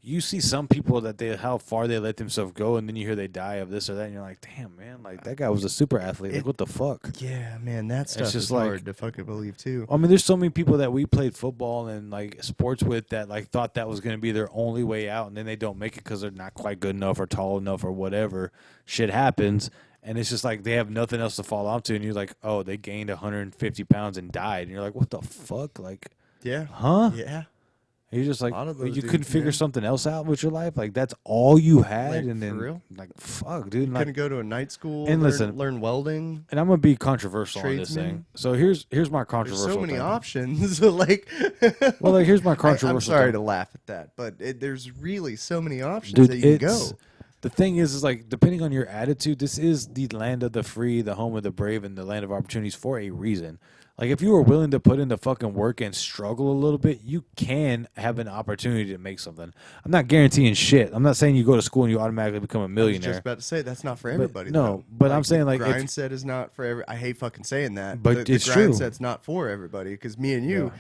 you see some people that how far they let themselves go, and then you hear they die of this or that, and you're like, damn, man, like that guy was a super athlete. Like, what the fuck? Yeah, man, that stuff just is like- hard to fucking believe too. I mean, there's so many people that we played football and like sports with that like thought that was going to be their only way out, and then they don't make it because they're not quite good enough or tall enough or whatever. Shit happens, and it's just like they have nothing else to fall onto, and you're like, oh, they gained 150 pounds and died, and you're like, what the fuck, like, Yeah. huh? Yeah. You're just like, lot of those you dudes, couldn't figure man. something else out with your life, like that's all you had, Like, and then for real? like, fuck, dude. Like, Couldn't go to a night school And learn, listen- learn welding. and I'm gonna be controversial on this Tradesman. thing. So here's my There's controversial. so many thing. options. Like, Well, like here's my I'm controversial. sorry thing. to laugh at that, but there's really so many options Dude, that you can it's go. the thing is like depending on your attitude, this is the land of the free, the home of the brave, and the land of opportunities for a reason. Like, if you were willing to put in the fucking work and struggle a little bit, you can have an opportunity to make something. I'm not guaranteeing shit. I'm not saying you go to school and you automatically become a I was millionaire. just about to say that's not for everybody. No, though. but I'm saying, like, the grind set is not for every. I hate fucking saying that, but the it's grind true. set's not for everybody because me and you,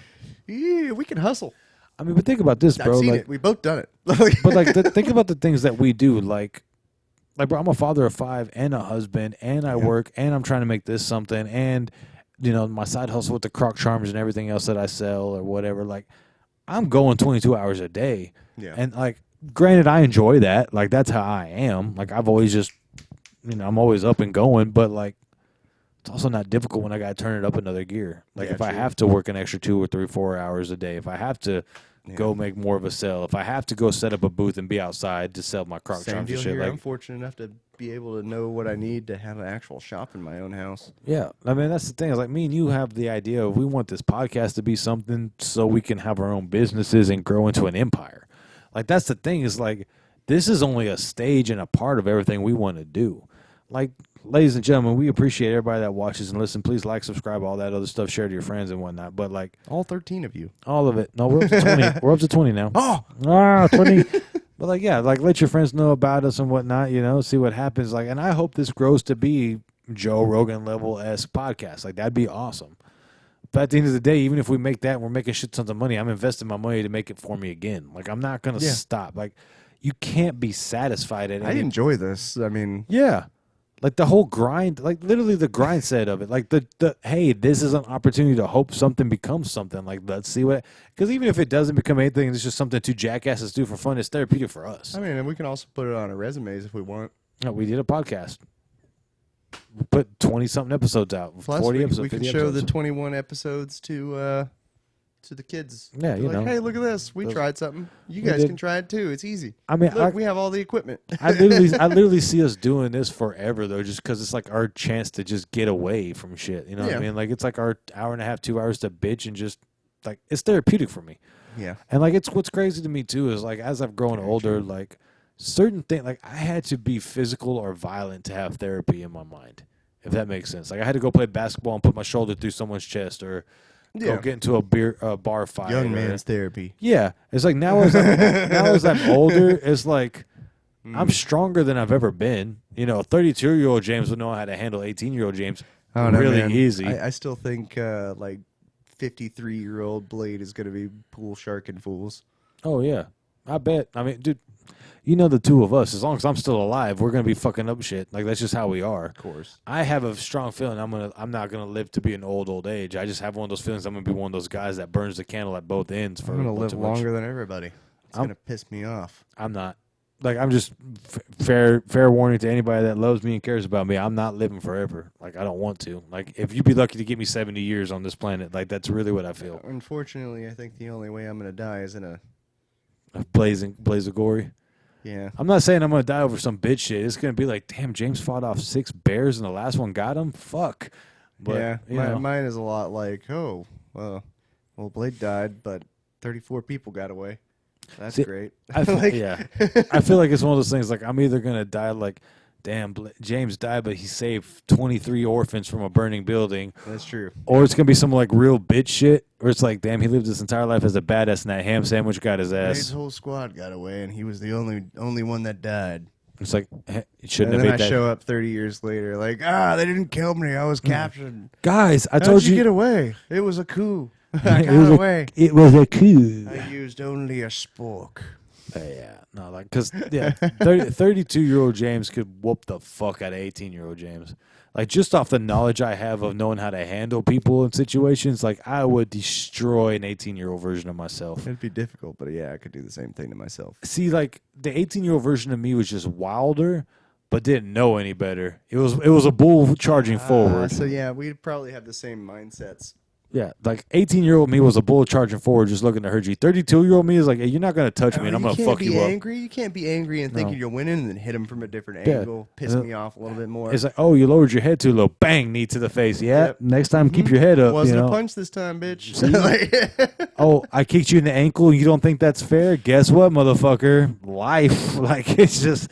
yeah, we can hustle. I mean, but think about this, bro. I've seen like, it. We both done it. but like, think about the things that we do. Like, bro, I'm a father of 5 and a husband, and I work, and I'm trying to make this something, and my side hustle with the croc charms and everything else that I sell or whatever. Like, I'm going 22 hours a day, and like, granted, I enjoy that. Like, that's how I am. Like, I've always just, I'm always up and going, but like, it's also not difficult when I got to turn it up another gear. Like, if I have to work an extra 2 or 3, 4 hours a day, if I have to go make more of a sale, if I have to go set up a booth and be outside to sell my croc charms and shit. Here. Like, I'm fortunate enough to be able to know what I need to have an actual shop in my own house. Yeah, I mean, that's the thing. It's like, me and you have the idea of we want this podcast to be something so we can have our own businesses and grow into an empire. Like, that's the thing, is like, this is only a stage and a part of everything we want to do. Like, ladies and gentlemen, we appreciate everybody that watches and listens. Please like, subscribe, all that other stuff, share to your friends and whatnot. But like, all 13 of you, all of it. No, we're up to 20. We're up to 20 now. 20. But like, yeah, like, let your friends know about us and whatnot. See what happens. Like, and I hope this grows to be Joe Rogan level-esque podcast. Like, that'd be awesome. But at the end of the day, even if we make that, and we're making shit tons of money, I'm investing my money to make it for me again. Like, I'm not gonna stop. Like, you can't be satisfied at it. I enjoy this. I mean, yeah. Like, the whole grind, like, literally the grind set of it. Like, the hey, this is an opportunity to hope something becomes something. Like, let's see what... Because even if it doesn't become anything, it's just something 2 jackasses do for fun. It's therapeutic for us. I mean, and we can also put it on our resumes if we want. No, we did a podcast. We put 20-something episodes out. Plus, 40 episodes. We can show the 21 episodes to the kids. Yeah, hey, look at this. We tried something. You guys can try it too. It's easy. I mean, look, we have all the equipment. I literally see us doing this forever, though, just because it's like our chance to just get away from shit. You know what I mean? Like, it's like our hour and a half, 2 hours to bitch and just, like, it's therapeutic for me. Yeah. And like, it's what's crazy to me too is, like, as I've grown older, like, certain things, like, I had to be physical or violent to have therapy in my mind, if that makes sense. Like, I had to go play basketball and put my shoulder through someone's chest, or go get into a bar fight. Young man's therapy. Yeah. It's like, now as I'm older, it's like, I'm stronger than I've ever been. 32-year-old James would know how to handle 18-year-old James really easy. I still think like 53-year-old Blade is going to be pool sharking fools. Oh, yeah. I bet. I mean, dude, the two of us, as long as I'm still alive, we're going to be fucking up shit. Like, that's just how we are. Of course. I have a strong feeling I'm not going to live to be an old age. I just have one of those feelings I'm going to be one of those guys that burns the candle at both ends. I'm going to live longer than everybody. It's going to piss me off. I'm not. Like, I'm just fair warning to anybody that loves me and cares about me. I'm not living forever. Like, I don't want to. Like, if you'd be lucky to get me 70 years on this planet, like, that's really what I feel. Unfortunately, I think the only way I'm going to die is in a blaze of glory. Yeah. I'm not saying I'm going to die over some bitch shit. It's going to be like, damn, James fought off 6 bears and the last one got him? Fuck. But, yeah. Mine is a lot like, Blade died, but 34 people got away. That's great. I feel like it's one of those things, like, I'm either going to die like, damn, James died, but he saved 23 orphans from a burning building. That's true. Or it's going to be some, like, real bitch shit, where it's like, damn, he lived his entire life as a badass, and that ham sandwich got his ass. His whole squad got away, and he was the only one that died. It's like, it shouldn't and have been that. I show up 30 years later, like, they didn't kill me. I was captured. Guys, I told you. How'd you get away? It was a coup. I got away. It was a coup. I used only a spork. Yeah, no, like, because 32-year-old James could whoop the fuck out of 18-year-old James. Like, just off the knowledge I have of knowing how to handle people in situations, like, I would destroy an 18-year-old version of myself. It'd be difficult, but yeah, I could do the same thing to myself. See, like, the 18-year-old version of me was just wilder, but didn't know any better. It was a bull charging forward. So yeah, we'd probably have the same mindsets. Yeah, like 18-year-old me was a bull charging forward, just looking to hurt you. 32-year-old me is like, hey, you're not gonna touch me, and I'm gonna fuck you up. You can't be angry and thinking you're winning, and then hit him from a different angle, piss me off a little bit more. It's like, oh, you lowered your head too low, bang, knee to the face. Yeah, yep. Next time, keep your head up. Wasn't a punch this time, bitch. Oh, I kicked you in the ankle. You don't think that's fair? Guess what, motherfucker? Life, like, it's just.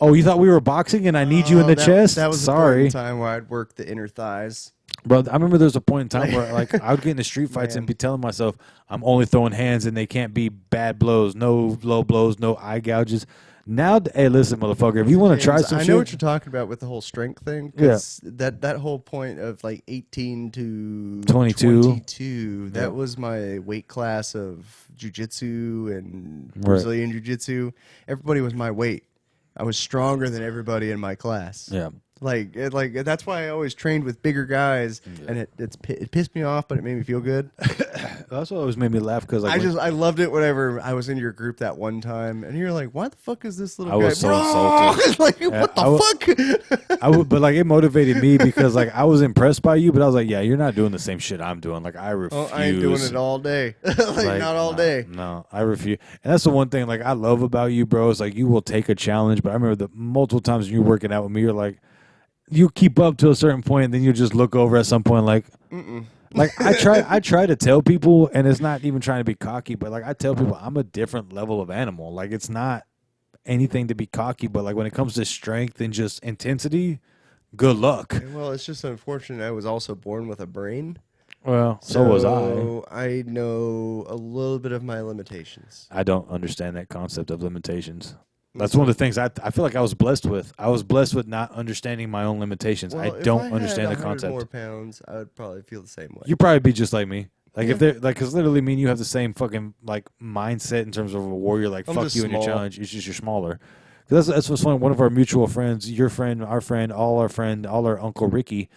Oh, you thought we were boxing and I need you in the chest? That was Sorry. the time where I'd work the inner thighs. Bro, I remember there was a point in time where like I would get into street fights and Man. be telling myself I'm only throwing hands and they can't be bad blows, no low blows, no eye gouges. Now, hey, listen, motherfucker, if you want to try James, some I shit, know what you're talking about with the whole strength thing. Because that whole point of like 18 to 22, that was my weight class of jiu-jitsu and Brazilian jiu-jitsu. Everybody was my weight. I was stronger than everybody in my class. Yeah. Like that's why I always trained with bigger guys, and it pissed me off, but it made me feel good. That's what always made me laugh because like, I loved it whenever I was in your group that one time, and you're like, "Why the fuck is this little I guy?" was so insulted. Like, what the fuck? I would, but like it motivated me because like I was impressed by you, but I was like, yeah, you're not doing the same shit I'm doing. Like I refuse. I ain't doing it all day. like not all day. No, I refuse. And that's the one thing like I love about you, bro. Is like you will take a challenge. But I remember the multiple times when you're working out with me, you're like, you keep up to a certain point, and then you just look over at some point like. Like I try to tell people, and it's not even trying to be cocky, but like I tell people I'm a different level of animal. Like it's not anything to be cocky, but like when it comes to strength and just intensity, good luck. Well, it's just unfortunate I was also born with a brain. Well, so was I. I know a little bit of my limitations. I don't understand that concept of limitations. That's one of the things I feel like I was blessed with. I was blessed with not understanding my own limitations. Well, I don't understand the concept. More pounds, I would probably feel the same way. You'd probably be just like me. Like if they're like, because literally me and you have the same fucking like mindset in terms of a warrior. Like I'm fuck you and your small. challenge. It's just you're smaller. That's what's funny. One of our mutual friends, your friend, our friend, all our Uncle Ricky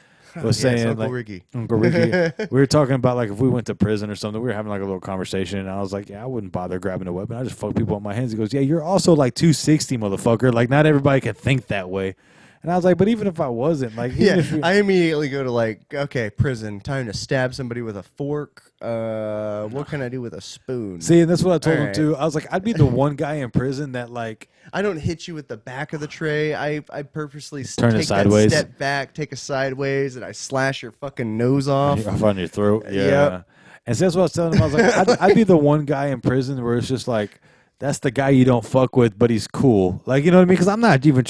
was saying Uncle like Ricky. Uncle Ricky. We were talking about like if we went to prison or something. We were having like a little conversation, and I was like, yeah, I wouldn't bother grabbing a weapon. I just fuck people on my hands. He goes, yeah, you're also like 260, motherfucker. Like not everybody can think that way. And I was like, but even if I wasn't, like, Yeah, I immediately go to like, okay, prison, time to stab somebody with a fork. What can I do with a spoon? See, and that's what I told him right. too. I was like, I'd be the one guy in prison that like, I don't hit you with the back of the tray. I purposely Turn it take sideways. that step back, take a sideways, and I slash your fucking nose off. off on your throat. Yeah. Yep. And so that's what I was telling him. I was like, I'd be the one guy in prison where it's just like, that's the guy you don't fuck with, but he's cool. Like, you know what I mean? Because I'm not even,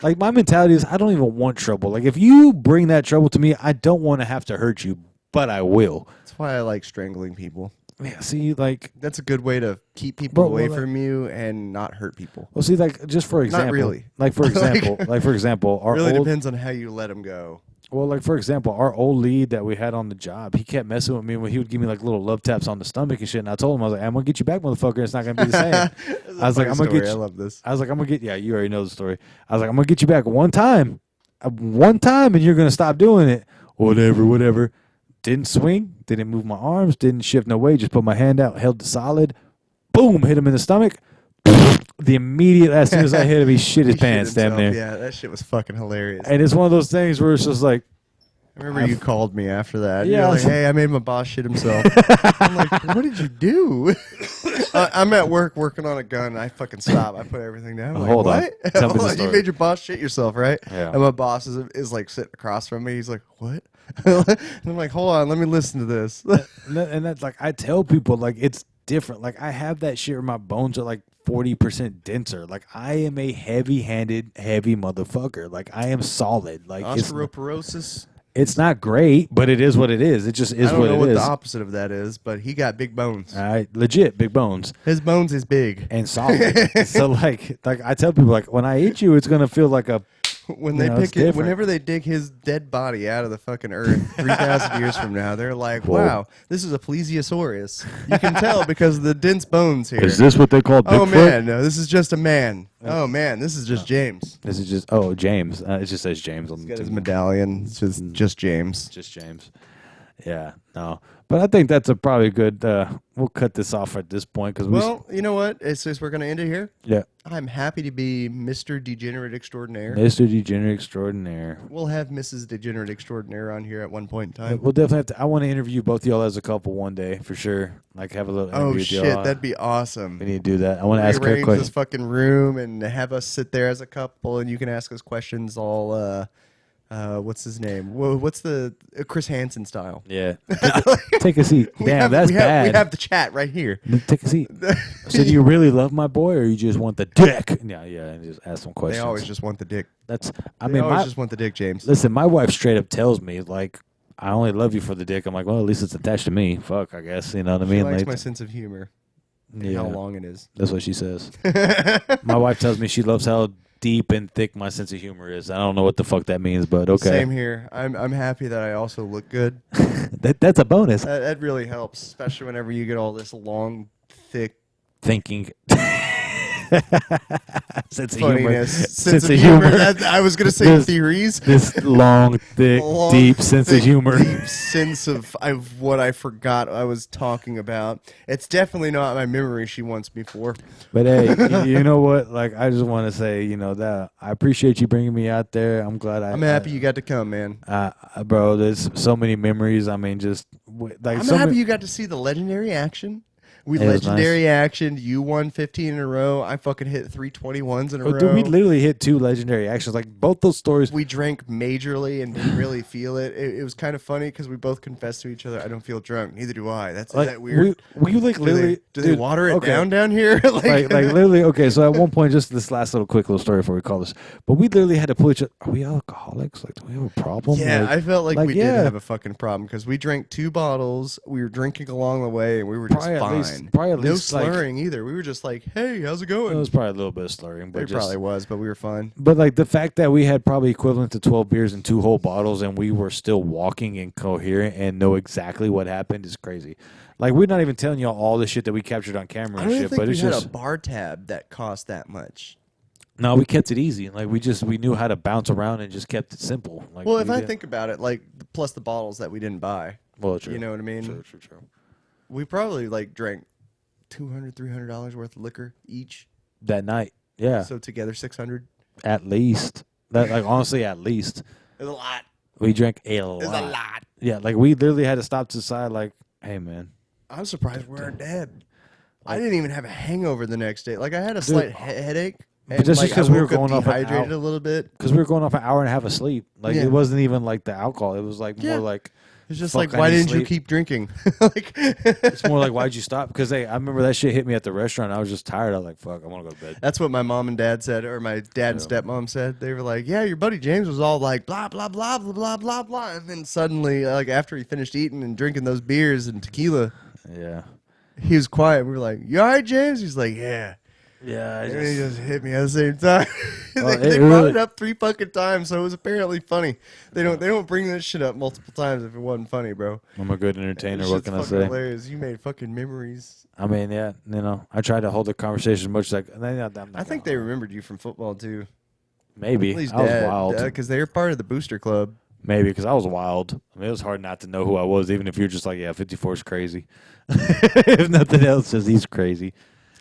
like, my mentality is I don't even want trouble. Like, if you bring that trouble to me, I don't want to have to hurt you, but I will. That's why I like strangling people. Yeah, see, like. That's a good way to keep people away from you and not hurt people. Well, see, like, just for example. Not really. Like, for example, our really old, depends on how you let them go. Well, like, for example, our old lead that we had on the job, he kept messing with me when he would give me, like, little love taps on the stomach and shit. And I told him, I was like, I'm going to get you back, motherfucker. It's not going to be the same. I was like, I'm going to get you. I love this. I was like, I'm going to get, yeah, you already know the story. I was like, I'm going to get you back one time, and you're going to stop doing it. Whatever. Didn't swing, didn't move my arms, didn't shift no way, just put my hand out, held it solid. Boom, hit him in the stomach. The immediate, as soon as I hit him, he shit his pants down there. Yeah, that shit was fucking hilarious. And it's one of those things where it's just like, I remember you called me after that. Yeah, You're like, hey, I made my boss shit himself. I'm like, what did you do? I'm at work working on a gun. And I fucking stop. I put everything down. I'm like, Hold on. what? Tell me the story. You made your boss shit yourself, right? Yeah. And my boss is like sitting across from me. He's like, what? And I'm like, hold on, let me listen to this. and that's like, I tell people, like, it's different. Like, I have that shit where my bones are like 40% denser. Like, I am a heavy-handed, heavy motherfucker. Like, I am solid. Like, Osteoporosis. It's not great, but it is what it is. It just is what it is. I don't know what the opposite of that is, but he got big bones. All right, legit big bones. His bones is big and solid. So like I tell people, like when I eat you, it's gonna feel like a. When they pick it, whenever they dig his dead body out of the fucking earth 3,000 years from now, they're like, wow, this is a plesiosaurus. You can tell because of the dense bones here. Is this what they call Bigfoot? Oh, man, no, this is just a man. Oh, man, this is just James. This is just, James. It just says James. He's got his medallion. It's just James. Just James. Yeah, no. But I think that's a probably good, we'll cut this off at this point. Well, you know what? Since we're going to end it here. Yeah. I'm happy to be Mr. Degenerate Extraordinaire. Mr. Degenerate Extraordinaire. We'll have Mrs. Degenerate Extraordinaire on here at one point in time. We'll definitely have to. I want to interview both y'all as a couple one day for sure. Like have a little interview with y'all. Oh shit, that'd be awesome. We need to do that. I want to ask her questions. questions. This fucking room and have us sit there as a couple, and you can ask us questions all. What's his name? What's the Chris Hansen style? Yeah. Take a seat. Damn, that's bad. We have the chat right here. Take a seat. So do you really love my boy, or you just want the dick? Yeah, and just ask some questions. They always just want the dick. That's. I mean, always just want the dick, James. Listen, my wife straight up tells me like, I only love you for the dick. I'm like, well, at least it's attached to me. Fuck, I guess. You know what I mean? She likes Like, my sense of humor. And yeah, how long it is. that's what she says. My wife tells me she loves how deep and thick my sense of humor is. I don't know what the fuck that means, but okay. Same here. I'm happy that I also look good. That's a bonus. That really helps, especially whenever you get all this long, thick Thinking. Sense of humor. funniness, sense of humor. I was gonna say theories. This long, thick, Long, deep sense of thick, humor. Deep sense of what I forgot I was talking about. It's definitely not my memory she wants me for. But hey, you know what? Like, I just want to say, you know, that I appreciate you bringing me out there. I'm glad I'm happy you got to come, man. Bro, there's so many memories. I mean, just like I'm happy you got to see the legendary action. We legendary actioned. You won 15 in a row. I fucking hit 321s in a row. Dude, we literally hit 2 legendary actions. Like, both those stories. We drank majorly and didn't really feel it. It was kind of funny because we both confessed to each other, I don't feel drunk. Neither do I. Is that weird? We like literally. Do they water it down here? like literally. Okay, so at one point, just this last quick little story before we call this, but we literally had to pull each other. Are we alcoholics? Like, do we have a problem? Yeah, I felt like we yeah. did have a fucking problem because we drank 2 bottles. We were drinking along the way and we were just fine. Probably at no least slurring either. We were just like, hey, how's it going? It was probably a little bit of slurring, but it probably was, but we were fine. But like the fact that we had probably equivalent to 12 beers and 2 whole bottles, and we were still walking and coherent and know exactly what happened is crazy. Like, we're not even telling y'all all the shit that we captured on camera and shit, but it's we had just a bar tab that cost that much. no, we kept it easy. Like, we knew how to bounce around and just kept it simple. Like, well, if I think about it, like plus the bottles that we didn't buy. well, true. You know what I mean? True. We probably like drank $200-$300 worth of liquor each. That night, yeah. So together $600. At least. That, like, honestly, at least. It's a lot. We drank a lot. It's a lot. Yeah, like, we literally had to stop to the side, like, hey, man. I'm surprised we weren't dead. I didn't even have a hangover the next day. Like, I had a slight headache. But just because we were going off dehydrated a little bit. Because we were going off an hour and a half of sleep. Like, it wasn't even like the alcohol. It was like more like. It's just like, why didn't you keep drinking? Like, it's more like, why'd you stop? Because hey, I remember that shit hit me at the restaurant. I was just tired. I was like, fuck, I want to go to bed. That's what my mom and dad said, or my dad and stepmom said. They were like, yeah, your buddy James was all like, blah, blah, blah, blah, blah, blah, blah. And then suddenly, like, after he finished eating and drinking those beers and tequila, he was quiet. We were like, you all right, James? He's like, yeah. Yeah, and he just hit me at the same time. Well, they brought it up 3 fucking times, so it was apparently funny. They don't bring this shit up multiple times if it wasn't funny, bro. I'm a good entertainer. What can I say? Hilarious. You made fucking memories. I mean, yeah, you know, I tried to hold the conversation as much as I think they remembered you from football too. Maybe. At least I was wild because they were part of the booster club. Maybe because I was wild. I mean, it was hard not to know who I was, even if you're just like, yeah, 54 is crazy. If nothing else, just he's crazy.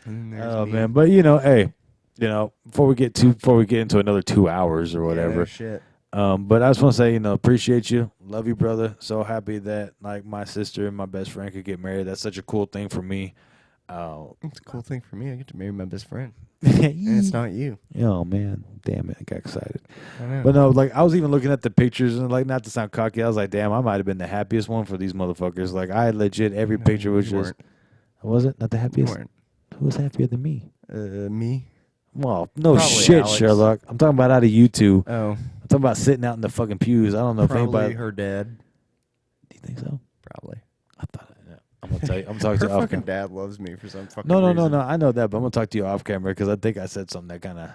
Oh man, but you know, hey. You know, before we get into another 2 hours or whatever. Yeah, shit. But I just want to say, you know, appreciate you, love you, brother. So happy that like my sister and my best friend could get married. That's such a cool thing for me. It's a cool thing for me. I get to marry my best friend, and it's not you. Oh man, damn it, I got excited. I know. But no, like I was even looking at the pictures and like not to sound cocky, I was like, damn, I might have been the happiest one for these motherfuckers. Like I legit every picture was just. I wasn't not the happiest. Who was happier than me? Me. Well, no Probably shit, Alex. Sherlock. I'm talking about out of you two. Oh. I'm talking about sitting out in the fucking pews. I don't know Probably if anybody. her dad. Do you think so? Probably. I thought. I'm gonna tell you. I'm talking to you her off fucking camera. dad loves me for some fucking No. reason. I know that, but I'm gonna talk to you off camera because I think I said something that kind of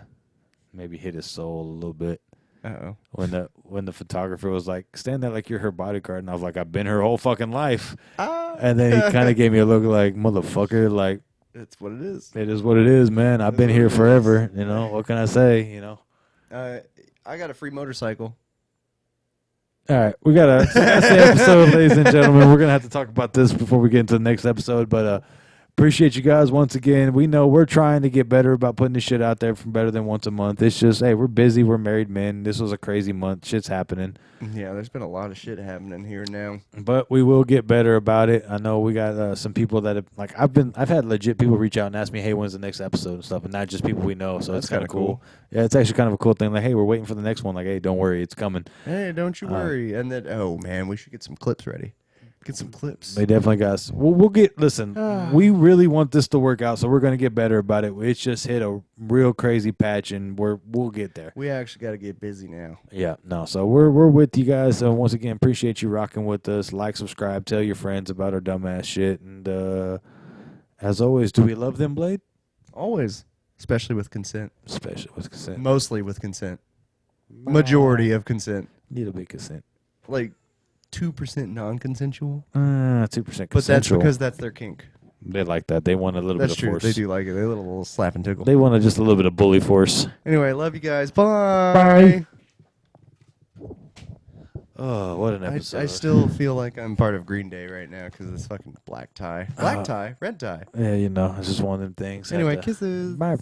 maybe hit his soul a little bit. Uh-oh. When the photographer was like, "Stand there like you're her bodyguard," and I was like, "I've been her whole fucking life." Ah. And then he kind of gave me a look like, "Motherfucker, like." It's what it is. It is what it is, man. I've been here forever. You know, what can I say? You know. I got a free motorcycle. All right, that's the episode, ladies and gentlemen. We're gonna have to talk about this before we get into the next episode, but appreciate you guys once again. We know we're trying to get better about putting this shit out there from better than once a month. It's just, hey, we're busy. We're married men. This was a crazy month. Shit's happening. Yeah, there's been a lot of shit happening here now. But we will get better about it. I know we got some people that have, like, I've had legit people reach out and ask me, hey, when's the next episode and stuff, and not just people we know. So that's it's kind of cool. Yeah, it's actually kind of a cool thing. Like, hey, we're waiting for the next one. Like, hey, don't worry, it's coming. Hey, don't you worry. And then, oh man, we should get some clips ready. Get some clips. They definitely got us. We'll get. Listen, we really want this to work out, so we're gonna get better about it. It's just hit a real crazy patch, and we'll get there. We actually got to get busy now. Yeah, no. So we're with you guys. So once again, appreciate you rocking with us. Like, subscribe, tell your friends about our dumbass shit, and as always, do we love them, Blade? Always, especially with consent. Especially with consent. Mostly with consent. Majority of consent. Need a big consent. Like 2% non-consensual. 2% consensual. But that's because that's their kink. They like that. They want a little That's bit of true. force. They do like it. They want a little slap and tickle. They want just a little bit of bully force. Anyway, love you guys. Bye. Oh, what an episode. I still feel like I'm part of Green Day right now because of this fucking black tie. Black tie, red tie. Yeah, it's just one of them things. Anyway, kisses. Bye.